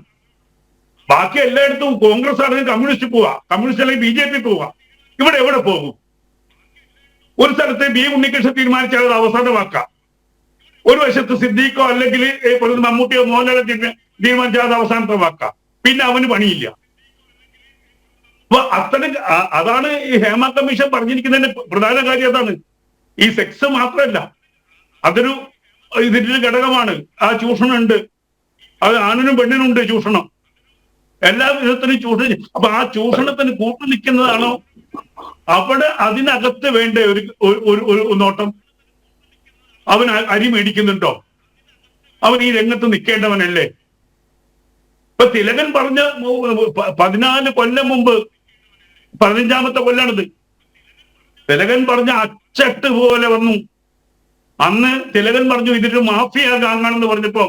ബാക്കി എല്ലായിടത്തും കോൺഗ്രസ് ആണെങ്കിൽ കമ്മ്യൂണിസ്റ്റ് പോവാ, കമ്മ്യൂണിസ്റ്റ് അല്ലെങ്കിൽ BJP പോവാ. ഇവിടെ എവിടെ പോകും? ഒരു സ്ഥലത്ത് B. ഉണ്ണികൃഷ്ണൻ തീരുമാനിച്ചാൽ അത് അവസാന വാക്കാം. ഒരു വശത്ത് സിദ്ദീഖോ അല്ലെങ്കിൽ മമ്മൂട്ടിയോ മോഹൻലാലോ തീരുമാനിച്ചാൽ അത് അവസാനത്തെ വാക്കാം. പിന്നെ അവന് പണിയില്ല. അപ്പൊ അതാണ് ഈ ഹേമ കമ്മീഷൻ പറഞ്ഞിരിക്കുന്നതിന്റെ പ്രധാന കാര്യം. അതാണ് ഈ സെക്സ് മാത്രമല്ല, അതൊരു ഇതിന്റെ ഘടകമാണ്. ആ ചൂഷണം ഉണ്ട്. അത് ആണിനും പെണ്ണിനും ഉണ്ട് ചൂഷണം, എല്ലാ വിധത്തിനും ചൂഷണം. അപ്പൊ ആ ചൂഷണത്തിന് കൂട്ടു നിൽക്കുന്നതാണോ അവിടെ അതിനകത്ത് വേണ്ട ഒരു നോട്ടം? അവൻ അരി മേടിക്കുന്നുണ്ടോ? അവൻ ഈ രംഗത്ത് നിൽക്കേണ്ടവനല്ലേ? ഇപ്പൊ തിലകൻ പറഞ്ഞ 14 കൊല്ലം മുമ്പ്, 15ാമത്തെ കൊല്ലാണിത്, തിലകൻ പറഞ്ഞ അച്ചട്ട് പോലെ വന്നു. അന്ന് തിലകൻ പറഞ്ഞു ഇതൊരു മാഫിയ ഗാങ്ങാണെന്ന് പറഞ്ഞപ്പോ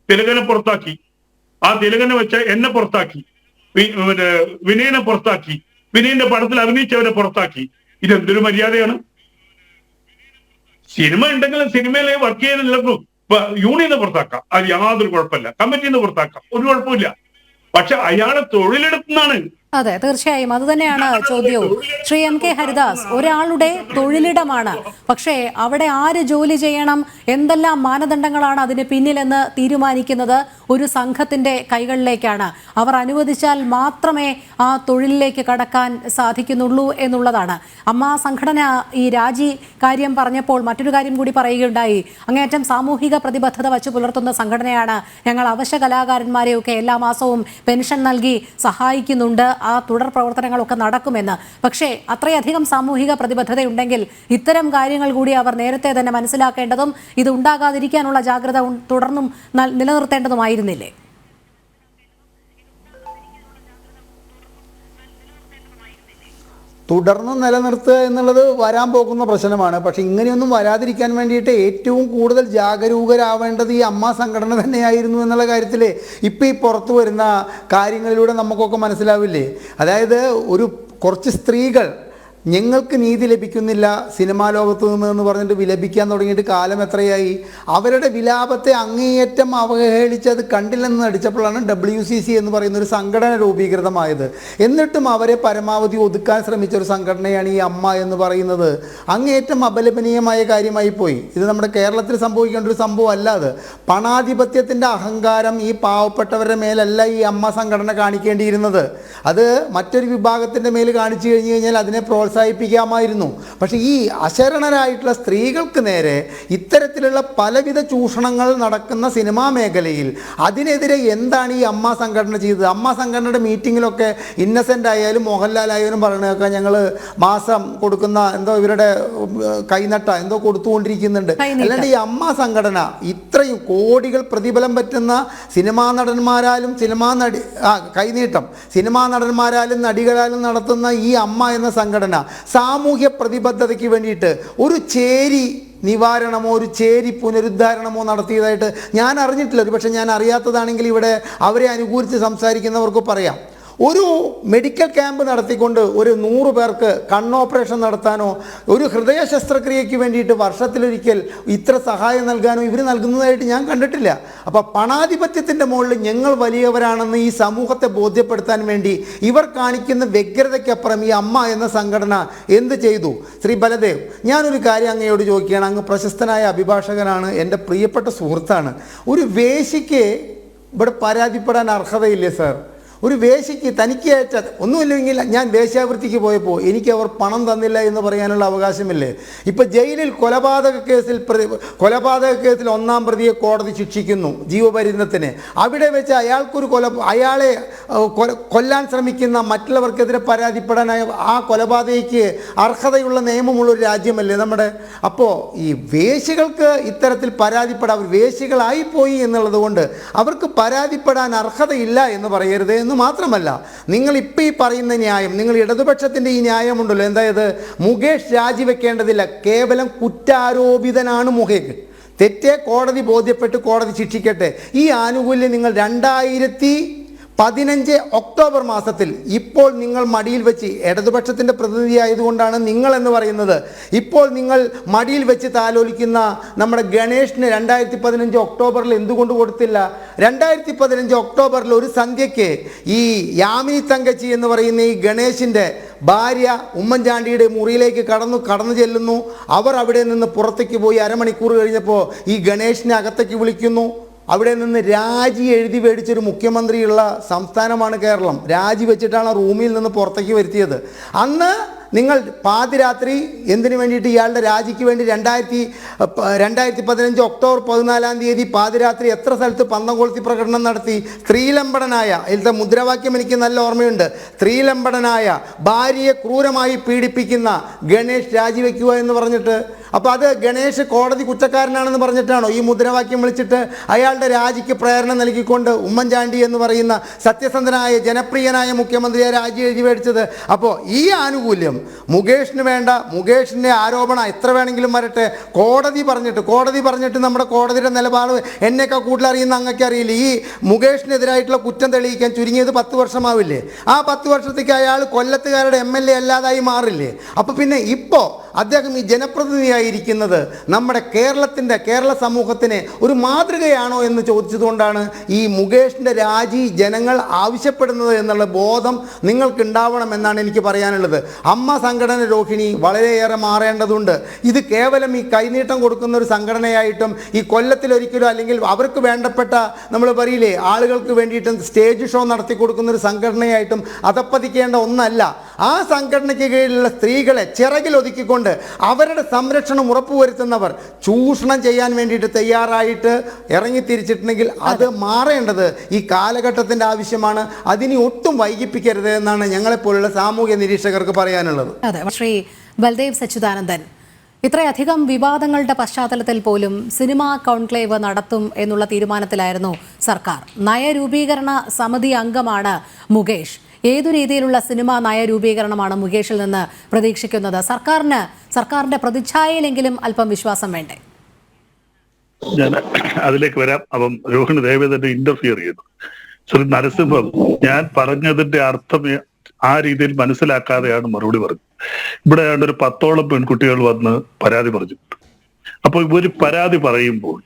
തിലകനെ പുറത്താക്കി. ആ തിലകനെ വെച്ച് എന്നെ പുറത്താക്കി, വിനയനെ പുറത്താക്കി, വിനയന്റെ പടത്തിൽ അഭിനയിച്ചവരെ പുറത്താക്കി. ഇതെന്തൊരു മര്യാദയാണ്? സിനിമ ഉണ്ടെങ്കിൽ സിനിമയിൽ വർക്ക് ചെയ്യുന്നില്ലെന്നും യൂണിയനെ പുറത്താക്കാം, അത് യാതൊരു കുഴപ്പമില്ല. കമ്മിറ്റിന്ന് പുറത്താക്കാം, ഒരു കുഴപ്പമില്ല. പക്ഷെ അയാളെ തൊഴിലെടുത്തുന്നാണ്. അതെ, തീർച്ചയായും അത് തന്നെയാണ് ചോദ്യവും. ശ്രീ MK ഹരിദാസ്, ഒരാളുടെ തൊഴിലിടമാണ്, പക്ഷേ അവിടെ ആര് ജോലി ചെയ്യണം, എന്തെല്ലാം മാനദണ്ഡങ്ങളാണ് അതിന് പിന്നിലെന്ന് തീരുമാനിക്കുന്നത് ഒരു സംഘത്തിന്റെ കൈകളിലേക്കാണ്. അവർ അനുവദിച്ചാൽ മാത്രമേ ആ തൊഴിലിലേക്ക് കടക്കാൻ സാധിക്കുന്നുള്ളൂ എന്നുള്ളതാണ്. അമ്മ സംഘടന ഈ രാജി കാര്യം പറഞ്ഞപ്പോൾ മറ്റൊരു കാര്യം കൂടി പറയുകയുണ്ടായി. അങ്ങേയറ്റം സാമൂഹിക പ്രതിബദ്ധത വച്ചു പുലർത്തുന്ന സംഘടനയാണ്, ഞങ്ങൾ അവശ്യ കലാകാരന്മാരെയൊക്കെ എല്ലാ മാസവും പെൻഷൻ നൽകി സഹായിക്കുന്നുണ്ട്, ആ തുടർ പ്രവർത്തനങ്ങളൊക്കെ നടക്കുമെന്ന്. പക്ഷേ അത്രയധികം സാമൂഹിക പ്രതിബദ്ധതയുണ്ടെങ്കിൽ ഇത്തരം കാര്യങ്ങൾ കൂടി അവർ നേരത്തെ തന്നെ മനസ്സിലാക്കേണ്ടതും ഇത് ഉണ്ടാകാതിരിക്കാനുള്ള ജാഗ്രത തുടർന്നും നിലനിർത്തേണ്ടതുമായിരുന്നില്ലേ? തുടർന്ന് നിലനിർത്തുക എന്നുള്ളത് വരാൻ പോകുന്ന പ്രശ്നമാണ്. പക്ഷെ ഇങ്ങനെയൊന്നും വരാതിരിക്കാൻ വേണ്ടിയിട്ട് ഏറ്റവും കൂടുതൽ ജാഗരൂകരാവേണ്ടത് ഈ അമ്മ സംഘടന തന്നെയായിരുന്നു എന്നുള്ള കാര്യത്തിൽ ഇപ്പോൾ ഈ പുറത്തു വരുന്ന കാര്യങ്ങളിലൂടെ നമുക്കൊക്കെ മനസ്സിലാവില്ലേ? അതായത് കുറച്ച് സ്ത്രീകൾ ഞങ്ങൾക്ക് നീതി ലഭിക്കുന്നില്ല സിനിമാ ലോകത്ത് നിന്ന് എന്ന് പറഞ്ഞിട്ട് വിലപിക്കാൻ തുടങ്ങിയിട്ട് കാലം എത്രയായി? അവരുടെ വിലാപത്തെ അങ്ങേയറ്റം അവഹേളിച്ച് അത് കണ്ടില്ലെന്ന് നടിച്ചപ്പോഴാണ് WCC എന്ന് പറയുന്ന ഒരു സംഘടന രൂപീകൃതമായത്. എന്നിട്ടും അവരെ പരമാവധി ഒതുക്കാൻ ശ്രമിച്ച ഒരു സംഘടനയാണ് ഈ അമ്മ എന്ന് പറയുന്നത്. അങ്ങേയറ്റം അപലപനീയമായ കാര്യമായി പോയി. ഇത് നമ്മുടെ കേരളത്തിൽ സംഭവിക്കേണ്ട ഒരു സംഭവം അല്ല. അത് പണാധിപത്യത്തിൻ്റെ അഹങ്കാരം ഈ പാവപ്പെട്ടവരുടെ മേലല്ല ഈ അമ്മ സംഘടന കാണിക്കേണ്ടിയിരുന്നത്. അത് മറ്റൊരു വിഭാഗത്തിൻ്റെ മേൽ കാണിച്ചു കഴിഞ്ഞു കഴിഞ്ഞാൽ അതിനെ പ്രോത്സാഹിപ്പിക്കാമായിരുന്നു. പക്ഷേ ഈ അശരണരായിട്ടുള്ള സ്ത്രീകൾക്ക് നേരെ ഇത്തരത്തിലുള്ള പലവിധ ചൂഷണങ്ങൾ നടക്കുന്ന സിനിമാ മേഖലയിൽ അതിനെതിരെ എന്താണ് ഈ അമ്മ സംഘടന ചെയ്തത്? അമ്മ സംഘടനയുടെ മീറ്റിങ്ങിലൊക്കെ ഇന്നസെൻ്റ് ആയാലും മോഹൻലാൽ ആയാലും പറയണതൊക്കെ ഞങ്ങൾ മാസം കൊടുക്കുന്ന എന്തോ ഇവരുടെ കൈനട്ട എന്തോ കൊടുത്തുകൊണ്ടിരിക്കുന്നുണ്ട്. അല്ലാണ്ട് ഈ അമ്മ സംഘടന ഇത്രയും കോടികൾ പ്രതിഫലം പറ്റുന്ന സിനിമാ നടന്മാരാലും കൈനീട്ടം സിനിമാ നടന്മാരാലും നടികളാലും നടത്തുന്ന ഈ അമ്മ എന്ന സംഘടന സാമൂഹ്യ പ്രതിബദ്ധതയ്ക്ക് വേണ്ടിയിട്ട് ഒരു ചേരി നിവാരണമോ ഒരു ചേരി പുനരുദ്ധാരണമോ നടത്തിയതായിട്ട് ഞാൻ അറിഞ്ഞിട്ടില്ല. ഒരു പക്ഷേ ഞാൻ അറിയാത്തതാണെങ്കിൽ ഇവിടെ അവരെ അനുകൂലിച്ച് സംസാരിക്കുന്നവർക്ക് പറയാം. ഒരു മെഡിക്കൽ ക്യാമ്പ് നടത്തിക്കൊണ്ട് ഒരു 100 പേർക്ക് കണ്ണോപ്പറേഷൻ നടത്താനോ ഒരു ഹൃദയ ശസ്ത്രക്രിയയ്ക്ക് വേണ്ടിയിട്ട് വർഷത്തിലൊരിക്കൽ ഇത്ര സഹായം നൽകാനോ ഇവർ നൽകുന്നതായിട്ട് ഞാൻ കണ്ടിട്ടില്ല. അപ്പോൾ പണാധിപത്യത്തിൻ്റെ മുകളിൽ ഞങ്ങൾ വലിയവരാണെന്ന് ഈ സമൂഹത്തെ ബോധ്യപ്പെടുത്താൻ വേണ്ടി ഇവർ കാണിക്കുന്ന വ്യഗ്രതയ്ക്കപ്പുറം ഈ അമ്മ എന്ന സംഘടന എന്ത് ചെയ്തു? ശ്രീ ബലദേവ്, ഞാനൊരു കാര്യം അങ്ങയോട് ചോദിക്കുകയാണ്. അങ്ങ് പ്രശസ്തനായ അഭിഭാഷകനാണ്, എൻ്റെ പ്രിയപ്പെട്ട സുഹൃത്താണ്. ഒരു വേശ്യയ്ക്ക് ഇവിടെ പരാതിപ്പെടാൻ അർഹതയില്ലേ സാർ? ഒരു വേശ്യയ്ക്ക് തനിക്ക് അയച്ച ഒന്നുമില്ലെങ്കിൽ ഞാൻ വേശ്യാവൃത്തിക്ക് പോയപ്പോൾ എനിക്ക് അവർ പണം തന്നില്ല എന്ന് പറയാനുള്ള അവകാശമില്ലേ? ഇപ്പോൾ ജയിലിൽ കൊലപാതക കേസിൽ 1-ാം പ്രതിയെ കോടതി ശിക്ഷിക്കുന്നു ജീവപര്യന്തത്തിന്. അവിടെ വെച്ച് അയാളെ കൊല്ലാൻ ശ്രമിക്കുന്ന മറ്റുള്ളവർക്കെതിരെ പരാതിപ്പെടാനായ ആ കൊലപാതകയ്ക്ക് അർഹതയുള്ള നിയമമുള്ളൊരു രാജ്യമല്ലേ നമ്മുടെ? അപ്പോൾ ഈ വേശ്യകൾക്ക് ഇത്തരത്തിൽ പരാതിപ്പെടാൻ, അവർ വേശ്യകളായിപ്പോയി എന്നുള്ളത് കൊണ്ട് അവർക്ക് പരാതിപ്പെടാൻ അർഹതയില്ല എന്ന് പറയരുത്. എന്ന് മാത്രമല്ല, നിങ്ങൾ ഇപ്പോൾ ഈ പറയുന്ന ന്യായം, നിങ്ങൾ ഇടതുപക്ഷത്തിൻ്റെ ഈ ന്യായമുണ്ടല്ലോ, എന്തായത് മുകേഷ് രാജിവെക്കേണ്ടതില്ല, കേവലം കുറ്റാരോപിതനാണ് മുകേഷ്, തെറ്റേ കോടതി ബോധ്യപ്പെട്ട് കോടതി ശിക്ഷിക്കട്ടെ. ഈ ആനുകൂല്യം നിങ്ങൾ 2015 ഒക്ടോബർ മാസത്തിൽ ഇപ്പോൾ നിങ്ങൾ മടിയിൽ വെച്ച്, ഇടതുപക്ഷത്തിൻ്റെ പ്രതിനിധി ആയതുകൊണ്ടാണ് നിങ്ങൾ എന്ന് പറയുന്നത്, ഇപ്പോൾ നിങ്ങൾ മടിയിൽ വെച്ച് താലോലിക്കുന്ന നമ്മുടെ ഗണേഷിന് 2015 ഒക്ടോബറിൽ എന്തുകൊണ്ട് കൊടുത്തില്ല? 2015 ഒക്ടോബറിൽ ഒരു സന്ധ്യയ്ക്ക് ഈ യാമിനി തങ്കച്ചി എന്ന് പറയുന്ന ഈ ഗണേഷിൻ്റെ ഭാര്യ ഉമ്മൻചാണ്ടിയുടെ മുറിയിലേക്ക് കടന്നു ചെല്ലുന്നു. അവർ അവിടെ നിന്ന് പുറത്തേക്ക് പോയി അരമണിക്കൂർ കഴിഞ്ഞപ്പോൾ ഈ ഗണേഷിനെ അകത്തേക്ക് വിളിക്കുന്നു. അവിടെ നിന്ന് രാജി എഴുതി മേടിച്ചൊരു മുഖ്യമന്ത്രിയുള്ള സംസ്ഥാനമാണ് കേരളം. രാജി വെച്ചിട്ടാണ് റൂമിൽ നിന്ന് പുറത്തേക്ക് വരുത്തിയത്. അന്ന് നിങ്ങൾ പാതിരാത്രി എന്തിനു വേണ്ടിയിട്ട് ഇയാളുടെ രാജിക്ക് വേണ്ടി 2015 ഒക്ടോബർ 14 പാതിരാത്രി എത്ര സ്ഥലത്ത് പന്തം കൊളുത്തി പ്രകടനം നടത്തി? സ്ത്രീലമ്പടനായ, ഇതിലത്തെ മുദ്രാവാക്യം എനിക്ക് നല്ല ഓർമ്മയുണ്ട്, സ്ത്രീലമ്പടനായ ഭാര്യയെ ക്രൂരമായി പീഡിപ്പിക്കുന്ന ഗണേഷ് രാജിവെക്കുക എന്ന് പറഞ്ഞിട്ട്. അപ്പോൾ അത് ഗണേഷ് കോടതി കുറ്റക്കാരനാണെന്ന് പറഞ്ഞിട്ടാണോ ഈ മുദ്രാവാക്യം വിളിച്ചിട്ട് അയാളുടെ രാജിക്ക് പ്രേരണ നൽകിക്കൊണ്ട് ഉമ്മൻചാണ്ടി എന്ന് പറയുന്ന സത്യസന്ധനായ ജനപ്രിയനായ മുഖ്യമന്ത്രിയെ രാജി എഴുതി മേടിച്ചത്? അപ്പോൾ ഈ ആനുകൂല്യം മുകേഷിന് വേണ്ട. മുകേഷിൻ്റെ ആരോപണം എത്ര വേണമെങ്കിലും വരട്ടെ, കോടതി പറഞ്ഞിട്ട് നമ്മുടെ കോടതിയുടെ നിലപാട് എന്നേക്കാൾ കൂടുതൽ അറിയുന്ന അങ്ങക്ക് അറിയില്ല. ഈ മുകേഷിനെതിരായിട്ടുള്ള കുറ്റം തെളിയിക്കാൻ ചുരുങ്ങിയത് 10 വർഷമാവില്ലേ? ആ 10 വർഷത്തേക്ക് അയാൾ കൊല്ലത്തുകാരുടെ MLA അല്ലാതായി മാറില്ലേ? അപ്പോൾ പിന്നെ ഇപ്പോൾ അദ്ദേഹം ഈ ജനപ്രതിനിധിയായിരിക്കുന്നത് നമ്മുടെ കേരള സമൂഹത്തിന് ഒരു മാതൃകയാണോ എന്ന് ചോദിച്ചതുകൊണ്ടാണ് ഈ മുകേഷിൻ്റെ രാജി ജനങ്ങൾ ആവശ്യപ്പെടുന്നത് എന്നുള്ള ബോധം നിങ്ങൾക്ക് ഉണ്ടാവണമെന്നാണ് എനിക്ക് പറയാനുള്ളത്. അമ്മ സംഘടന രോഹിണി വളരെയേറെ മാറേണ്ടതുണ്ട്. ഇത് കേവലം ഈ കൈനീട്ടം കൊടുക്കുന്ന ഒരു സംഘടനയായിട്ടും ഈ കൊല്ലത്തിലൊരിക്കലും അല്ലെങ്കിൽ അവർക്ക് വേണ്ടപ്പെട്ട നമ്മൾ പറയില്ലേ ആളുകൾക്ക് വേണ്ടിയിട്ടും സ്റ്റേജ് ഷോ നടത്തി കൊടുക്കുന്ന ഒരു സംഘടനയായിട്ടും അതപ്പതിക്കേണ്ട ഒന്നല്ല. ആ സംഘടനയ്ക്ക് കീഴിലുള്ള സ്ത്രീകളെ ചിറകിൽ ഒതുക്കിക്കൊണ്ട് അവരുടെ സംരക്ഷണം ഉറപ്പുവരുത്തുന്നവർ ചൂഷണം ചെയ്യാൻ വേണ്ടിയിട്ട് തയ്യാറായിട്ട് ഇറങ്ങിത്തിരിച്ചിട്ടുണ്ടെങ്കിൽ അത് മാറേണ്ടത് ഈ കാലഘട്ടത്തിൻ്റെ ആവശ്യമാണ്. അതിനി ഒട്ടും വൈകിപ്പിക്കരുത് എന്നാണ് ഞങ്ങളെപ്പോലുള്ള സാമൂഹ്യ നിരീക്ഷകർക്ക് പറയാനുള്ളത്. അതെ, ശ്രീ ബൽദേവ് സച്ചിദാനന്ദൻ, ഇത്രയധികം വിവാദങ്ങളുടെ പശ്ചാത്തലത്തിൽ പോലും സിനിമാ കോൺക്ലേവ് നടത്തും എന്നുള്ള തീരുമാനത്തിലായിരുന്നു സർക്കാർ. നയരൂപീകരണ സമിതി അംഗമാണ് മുകേഷ്. ഏതു രീതിയിലുള്ള സിനിമാ നയരൂപീകരണമാണ് മുകേഷിൽ നിന്ന് പ്രതീക്ഷിക്കുന്നത്? സർക്കാരിന്റെ പ്രതിച്ഛായയിലെങ്കിലും അല്പം വിശ്വാസം വേണ്ടേ? ഞാൻ അതിലേക്ക് വരാം. അപ്പം രോഹിണി ദയവേദന്റെ ഇന്റർഫിയർ ചെയ്തു. ശ്രീ നരസിംഹം, ഞാൻ പറഞ്ഞതിന്റെ ആ രീതിയിൽ മനസ്സിലാക്കാതെയാണ് മറുപടി പറഞ്ഞത്. ഇവിടെ ഒരു 10ഓളം പെൺകുട്ടികൾ വന്ന് പരാതി പറഞ്ഞിട്ടുണ്ട്. അപ്പൊ ഇവര് പരാതി പറയുമ്പോൾ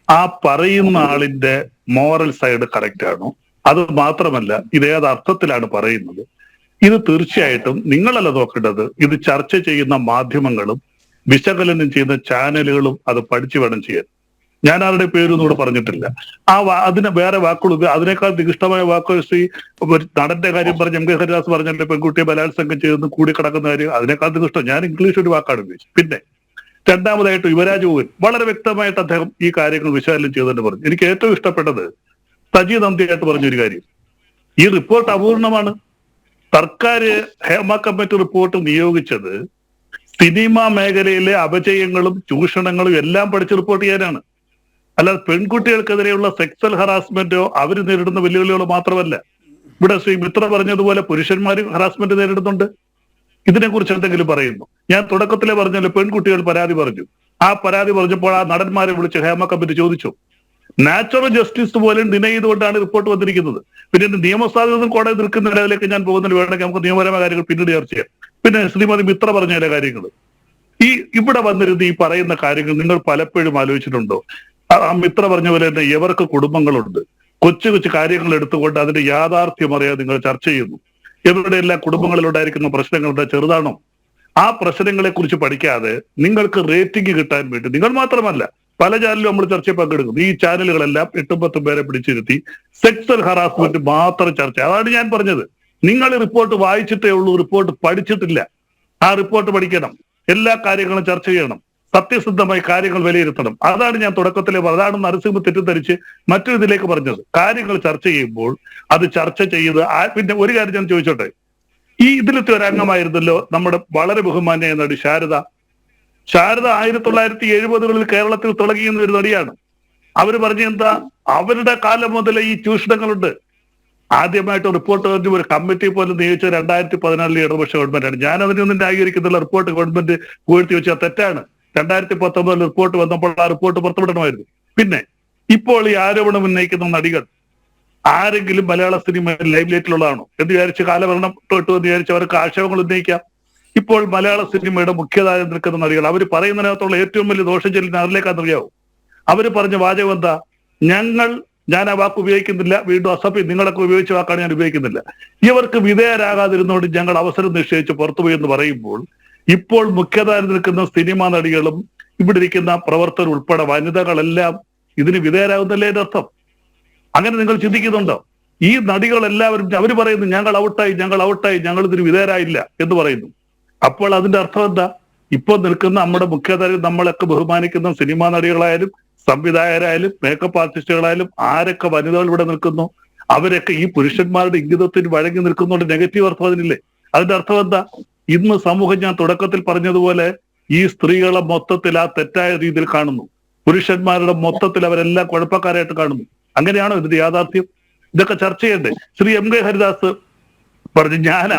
ആ പറയുന്ന ആളിന്റെ മോറൽ സൈഡ് കറക്റ്റ് ആണോ? അത് മാത്രമല്ല, ഇത് ഏത് അർത്ഥത്തിലാണ് പറയുന്നത്? ഇത് തീർച്ചയായിട്ടും നിങ്ങളല്ല നോക്കേണ്ടത്. ഇത് ചർച്ച ചെയ്യുന്ന മാധ്യമങ്ങളും വിശകലനം ചെയ്യുന്ന ചാനലുകളും അത് പഠിച്ചു വേണം ചെയ്യാൻ. ഞാൻ ആരുടെ പേരൊന്നും ഇവിടെ പറഞ്ഞിട്ടില്ല. അതിന് വേറെ വാക്കുകൾ, അതിനേക്കാൾ നികൃഷ്ടമായ വാക്കുകൾ ഒരു നടന്റെ കാര്യം പറഞ്ഞ് എം കെ ഹരിദാസ് പറഞ്ഞിട്ട് പെൺകുട്ടിയെ ബലാത്സംഗം ചെയ്തെന്ന് കൂടി കിടക്കുന്ന കാര്യം, അതിനേക്കാൾ നികൃഷ്ടം. ഞാൻ ഇംഗ്ലീഷ് ഒരു വാക്കാണ് ഉപയോഗിച്ചത്. പിന്നെ രണ്ടാമതായിട്ട് യുവരാജ് മോഹൻ വളരെ വ്യക്തമായിട്ട് അദ്ദേഹം ഈ കാര്യങ്ങൾ വിശകലനം ചെയ്തുകൊണ്ട് പറഞ്ഞു. എനിക്ക് ഏറ്റവും ഇഷ്ടപ്പെട്ടത് സജി നന്ദിയായിട്ട് പറഞ്ഞൊരു കാര്യം, ഈ റിപ്പോർട്ട് അപൂർണമാണ്. സർക്കാർ ഹേമ കമ്മിറ്റി റിപ്പോർട്ട് നിയോഗിച്ചത് സിനിമാ മേഖലയിലെ അപജയങ്ങളും ചൂഷണങ്ങളും എല്ലാം പഠിച്ച് റിപ്പോർട്ട് ചെയ്യാനാണ്. അല്ലാതെ പെൺകുട്ടികൾക്കെതിരെയുള്ള സെക്സ്വൽ ഹറാസ്മെന്റോ അവർ നേരിടുന്ന വെല്ലുവിളികളോ മാത്രമല്ല. ഇവിടെ ശ്രീ മിത്ര പറഞ്ഞതുപോലെ പുരുഷന്മാരും ഹറാസ്മെന്റ് നേരിടുന്നുണ്ട്. ഇതിനെക്കുറിച്ച് എന്തെങ്കിലും പറയുന്നു? ഞാൻ തുടക്കത്തിലെ പറഞ്ഞല്ലോ, പെൺകുട്ടികൾ പരാതി പറഞ്ഞു. ആ പരാതി പറഞ്ഞപ്പോൾ ആ നടന്മാരെ വിളിച്ച് ഹേമ കമ്മിറ്റി ചോദിച്ചു. നാച്ചുറൽ ജസ്റ്റിസ് പോലും ഡിനൈ ചെയ്തുകൊണ്ടാണ് റിപ്പോർട്ട് വന്നിരിക്കുന്നത്. പിന്നെ നിയമസാധ്യത കോടതി നിൽക്കുന്ന നിലയിലേക്ക് ഞാൻ പോകുന്നതിന് വേണമെങ്കിൽ നമുക്ക് നിയമപരമായ കാര്യങ്ങൾ പിന്നീട് ചർച്ച ചെയ്യാം. പിന്നെ ശ്രീമതി മിത്ര പറഞ്ഞ ചില കാര്യങ്ങൾ, ഇവിടെ വന്നിരുന്ന് ഈ പറയുന്ന കാര്യങ്ങൾ നിങ്ങൾ പലപ്പോഴും ആലോചിച്ചിട്ടുണ്ടോ? ആ മിത്ര പറഞ്ഞ പോലെ തന്നെ ഇവർക്ക് കുടുംബങ്ങളുണ്ട്. കൊച്ചു കൊച്ചു കാര്യങ്ങൾ എടുത്തുകൊണ്ട് അതിന്റെ യാഥാർത്ഥ്യം അറിയാതെ നിങ്ങൾ ചർച്ച ചെയ്യുന്നു. ഇവരുടെയെല്ലാം കുടുംബങ്ങളിലുണ്ടായിരിക്കുന്ന പ്രശ്നങ്ങളുടെ ചെറുതാണോ? ആ പ്രശ്നങ്ങളെ കുറിച്ച് പഠിക്കാതെ നിങ്ങൾക്ക് റേറ്റിംഗ് കിട്ടാൻ വേണ്ടി, നിങ്ങൾ മാത്രമല്ല പല ചാനലും നമ്മൾ ചർച്ചയിൽ പങ്കെടുക്കുന്നു. ഈ ചാനലുകളെല്ലാം 8-10 പേരെ പിടിച്ചിരുത്തി സെക്സ്വൽ ഹറാസ്മെന്റ് മാത്രം ചർച്ച. അതാണ് ഞാൻ പറഞ്ഞത്. നിങ്ങൾ റിപ്പോർട്ട് വായിച്ചിട്ടേ ഉള്ളൂ, റിപ്പോർട്ട് പഠിച്ചിട്ടില്ല. ആ റിപ്പോർട്ട് പഠിക്കണം, എല്ലാ കാര്യങ്ങളും ചർച്ച ചെയ്യണം, സത്യസന്ധമായി കാര്യങ്ങൾ വിലയിരുത്തണം. അതാണ് ഞാൻ തുടക്കത്തിലെ പറഞ്ഞത്. അതാണ് നരസിംഹ തെറ്റിദ്ധരിച്ച് മറ്റൊരു ഇതിലേക്ക് പറഞ്ഞത്. കാര്യങ്ങൾ ചർച്ച ചെയ്യുമ്പോൾ അത് ചർച്ച ചെയ്ത് പിന്നെ ഒരു കാര്യം ഞാൻ ചോദിച്ചോട്ടെ, ഈ ഇതിലത്തെ ഒരു അംഗമായിരുന്നല്ലോ നമ്മുടെ വളരെ ബഹുമാന്യ നടി ശാരദ. 1970-കളിൽ കേരളത്തിൽ തിളങ്ങിയുന്ന ഒരു നടിയാണ്. അവര് പറഞ്ഞ എന്താ, അവരുടെ കാലം മുതൽ ഈ ചൂഷണങ്ങളുണ്ട്. ആദ്യമായിട്ട് റിപ്പോർട്ട് ഒരു കമ്മിറ്റി പോലും നിയോഗിച്ച 2014 ഇടതുപക്ഷ ഗവൺമെന്റാണ്. ഞാൻ അതിനൊന്നും ന്യായീകരിക്കുന്നില്ല. റിപ്പോർട്ട് ഗവൺമെന്റ് പുകഴ്ത്തി വെച്ചാൽ തെറ്റാണ്. 2019 റിപ്പോർട്ട് വന്നപ്പോൾ ആ റിപ്പോർട്ട് പുറത്തുവിടണമായിരുന്നു. പിന്നെ ഇപ്പോൾ ഈ ആരോപണം ഉന്നയിക്കുന്ന നടികൾ ആരെങ്കിലും മലയാള സിനിമ ലൈവ് ലൈറ്റിലുള്ളതാണോ എന്ന് വിചാരിച്ച് കാലഭരണം തൊട്ടു എന്ന് വിചാരിച്ച് അവർക്ക് ആക്ഷേപങ്ങൾ ഉന്നയിക്കാം. ഇപ്പോൾ മലയാള സിനിമയുടെ മുഖ്യധാരയിൽ നിൽക്കുന്ന നടികൾ അവർ പറയുന്നതിനകത്തുള്ള ഏറ്റവും വലിയ ദോഷം ചെല്ലുന്ന അതിലേക്കാണെന്നറിയാവോ? അവർ പറഞ്ഞ വാചകം എന്താ? ഞാൻ ആ വാക്ക് ഉപയോഗിക്കുന്നില്ല, വീണ്ടും അസഭ്യം നിങ്ങളൊക്കെ ഉപയോഗിച്ച വാക്കാണ് ഞാൻ ഉപയോഗിക്കുന്നില്ല. ഇവർക്ക് വിധേയരാകാതിരുന്നുകൊണ്ട് ഞങ്ങൾ അവസരം നിശ്ചയിച്ച് പുറത്തുപോയി എന്ന് പറയുമ്പോൾ ഇപ്പോൾ മുഖ്യധാരയിൽ നിൽക്കുന്ന സിനിമാ നടികളും ഇവിടെ ഇരിക്കുന്ന പ്രവർത്തകർ ഉൾപ്പെടെ വനിതകളെല്ലാം ഇതിന് വിധേയരാകുന്നല്ലേ എന്റെ അർത്ഥം? അങ്ങനെ നിങ്ങൾ ചിന്തിക്കുന്നുണ്ടോ? ഈ നടികളെല്ലാവരും അവർ പറയുന്നു ഞങ്ങൾ ഔട്ടായി, ഞങ്ങൾ ഇതിന് വിധേയരായില്ല എന്ന് പറയുന്നു. അപ്പോൾ അതിന്റെ അർത്ഥം എന്താ? ഇപ്പോൾ നിൽക്കുന്ന നമ്മുടെ മുഖ്യധാരയിൽ നമ്മളൊക്കെ ബഹുമാനിക്കുന്ന സിനിമാ നടികളായാലും സംവിധായകരായാലും മേക്കപ്പ് ആർട്ടിസ്റ്റുകളായാലും ആരൊക്കെ വനിതകൾ ഇവിടെ നിൽക്കുന്നു, അവരൊക്കെ ഈ പുരുഷന്മാരുടെ ഇംഗിതത്തിന് വഴങ്ങി നിൽക്കുന്നുണ്ട്. നെഗറ്റീവ് അർത്ഥം അതിനില്ലേ? അതിന്റെ അർത്ഥം എന്താ? ഇന്ന് സമൂഹം ഞാൻ തുടക്കത്തിൽ പറഞ്ഞതുപോലെ ഈ സ്ത്രീകളെ മൊത്തത്തിൽ ആ തെറ്റായ രീതിയിൽ കാണുന്നു. പുരുഷന്മാരുടെ മൊത്തത്തിൽ അവരെല്ലാം കുഴപ്പക്കാരായിട്ട് കാണുന്നു. അങ്ങനെയാണോ ഇതിന്റെ യാഥാർത്ഥ്യം? ഇതൊക്കെ ചർച്ച ചെയ്യണ്ടേ? ശ്രീ എം കെ ഹരിദാസ് പറഞ്ഞു ഞാൻ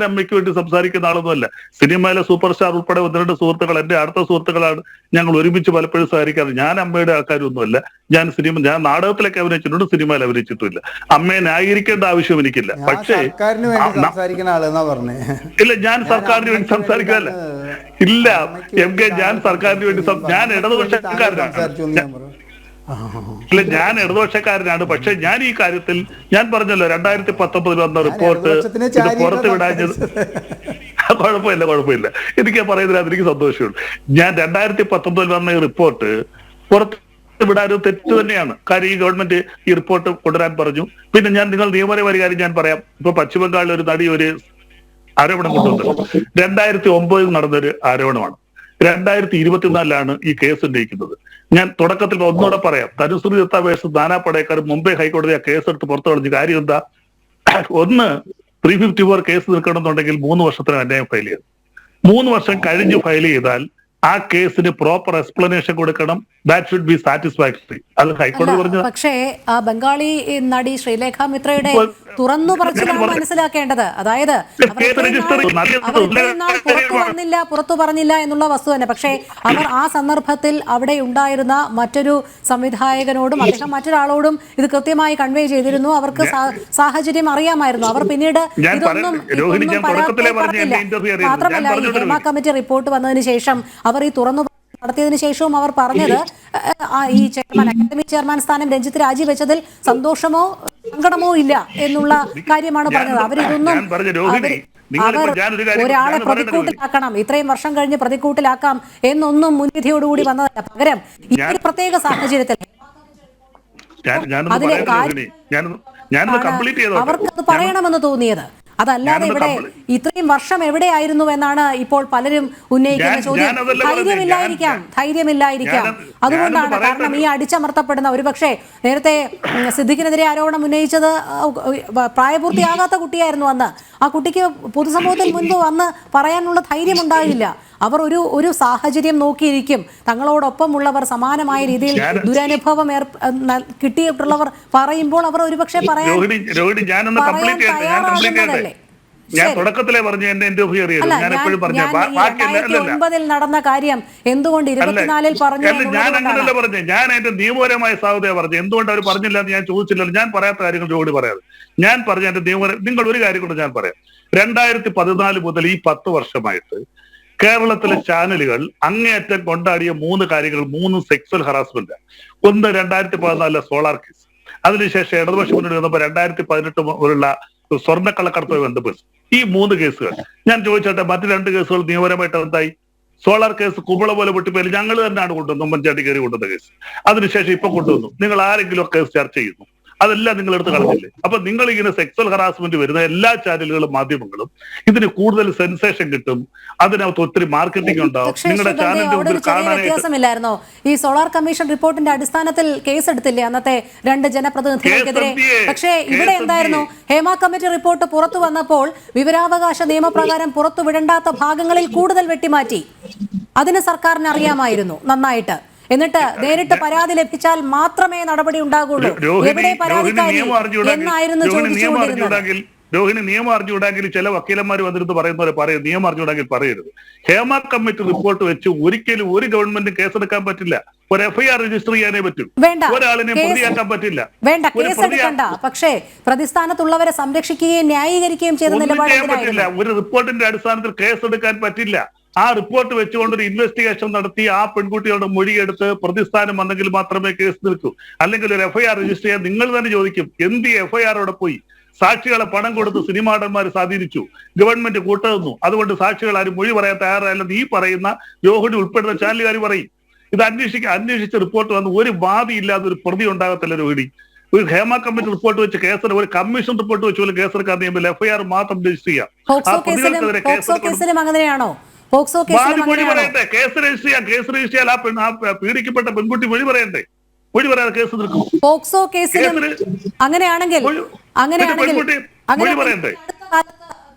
അമ്മയ്ക്ക് വേണ്ടി സംസാരിക്കുന്ന ആളൊന്നുമല്ല. സിനിമയിലെ സൂപ്പർ സ്റ്റാർ ഉൾപ്പെടെ 1-2 സുഹൃത്തുക്കൾ എന്റെ അടുത്ത സുഹൃത്തുക്കളാണ്. ഞങ്ങൾ ഒരുമിച്ച് പലപ്പോഴും സഹകരിക്കാറ്. ഞാൻ അമ്മയുടെ ആൾക്കാരൊന്നുമല്ല. ഞാൻ നാടകത്തിലൊക്കെ അഭിനയിച്ചിട്ടുണ്ട്, സിനിമയിൽ അഭിനയിച്ചിട്ടില്ല. അമ്മയെ ന്യായീകരിക്കേണ്ട ആവശ്യം എനിക്കില്ല. പക്ഷേ ഇല്ല, ഞാൻ സർക്കാരിന് വേണ്ടി സംസാരിക്കാനല്ല. ഇല്ല എം കെ, ഞാൻ സർക്കാരിന് വേണ്ടി ഞാൻ ഇടതുപക്ഷക്കാരനാണ്. ഇല്ല, ഞാൻ ഇടതുപക്ഷക്കാരനാണ്. പക്ഷെ ഞാൻ ഈ കാര്യത്തിൽ ഞാൻ പറഞ്ഞല്ലോ 2019 വന്ന റിപ്പോർട്ട് ഇത് പുറത്ത് വിടാഞ്ഞത് കുഴപ്പമില്ല. എനിക്ക് പറയുന്നതിനകത്ത് എനിക്ക് സന്തോഷമുള്ളൂ. ഞാൻ 2019 വന്ന ഈ റിപ്പോർട്ട് പുറത്ത് വിടാനും തെറ്റ് തന്നെയാണ്. കാര്യം ഈ ഗവൺമെന്റ് ഈ റിപ്പോർട്ട് കൊണ്ടുവരാൻ പറഞ്ഞു. പിന്നെ നിങ്ങൾ നിയമപരമായ കാര്യം ഞാൻ പറയാം. ഇപ്പൊ പശ്ചിമബംഗാളിൽ ഒരു നടി ഒരു ആരോപണം കൊണ്ടുവന്നത് 2009 നടന്നൊരു ആരോപണമാണ്. 2024 ഈ കേസ് ഉന്നയിക്കുന്നത്. ഞാൻ തുടക്കത്തിൽ ഒന്നുകൂടെ പറയാം. തനുശ്രീ ദത്ത വേഴ്സസ് നാനാ പടേക്കർ മുംബൈ ഹൈക്കോടതി ആ കേസെടുത്ത് പുറത്തു കളഞ്ഞ കാര്യം എന്താ? ഒന്ന്, 354 കേസ് നിൽക്കണമെന്നുണ്ടെങ്കിൽ 3 വർഷത്തിന് അന്യായം ഫയൽ ചെയ്യണം. 3 വർഷം കഴിഞ്ഞ് ഫയൽ ചെയ്താൽ ആ കേസിന് പ്രോപ്പർ എക്സ്പ്ലനേഷൻ കൊടുക്കണം. That should be satisfactory. അത് ഹൈക്കോടതി പറഞ്ഞു. പക്ഷേ ബംഗാളി നടി ശ്രീലേഖ മിത്രയുടെ തുറന്നു പറച്ചിലാണ് മനസ്സിലാക്കേണ്ടത്. അതായത് അവർ ഇത്രയും നാൾ പുറത്തു പറഞ്ഞില്ല എന്നുള്ള വസ്തു തന്നെ. പക്ഷേ അവർ ആ സന്ദർഭത്തിൽ അവിടെ ഉണ്ടായിരുന്ന മറ്റൊരു സംവിധായകനോടും അദ്ദേഹം മറ്റൊരാളോടും ഇത് കൃത്യമായി കൺവേ ചെയ്തിരുന്നു. അവർക്ക് സാഹചര്യം അറിയാമായിരുന്നു. അവർ പിന്നീട് ഇതൊന്നും പറഞ്ഞില്ല. മാത്രമല്ല, ഈ ഹേമ കമ്മിറ്റി റിപ്പോർട്ട് വന്നതിന് ശേഷം അവർ ഈ തുറന്നു നടത്തിയതിനു ശേഷവും അവർ പറഞ്ഞത് ഈ ചെയർമാൻ, അക്കാദമി ചെയർമാൻ സ്ഥാനം രഞ്ജിത്ത് രാജിവെച്ചതിൽ സന്തോഷമോ സങ്കടമോ ഇല്ല എന്നുള്ള കാര്യമാണ് പറഞ്ഞത്. അവരിതൊന്നും ഒരാളെ പ്രതിക്കൂട്ടിലാക്കണം, ഇത്രയും വർഷം കഴിഞ്ഞ് പ്രതിക്കൂട്ടിലാക്കാം എന്നൊന്നും മുൻവിധിയോടുകൂടി വന്നതല്ല. പകരം ഈ ഒരു പ്രത്യേക സാഹചര്യത്തിൽ അവർക്കത് പറയണമെന്ന് തോന്നിയത്. അതല്ലാതെ ഇവിടെ ഇത്രയും വർഷം എവിടെയായിരുന്നു എന്നാണ് ഇപ്പോൾ പലരും ഉന്നയിക്കുന്ന ചോദ്യം. ധൈര്യമില്ലായിരിക്കാം. അതുകൊണ്ടാണ്. കാരണം ഈ അടിച്ചമർത്തപ്പെടുന്ന, ഒരുപക്ഷെ നേരത്തെ സിദ്ദിഖിനെതിരെ ആരോപണം ഉന്നയിച്ചത് പ്രായപൂർത്തിയാകാത്ത കുട്ടിയായിരുന്നു അന്ന്. ആ കുട്ടിക്ക് പൊതുസമൂഹത്തിൽ മുൻപ് വന്ന് പറയാനുള്ള ധൈര്യം ഉണ്ടായില്ല. അവർ ഒരു സാഹചര്യം നോക്കിയിരിക്കും. തങ്ങളോടൊപ്പമുള്ളവർ സമാനമായ രീതിയിൽ ദുരനുഭവം കിട്ടിയിട്ടുള്ളവർ പറയുമ്പോൾ അവർ ഒരുപക്ഷെ പറയാൻ തയ്യാറാകുന്നതല്ലേ. ഞാൻ തുടക്കത്തിലേ പറഞ്ഞു എന്റെ ഞാൻ എപ്പോഴും പറഞ്ഞു 2009 നടന്ന കാര്യം എന്തുകൊണ്ട് 24 പറഞ്ഞു? ഞാൻ അങ്ങനെയല്ല പറഞ്ഞു. ഞാൻ എന്റെ നിയമപരമായ സാധ്യത പറഞ്ഞു. എന്തുകൊണ്ട് അവർ പറഞ്ഞില്ല എന്ന് ഞാൻ ചോദിച്ചില്ലല്ലോ. ഞാൻ പറയാത്ത കാര്യങ്ങൾ ജോലി പറയാതെ ഞാൻ പറഞ്ഞ എന്റെ നിയമപരം. നിങ്ങൾ ഒരു കാര്യം കൊണ്ട് ഞാൻ പറയാം. 2014 മുതൽ ഈ 10 വർഷമായിട്ട് കേരളത്തിലെ ചാനലുകൾ അങ്ങേയറ്റം കൊണ്ടാടിയ 3 കാര്യങ്ങൾ, 3 സെക്സ്വൽ ഹറാസ്മെന്റ്. ഒന്ന് 2014 സോളാർ കേസ്, അതിനുശേഷം ഇടതുപക്ഷ മുന്നണി വന്നപ്പോൾ 2018 മുതലുള്ള സ്വർണ്ണക്കള്ളക്കടത്തുമായി ബന്ധപ്പെട്ട് ഈ 3 കേസുകൾ ഞാൻ ചോദിച്ചോട്ടെ, മറ്റു 2 കേസുകൾ നിയമപരമായിട്ട് എന്തായി? സോളാർ കേസ് കുമ്പള പോലെ പൊട്ടിപ്പോയി ഞങ്ങൾ തന്നെയാണ് കൊണ്ടുവന്നത്, ഉമ്മൻചാണ്ടി കയറി കൊണ്ടുവന്ന കേസ്. അതിനുശേഷം ഇപ്പൊ കൊണ്ടുവന്നു. നിങ്ങൾ ആരെങ്കിലും കേസ് ചർച്ച ചെയ്യുന്നു? അതെല്ലാം നിങ്ങൾ എടുത്ത് കളഞ്ഞില്ലേ? അപ്പൊ നിങ്ങൾ ഇങ്ങനെ സെക്സ്വൽ ഹറാസ്മെന്റ് വരുന്ന എല്ലാ ചാനലുകളും മാധ്യമങ്ങളും ഇതിന് കൂടുതൽ സെൻസേഷൻ കിട്ടും, അതിനകത്ത് ഒത്തിരി മാർക്കറ്റിംഗ് ഉണ്ടാവും. നിങ്ങളുടെ ചാനലിന്റെ മുമ്പിൽ വ്യത്യാസമില്ലായിരുന്നോ? ഈ സോളാർ കമ്മീഷൻ റിപ്പോർട്ടിന്റെ അടിസ്ഥാനത്തിൽ കേസ് എടുത്തില്ലേ അന്നത്തെ 2 ജനപ്രതിനിധികൾക്കെതിരെ? പക്ഷേ ഇവിടെ എന്തായിരുന്നു? ഹേമ കമ്മിറ്റി റിപ്പോർട്ട് പുറത്തു വന്നപ്പോൾ വിവരാവകാശ നിയമപ്രകാരം പുറത്തുവിടേണ്ടാത്ത ഭാഗങ്ങളിൽ കൂടുതൽ വെട്ടിമാറ്റി. അതിന് സർക്കാരിന് അറിയാമായിരുന്നു നന്നായിട്ട്. എന്നിട്ട് നേരിട്ട് പരാതി ലഭിച്ചാൽ മാത്രമേ നടപടി ഉണ്ടാകുള്ളൂ. എവിടെ പരാതിക്കാരി എന്നായിരുന്നു ചോദിച്ചുകൊണ്ടിരുന്നത്. രോഹിണി നിയമം അറിഞ്ഞുകൂടാങ്കിൽ ചില വക്കീലന്മാർ വന്നിരുന്ന് പറയുന്ന പോലെ പറയും. നിയമം അറിഞ്ഞുകൂടാങ്കിൽ പറയരുത്. ഹേമ കമ്മിറ്റി റിപ്പോർട്ട് വെച്ച് ഒരിക്കലും ഒരു ഗവൺമെന്റും കേസെടുക്കാൻ പറ്റില്ല. ഒരു എഫ്ഐആർ രജിസ്റ്റർ ചെയ്യാനേ പറ്റും. ഒരാളിനെ പ്രതിയാക്കാൻ പറ്റില്ല. വേണ്ട, കേസെടുക്കണ്ട. പക്ഷേ പ്രതിസ്ഥാനത്തുള്ളവരെ സംരക്ഷിക്കുകയും ന്യായീകരിക്കുകയും ചെയ്ത നിലപാടില്ല. ഒരു റിപ്പോർട്ടിന്റെ അടിസ്ഥാനത്തിൽ കേസെടുക്കാൻ പറ്റില്ല. ആ റിപ്പോർട്ട് വെച്ചുകൊണ്ട് ഒരു ഇൻവെസ്റ്റിഗേഷൻ നടത്തി ആ പെൺകുട്ടികളുടെ മൊഴിയെടുത്ത് പ്രതിസ്ഥാനം വന്നെങ്കിൽ മാത്രമേ കേസ് നിൽക്കൂ. അല്ലെങ്കിൽ ഒരു എഫ്ഐആർ രജിസ്റ്റർ ചെയ്യാൻ നിങ്ങൾ തന്നെ ചോദിക്കും, എന്ത് എഫ്ഐആർ അവിടെ പോയി? സാക്ഷികളെ പണം കൊടുത്ത് സിനിമാ നടന്മാർ സ്വാധീനിച്ചു, ഗവൺമെന്റ് കൂട്ടുന്നു, അതുകൊണ്ട് സാക്ഷികൾ ആരും മൊഴി പറയാൻ തയ്യാറായില്ലെന്ന് ഈ പറയുന്ന രോഹിണി ഉൾപ്പെടുന്ന ചാനലുകാർ പറയും. ഇത് അന്വേഷിച്ച റിപ്പോർട്ട് വന്ന് ഒരു വാദി ഇല്ലാതെ ഒരു പ്രതി ഉണ്ടാകത്തില്ല രോഹിണി. ഒരു ഹേമ കമ്മിറ്റി റിപ്പോർട്ട് വെച്ച് കേസെടുക്കും, ഒരു കമ്മീഷൻ റിപ്പോർട്ട് വെച്ച് പോലും കേസെടുക്കാൻ നിയമത്തിൽ എഫ്ഐആർ മാത്രം രജിസ്റ്റർ ചെയ്യാം. അങ്ങനെയാണോ? മൊഴി പറയട്ടെ, കേസ് രജിസ്റ്റർ ചെയ്യാം. കേസ് രജിസ്റ്റർ ചെയ്യാൻ ആ പീഡിക്കപ്പെട്ട പെൺകുട്ടി മൊഴി പറയണ്ടേ? മൊഴി പറയാതെ കേസ് നിൽക്കും. പോക്സോ കേസിലും അങ്ങനെയാണെങ്കിൽ മൊഴി പറയണ്ടേ?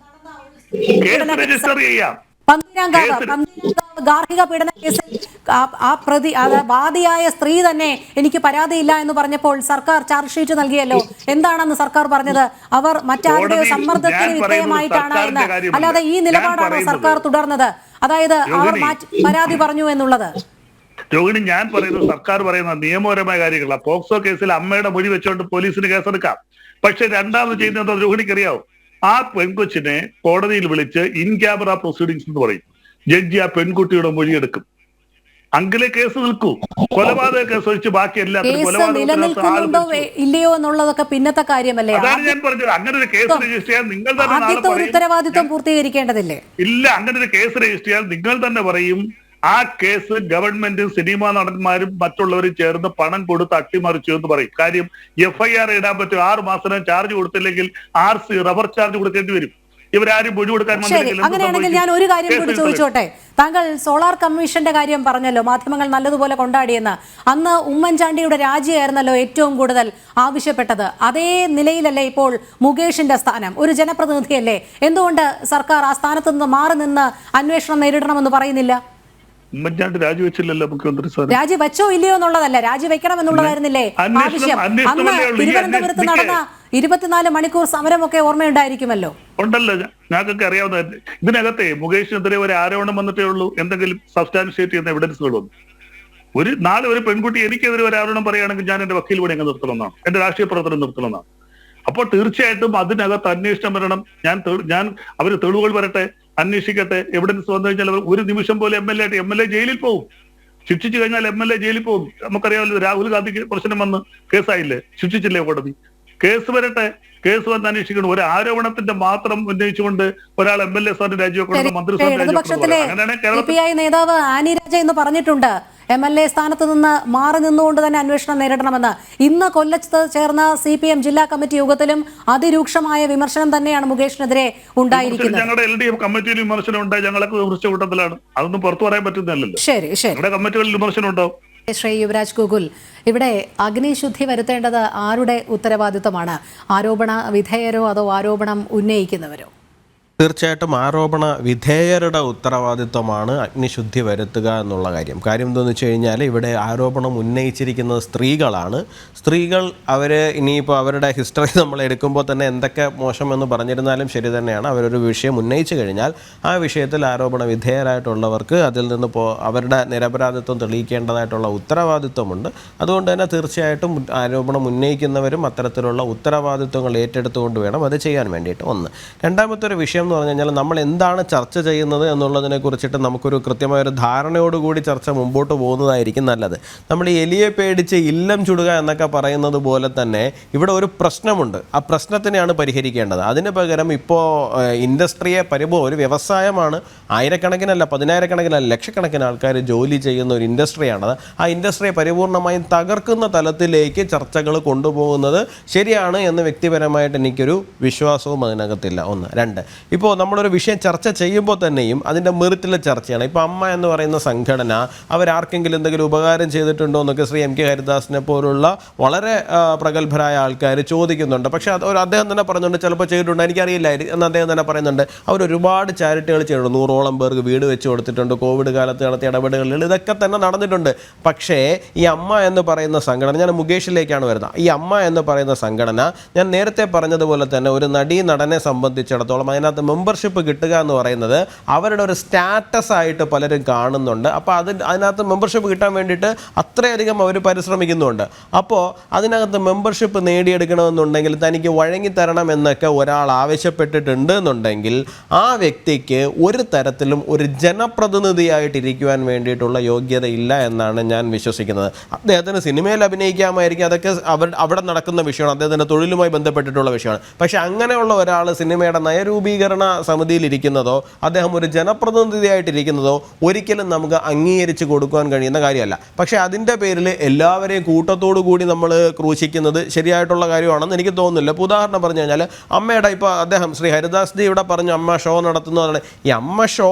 കേസ് രജിസ്റ്റർ ചെയ്യാം. ഗാർഹിക പീഡന കേസിൽ ആ പ്രതി വാദിയായ സ്ത്രീ തന്നെ എനിക്ക് പരാതിയില്ല എന്ന് പറഞ്ഞപ്പോൾ സർക്കാർ ചാർജ് ഷീറ്റ് നൽകിയല്ലോ. എന്താണെന്ന് സർക്കാർ പറഞ്ഞത്? അവർ മറ്റാരുടെയോ സമ്മർദ്ദത്തിന് വിധേയമായിട്ടാണ് എന്ന്. അല്ലാതെ ഈ നിലപാടാണോ സർക്കാർ തുടർന്നത്? അതായത് അവർ പരാതി പറഞ്ഞു എന്നുള്ളത്? രോഹിണി, ഞാൻ പറയുന്നത് സർക്കാർ പറയുന്ന നിയമപരമായ കാര്യങ്ങളാണ്. പോക്സോ കേസിൽ അമ്മയുടെ മൊഴി വെച്ചുകൊണ്ട് പോലീസിന് കേസെടുക്കാം. പക്ഷെ രണ്ടാമത് ചെയ്യുന്നത് രോഹിണിക്ക് അറിയാവും. ആ പെൺകൊച്ചിനെ കോടതിയിൽ വിളിച്ച് ഇൻ ക്യാമറ പ്രൊസീഡിങ്സ് എന്ന് പറയും. ജഡ്ജി ആ പെൺകുട്ടിയുടെ മൊഴിയെടുക്കും. അങ്കിലെ കേസ് നിൽക്കൂ. കൊലപാതക കേസ് ഒഴിച്ച് ബാക്കി എല്ലാത്തിനും ഇല്ലയോ എന്നുള്ളതൊക്കെ പിന്നത്തെ കാര്യമല്ലേ? അതാണ് ഞാൻ പറഞ്ഞത്. അങ്ങനെ ഒരു കേസ് രജിസ്റ്റർ ചെയ്യാൻ നിങ്ങൾ തന്നെ ഉത്തരവാദിത്വം പൂർത്തീകരിക്കേണ്ടതില്ലേ? ഇല്ല, അങ്ങനെ ഒരു കേസ് രജിസ്റ്റർ ചെയ്യാൻ നിങ്ങൾ തന്നെ പറയും ആ കേസ് ഗവൺമെന്റും സിനിമാ നടന്മാരും മറ്റുള്ളവരും ചേർന്ന് പണം കൊടുത്ത് അട്ടിമറിച്ചു എന്ന് പറയും. കാര്യം എഫ്ഐആർ ഇടാൻ പറ്റും. 6 മാസം ചാർജ് കൊടുത്തില്ലെങ്കിൽ RC റബ്ബർ ചാർജ് കൊടുക്കേണ്ടി വരും. ഇവരാരും മൊഴി കൊടുക്കാൻ. അങ്ങനെയാണെങ്കിൽ ഞാൻ ഒരു കാര്യം കൂടി ചോദിച്ചോട്ടെ. താങ്കൾ സോളാർ കമ്മീഷന്റെ കാര്യം പറഞ്ഞല്ലോ, മാധ്യമങ്ങൾ നല്ലതുപോലെ കൊണ്ടാടിയെന്ന്. അന്ന് ഉമ്മൻചാണ്ടിയുടെ രാജിയായിരുന്നല്ലോ ഏറ്റവും കൂടുതൽ ആവശ്യപ്പെട്ടത്. അതേ നിലയിലല്ലേ ഇപ്പോൾ മുകേഷിന്റെ സ്ഥാനം? ഒരു ജനപ്രതിനിധിയല്ലേ? എന്തുകൊണ്ട് സർക്കാർ ആ സ്ഥാനത്ത് നിന്ന് മാറി നിന്ന് അന്വേഷണം നേരിടണമെന്ന് പറയുന്നില്ല? ഉമ്മൻചാണ്ടി രാജിവെച്ചില്ലല്ലോ മുഖ്യമന്ത്രി സാർ. രാജിവെച്ചോ ഇല്ലയോ എന്നുള്ളതല്ല, രാജിവെക്കണം എന്നുള്ളതായിരുന്നില്ലേ ആവശ്യം? അന്ന് തിരുവനന്തപുരത്ത് നടന്ന 24 മണിക്കൂർ സമരമൊക്കെ ഓർമ്മയുണ്ടായിരിക്കുമല്ലോ. ഉണ്ടല്ലോ, ഞങ്ങൾക്കൊക്കെ അറിയാവുന്ന. ഇതിനകത്തെ മുകേഷിനെതിരെ ഒരു ആരോപണം വന്നിട്ടേ ഉള്ളൂ, എന്തെങ്കിലും സബ്സ്റ്റാൻഷിയേറ്റ് ചെയ്യുന്ന എവിഡൻസുകൾ വന്നു. നാളെ ഒരു പെൺകുട്ടി എനിക്കെതിരെ ഒരു ആരോപണം പറയുകയാണെങ്കിൽ ഞാൻ എന്റെ വക്കീൽ പണി അങ്ങ് നിർത്തണമെന്നാണ്, എന്റെ രാഷ്ട്രീയ പ്രവർത്തനം നിർത്തണമെന്നാണ്. അപ്പോൾ തീർച്ചയായിട്ടും അതിനകത്ത് അന്വേഷണം വരണം. ഞാൻ അവര് തെളിവുകൾ വരട്ടെ, അന്വേഷിക്കട്ടെ. എവിഡൻസ് വന്നു കഴിഞ്ഞാൽ ഒരു നിമിഷം പോലെ എം എൽ എ ജയിലിൽ പോകും. ശിക്ഷിച്ചു കഴിഞ്ഞാൽ എം എൽ എ ജയിലിൽ പോകും. നമുക്കറിയാമല്ലോ, രാഹുൽ ഗാന്ധിക്ക് പ്രശ്നം വന്ന് കേസായില്ലേ, ശിക്ഷിച്ചില്ലേ കോടതി. കേസ് വരട്ടെ, കേസ് വന്ന് അന്വേഷിക്കണം. ഒരു ആരോപണത്തിന്റെ മാത്രം ഉന്നയിച്ചുകൊണ്ട് ഒരാൾ എം.എൽ.എ. സ്ഥാനം രാജിവെക്കണം, മന്ത്രിസ്ഥാനം ഇടതുപക്ഷത്തിലെ രാജിവെക്കണം. CPI നേതാവ് ആനി രാജ എന്ന് പറഞ്ഞിട്ടുണ്ട് MLA സ്ഥാനത്ത് നിന്ന് മാറി നിന്നുകൊണ്ട് തന്നെ അന്വേഷണം നേരിടണമെന്ന്. ഇന്ന് കൊല്ലത്ത് ചേർന്ന CPM ജില്ലാ കമ്മിറ്റി യോഗത്തിലും അതിരൂക്ഷമായ വിമർശനം തന്നെയാണ് മുകേഷിനെതിരെ ഉണ്ടായിരിക്കുന്നത്. ഞങ്ങളുടെ LDF കമ്മിറ്റിയിൽ വിമർശനം ഉണ്ടായി, ഞങ്ങളൊക്കെ വിമർശിച്ച കൂട്ടത്തിലാണ്. അതൊന്നും പുറത്തു പറയാൻ പറ്റുന്നില്ലല്ലോ. ശരി ശരി, ഞങ്ങളുടെ കമ്മിറ്റികളിൽ വിമർശനം ഉണ്ടാവും. ശ്രീ യുവരാജ് ഗോകുൽ, ഇവിടെ അഗ്നിശുദ്ധി വരുത്തേണ്ടത് ആരുടെ ഉത്തരവാദിത്തമാണ്? ആരോപണ വിധേയരോ അതോ ആരോപണം ഉന്നയിക്കുന്നവരോ? തീർച്ചയായിട്ടും ആരോപണ വിധേയരുടെ ഉത്തരവാദിത്വമാണ് അഗ്നിശുദ്ധി വരുത്തുക എന്നുള്ള കാര്യം. എന്താണെന്ന് വെച്ച് കഴിഞ്ഞാൽ ഇവിടെ ആരോപണം ഉന്നയിച്ചിരിക്കുന്നത് സ്ത്രീകളാണ്. സ്ത്രീകൾ ഇനിയിപ്പോൾ അവരുടെ ഹിസ്റ്ററി നമ്മൾ എടുക്കുമ്പോൾ തന്നെ എന്തൊക്കെ മോശമെന്ന് പറഞ്ഞിരുന്നാലും ശരി തന്നെയാണ്. അവരൊരു വിഷയം ഉന്നയിച്ചു കഴിഞ്ഞാൽ ആ വിഷയത്തിൽ ആരോപണ വിധേയരായിട്ടുള്ളവർക്ക് അതിൽ നിന്ന് അവരുടെ നിരപരാധിത്വം തെളിയിക്കേണ്ടതായിട്ടുള്ള ഉത്തരവാദിത്വമുണ്ട്. അതുകൊണ്ട് തന്നെ തീർച്ചയായിട്ടും ആരോപണം ഉന്നയിക്കുന്നവരും അത്തരത്തിലുള്ള ഉത്തരവാദിത്വങ്ങൾ ഏറ്റെടുത്തുകൊണ്ട് വേണം അത് ചെയ്യാൻ വേണ്ടിയിട്ട്. ഒന്ന്. രണ്ടാമത്തെ ഒരു വിഷയം എന്ന് പറഞ്ഞു കഴിഞ്ഞാൽ നമ്മൾ എന്താണ് ചർച്ച ചെയ്യുന്നത് എന്നുള്ളതിനെ കുറിച്ചിട്ട് നമുക്കൊരു കൃത്യമായൊരു ധാരണയോടുകൂടി ചർച്ച മുമ്പോട്ട് പോകുന്നതായിരിക്കും നല്ലത്. നമ്മൾ ഈ എലിയെ പേടിച്ച് ഇല്ലം ചുടുക എന്നൊക്കെ പറയുന്നത് പോലെ തന്നെ ഇവിടെ ഒരു പ്രശ്നമുണ്ട്. ആ പ്രശ്നത്തിനെയാണ് പരിഹരിക്കേണ്ടത്. അതിന് പകരം ഇപ്പോൾ ഇൻഡസ്ട്രിയെ ഒരു വ്യവസായമാണ്. ആയിരക്കണക്കിനല്ല, പതിനായിരക്കണക്കിനല്ല, ലക്ഷക്കണക്കിന് ആൾക്കാർ ജോലി ചെയ്യുന്ന ഒരു ഇൻഡസ്ട്രിയാണത്. ആ ഇൻഡസ്ട്രിയെ പരിപൂർണമായും തകർക്കുന്ന തലത്തിലേക്ക് ചർച്ചകൾ കൊണ്ടുപോകുന്നത് ശരിയാണ് എന്ന് വ്യക്തിപരമായിട്ട് എനിക്കൊരു വിശ്വാസവും അതിനകത്തില്ല. ഒന്ന്. രണ്ട്, ഇപ്പോൾ നമ്മളൊരു വിഷയം ചർച്ച ചെയ്യുമ്പോൾ തന്നെയും അതിൻ്റെ മെറിറ്റിലെ ചർച്ചയാണ്. ഇപ്പോൾ അമ്മ എന്ന് പറയുന്ന സംഘടന അവരാർക്കെങ്കിലും എന്തെങ്കിലും ഉപകാരം ചെയ്തിട്ടുണ്ടോ എന്നൊക്കെ ശ്രീ MK ഹരിദാസിനെ പോലുള്ള വളരെ പ്രഗത്ഭരായ ആൾക്കാർ ചോദിക്കുന്നുണ്ട്. പക്ഷേ അദ്ദേഹം തന്നെ പറയുന്നുണ്ട് ചിലപ്പോൾ ചെയ്തിട്ടുണ്ട്, എനിക്കറിയില്ലായിരുന്നു എന്ന് അദ്ദേഹം തന്നെ പറയുന്നുണ്ട്. അവരൊരുപാട് ചാരിറ്റികൾ ചെയ്തിട്ടുണ്ട്. 100ഓളം പേർക്ക് വീട് വെച്ച് കൊടുത്തിട്ടുണ്ട്. കോവിഡ് കാലത്ത് നടത്തിയ ഇടപെടലുകളിൽ ഇതൊക്കെ തന്നെ നടന്നിട്ടുണ്ട്. പക്ഷേ ഈ അമ്മ എന്ന് പറയുന്ന സംഘടന, ഞാൻ മുകേഷിലേക്കാണ് വരുന്നത്. ഈ അമ്മ എന്ന് പറയുന്ന സംഘടന ഞാൻ നേരത്തെ പറഞ്ഞതുപോലെ തന്നെ ഒരു നടനെ സംബന്ധിച്ചിടത്തോളം അതിനകത്ത് മെമ്പർഷിപ്പ് കിട്ടുക എന്ന് പറയുന്നത് അവരുടെ ഒരു സ്റ്റാറ്റസ് ആയിട്ട് പലരും കാണുന്നുണ്ട്. അപ്പോൾ അതിനകത്ത് മെമ്പർഷിപ്പ് കിട്ടാൻ വേണ്ടിയിട്ട് അത്രയധികം അവർ പരിശ്രമിക്കുന്നുണ്ട്. അപ്പോൾ അതിനകത്ത് മെമ്പർഷിപ്പ് നേടിയെടുക്കണമെന്നുണ്ടെങ്കിൽ തനിക്ക് വഴങ്ങിത്തരണം എന്നൊക്കെ ഒരാൾ ആവശ്യപ്പെട്ടിട്ടുണ്ട് എന്നുണ്ടെങ്കിൽ ആ വ്യക്തിക്ക് ഒരു തരത്തിലും ഒരു ജനപ്രതിനിധിയായിട്ടിരിക്കുവാൻ വേണ്ടിയിട്ടുള്ള യോഗ്യത ഇല്ല എന്നാണ് ഞാൻ വിശ്വസിക്കുന്നത്. അദ്ദേഹത്തിന് സിനിമയിൽ അഭിനയിക്കാമായിരിക്കും, അതൊക്കെ അവിടെ നടക്കുന്ന വിഷയമാണ്, അദ്ദേഹത്തിൻ്റെ തൊഴിലുമായി ബന്ധപ്പെട്ടിട്ടുള്ള വിഷയമാണ്. പക്ഷേ അങ്ങനെയുള്ള ഒരാൾ സിനിമയുടെ നയരൂപീകരണ സമിതിയിൽ ഇരിക്കുന്നതോ അദ്ദേഹം ഒരു ജനപ്രതിനിധിയായിട്ടിരിക്കുന്നതോ ഒരിക്കലും നമുക്ക് അംഗീകരിച്ച് കൊടുക്കാൻ കഴിയുന്ന കാര്യമല്ല. പക്ഷേ അതിൻ്റെ പേരിൽ എല്ലാവരെയും കൂട്ടത്തോടു കൂടി നമ്മൾ ക്രൂശിക്കുന്നത് ശരിയായിട്ടുള്ള കാര്യമാണെന്ന് എനിക്ക് തോന്നുന്നില്ല. ഇപ്പോൾ ഉദാഹരണം പറഞ്ഞു കഴിഞ്ഞാൽ അമ്മയുടെ ഇപ്പോൾ അദ്ദേഹം ശ്രീ ഹരിദാസ് ജി ഇവിടെ പറഞ്ഞു അമ്മ ഷോ നടത്തുന്നതാണ്. ഈ അമ്മ ഷോ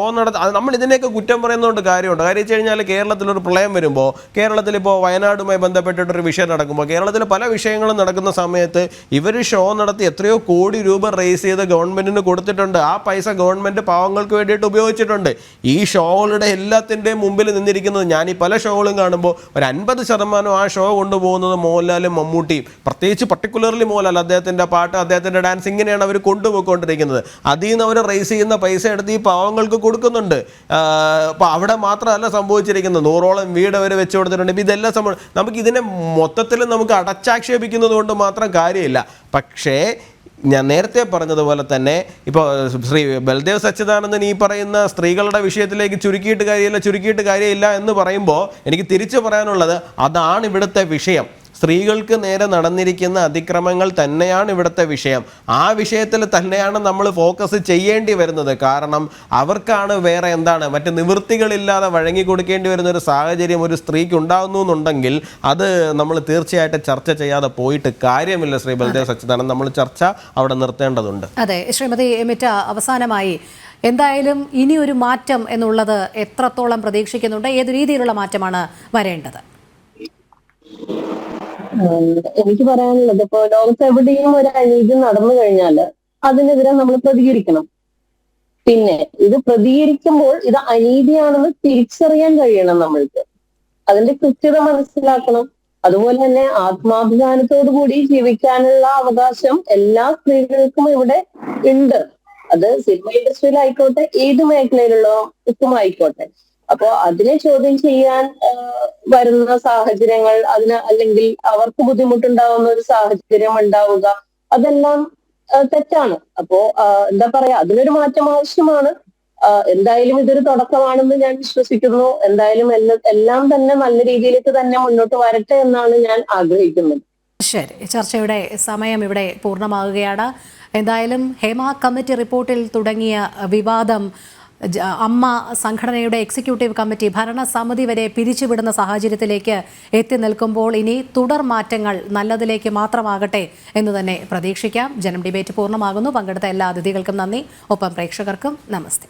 നമ്മൾ ഇതിനെയൊക്കെ കുറ്റം പറയുന്നതുകൊണ്ട് കാര്യമുണ്ട്. കാര്യം വെച്ച് കഴിഞ്ഞാൽ കേരളത്തിലൊരു പ്രളയം വരുമ്പോൾ, കേരളത്തിലിപ്പോൾ വയനാടുമായി ബന്ധപ്പെട്ടിട്ടൊരു വിഷയം നടക്കുമ്പോൾ, കേരളത്തിൽ പല വിഷയങ്ങളും നടക്കുന്ന സമയത്ത് ഇവർ ഷോ നടത്തി എത്രയോ കോടി രൂപ റേസ് ചെയ്ത് ഗവൺമെൻറ്റിന് കൊടുത്തിട്ടുണ്ട്. ആ പൈസ ഗവൺമെൻറ് പാവങ്ങൾക്ക് വേണ്ടിയിട്ട് ഉപയോഗിച്ചിട്ടുണ്ട്. ഈ ഷോകളുടെ എല്ലാത്തിൻ്റെയും മുമ്പിൽ നിന്നിരിക്കുന്നത്, ഞാൻ ഈ പല ഷോകളും കാണുമ്പോൾ ഒരു 50% ആ ഷോ കൊണ്ടുപോകുന്നത് മോഹൻലാലും മമ്മൂട്ടിയും, പ്രത്യേകിച്ച് പർട്ടിക്കുലർലി മോഹൻലാൽ, അദ്ദേഹത്തിൻ്റെ പാട്ട്, അദ്ദേഹത്തിൻ്റെ ഡാൻസ്, ഇങ്ങനെയാണ് അവർ കൊണ്ടുപോയിക്കൊണ്ടിരിക്കുന്നത്. അതിൽ നിന്ന് അവർ റേസ് ചെയ്യുന്ന പൈസ എടുത്ത് ഈ പാവങ്ങൾക്ക് കൊടുക്കുന്നുണ്ട്. അപ്പോൾ അവിടെ മാത്രമല്ല സംഭവിച്ചിരിക്കുന്നത്, 100ഓളം വീട് അവർ വെച്ച് കൊടുത്തിട്ടുണ്ട്. ഇപ്പോൾ ഇതെല്ലാം നമുക്കിതിനെ മൊത്തത്തിൽ നമുക്ക് അടച്ചാക്ഷേപിക്കുന്നത് കൊണ്ട് മാത്രം കാര്യമില്ല. പക്ഷേ ഞാൻ നേരത്തെ പറഞ്ഞതുപോലെ തന്നെ ഇപ്പോൾ ശ്രീ ബൽദേവ് സച്ചിദാനന്ദൻ ഈ പറയുന്ന സ്ത്രീകളുടെ വിഷയത്തിലേക്ക് ചുരുക്കിയിട്ട് കാര്യമില്ല എന്ന് പറയുമ്പോൾ എനിക്ക് തിരിച്ചു പറയാനുള്ളത് അതാണ് ഇവിടുത്തെ വിഷയം. സ്ത്രീകൾക്ക് നേരെ നടന്നിരിക്കുന്ന അതിക്രമങ്ങൾ തന്നെയാണ് ഇവിടുത്തെ വിഷയം. ആ വിഷയത്തിൽ തന്നെയാണ് നമ്മൾ ഫോക്കസ് ചെയ്യേണ്ടി വരുന്നത്. കാരണം അവർക്കാണ് വേറെ മറ്റ് നിവൃത്തികളില്ലാതെ വഴങ്ങി കൊടുക്കേണ്ടി വരുന്ന ഒരു സാഹചര്യം ഒരു സ്ത്രീക്ക് ഉണ്ടാകുന്നു എന്നുണ്ടെങ്കിൽ അത് നമ്മൾ തീർച്ചയായിട്ടും ചർച്ച ചെയ്യാതെ പോയിട്ട് കാര്യമില്ല. ശ്രീ ബൽദേവ് സച്ചിദാനന്ദൻ, നമ്മൾ ചർച്ച അവിടെ നിർത്തേണ്ടതുണ്ട്. അതെ, ശ്രീമതി എമിറ്റ, അവസാനമായി എന്തായാലും ഇനിയൊരു മാറ്റം എന്നുള്ളത് എത്രത്തോളം പ്രതീക്ഷിക്കുന്നുണ്ട്? ഏത് രീതിയിലുള്ള മാറ്റമാണ് വരേണ്ടത്? എനിക്ക് പറയാനുള്ളത്, ഇപ്പൊ ലോകത്ത് എവിടെയും ഒരു അനീതി നടന്നു കഴിഞ്ഞാൽ അതിനെതിരെ നമ്മൾ പ്രതികരിക്കണം. പിന്നെ ഇത് പ്രതികരിക്കുമ്പോൾ ഇത് അനീതിയാണെന്ന് തിരിച്ചറിയാൻ കഴിയണം നമ്മൾക്ക്. അതിന്റെ കൃത്യത മനസ്സിലാക്കണം. അതുപോലെ തന്നെ ആത്മാഭിമാനത്തോടു കൂടി ജീവിക്കാനുള്ള അവകാശം എല്ലാ സ്ത്രീകൾക്കും ഇവിടെ ഉണ്ട്. അത് സിനിമ ഇൻഡസ്ട്രിയിലായിക്കോട്ടെ, ഏത് മേഖലയിലുള്ളവർക്കും ആയിക്കോട്ടെ. അപ്പോ അതിനെ ചോദ്യം ചെയ്യാൻ വരുന്ന സാഹചര്യങ്ങൾ, അല്ലെങ്കിൽ അവർക്ക് ബുദ്ധിമുട്ടുണ്ടാവുന്ന ഒരു സാഹചര്യം ഉണ്ടാവുക, അതെല്ലാം തെറ്റാണ്. അപ്പോ എന്താ പറയാ, അതിനൊരു മാറ്റം ആവശ്യമാണ്. എന്തായാലും ഇതൊരു തുടക്കമാണെന്ന് ഞാൻ വിശ്വസിക്കുന്നു. എന്തായാലും എല്ലാം തന്നെ നല്ല രീതിയിലേക്ക് തന്നെ മുന്നോട്ട് വരട്ടെ എന്നാണ് ഞാൻ ആഗ്രഹിക്കുന്നത്. ശരി, ചർച്ചയുടെ സമയം ഇവിടെ പൂർണ്ണമാകുകയാണ്. എന്തായാലും ഹേമ കമ്മിറ്റി റിപ്പോർട്ടിൽ തുടങ്ങിയ വിവാദം അമ്മ സംഘടനയുടെ എക്സിക്യൂട്ടീവ് കമ്മിറ്റി ഭരണസമിതി വരെ പിരിച്ചുവിടുന്ന സാഹചര്യത്തിലേക്ക് എത്തി നിൽക്കുമ്പോൾ ഇനി തുടർ മാറ്റങ്ങൾ നല്ലതിലേക്ക് മാത്രമാകട്ടെ എന്ന് തന്നെ പ്രതീക്ഷിക്കാം. ജനം ഡിബേറ്റ് പൂർണ്ണമാകുന്നു. പങ്കെടുത്ത എല്ലാ അതിഥികൾക്കും നന്ദി. ഒപ്പം പ്രേക്ഷകർക്കും നമസ്തേ.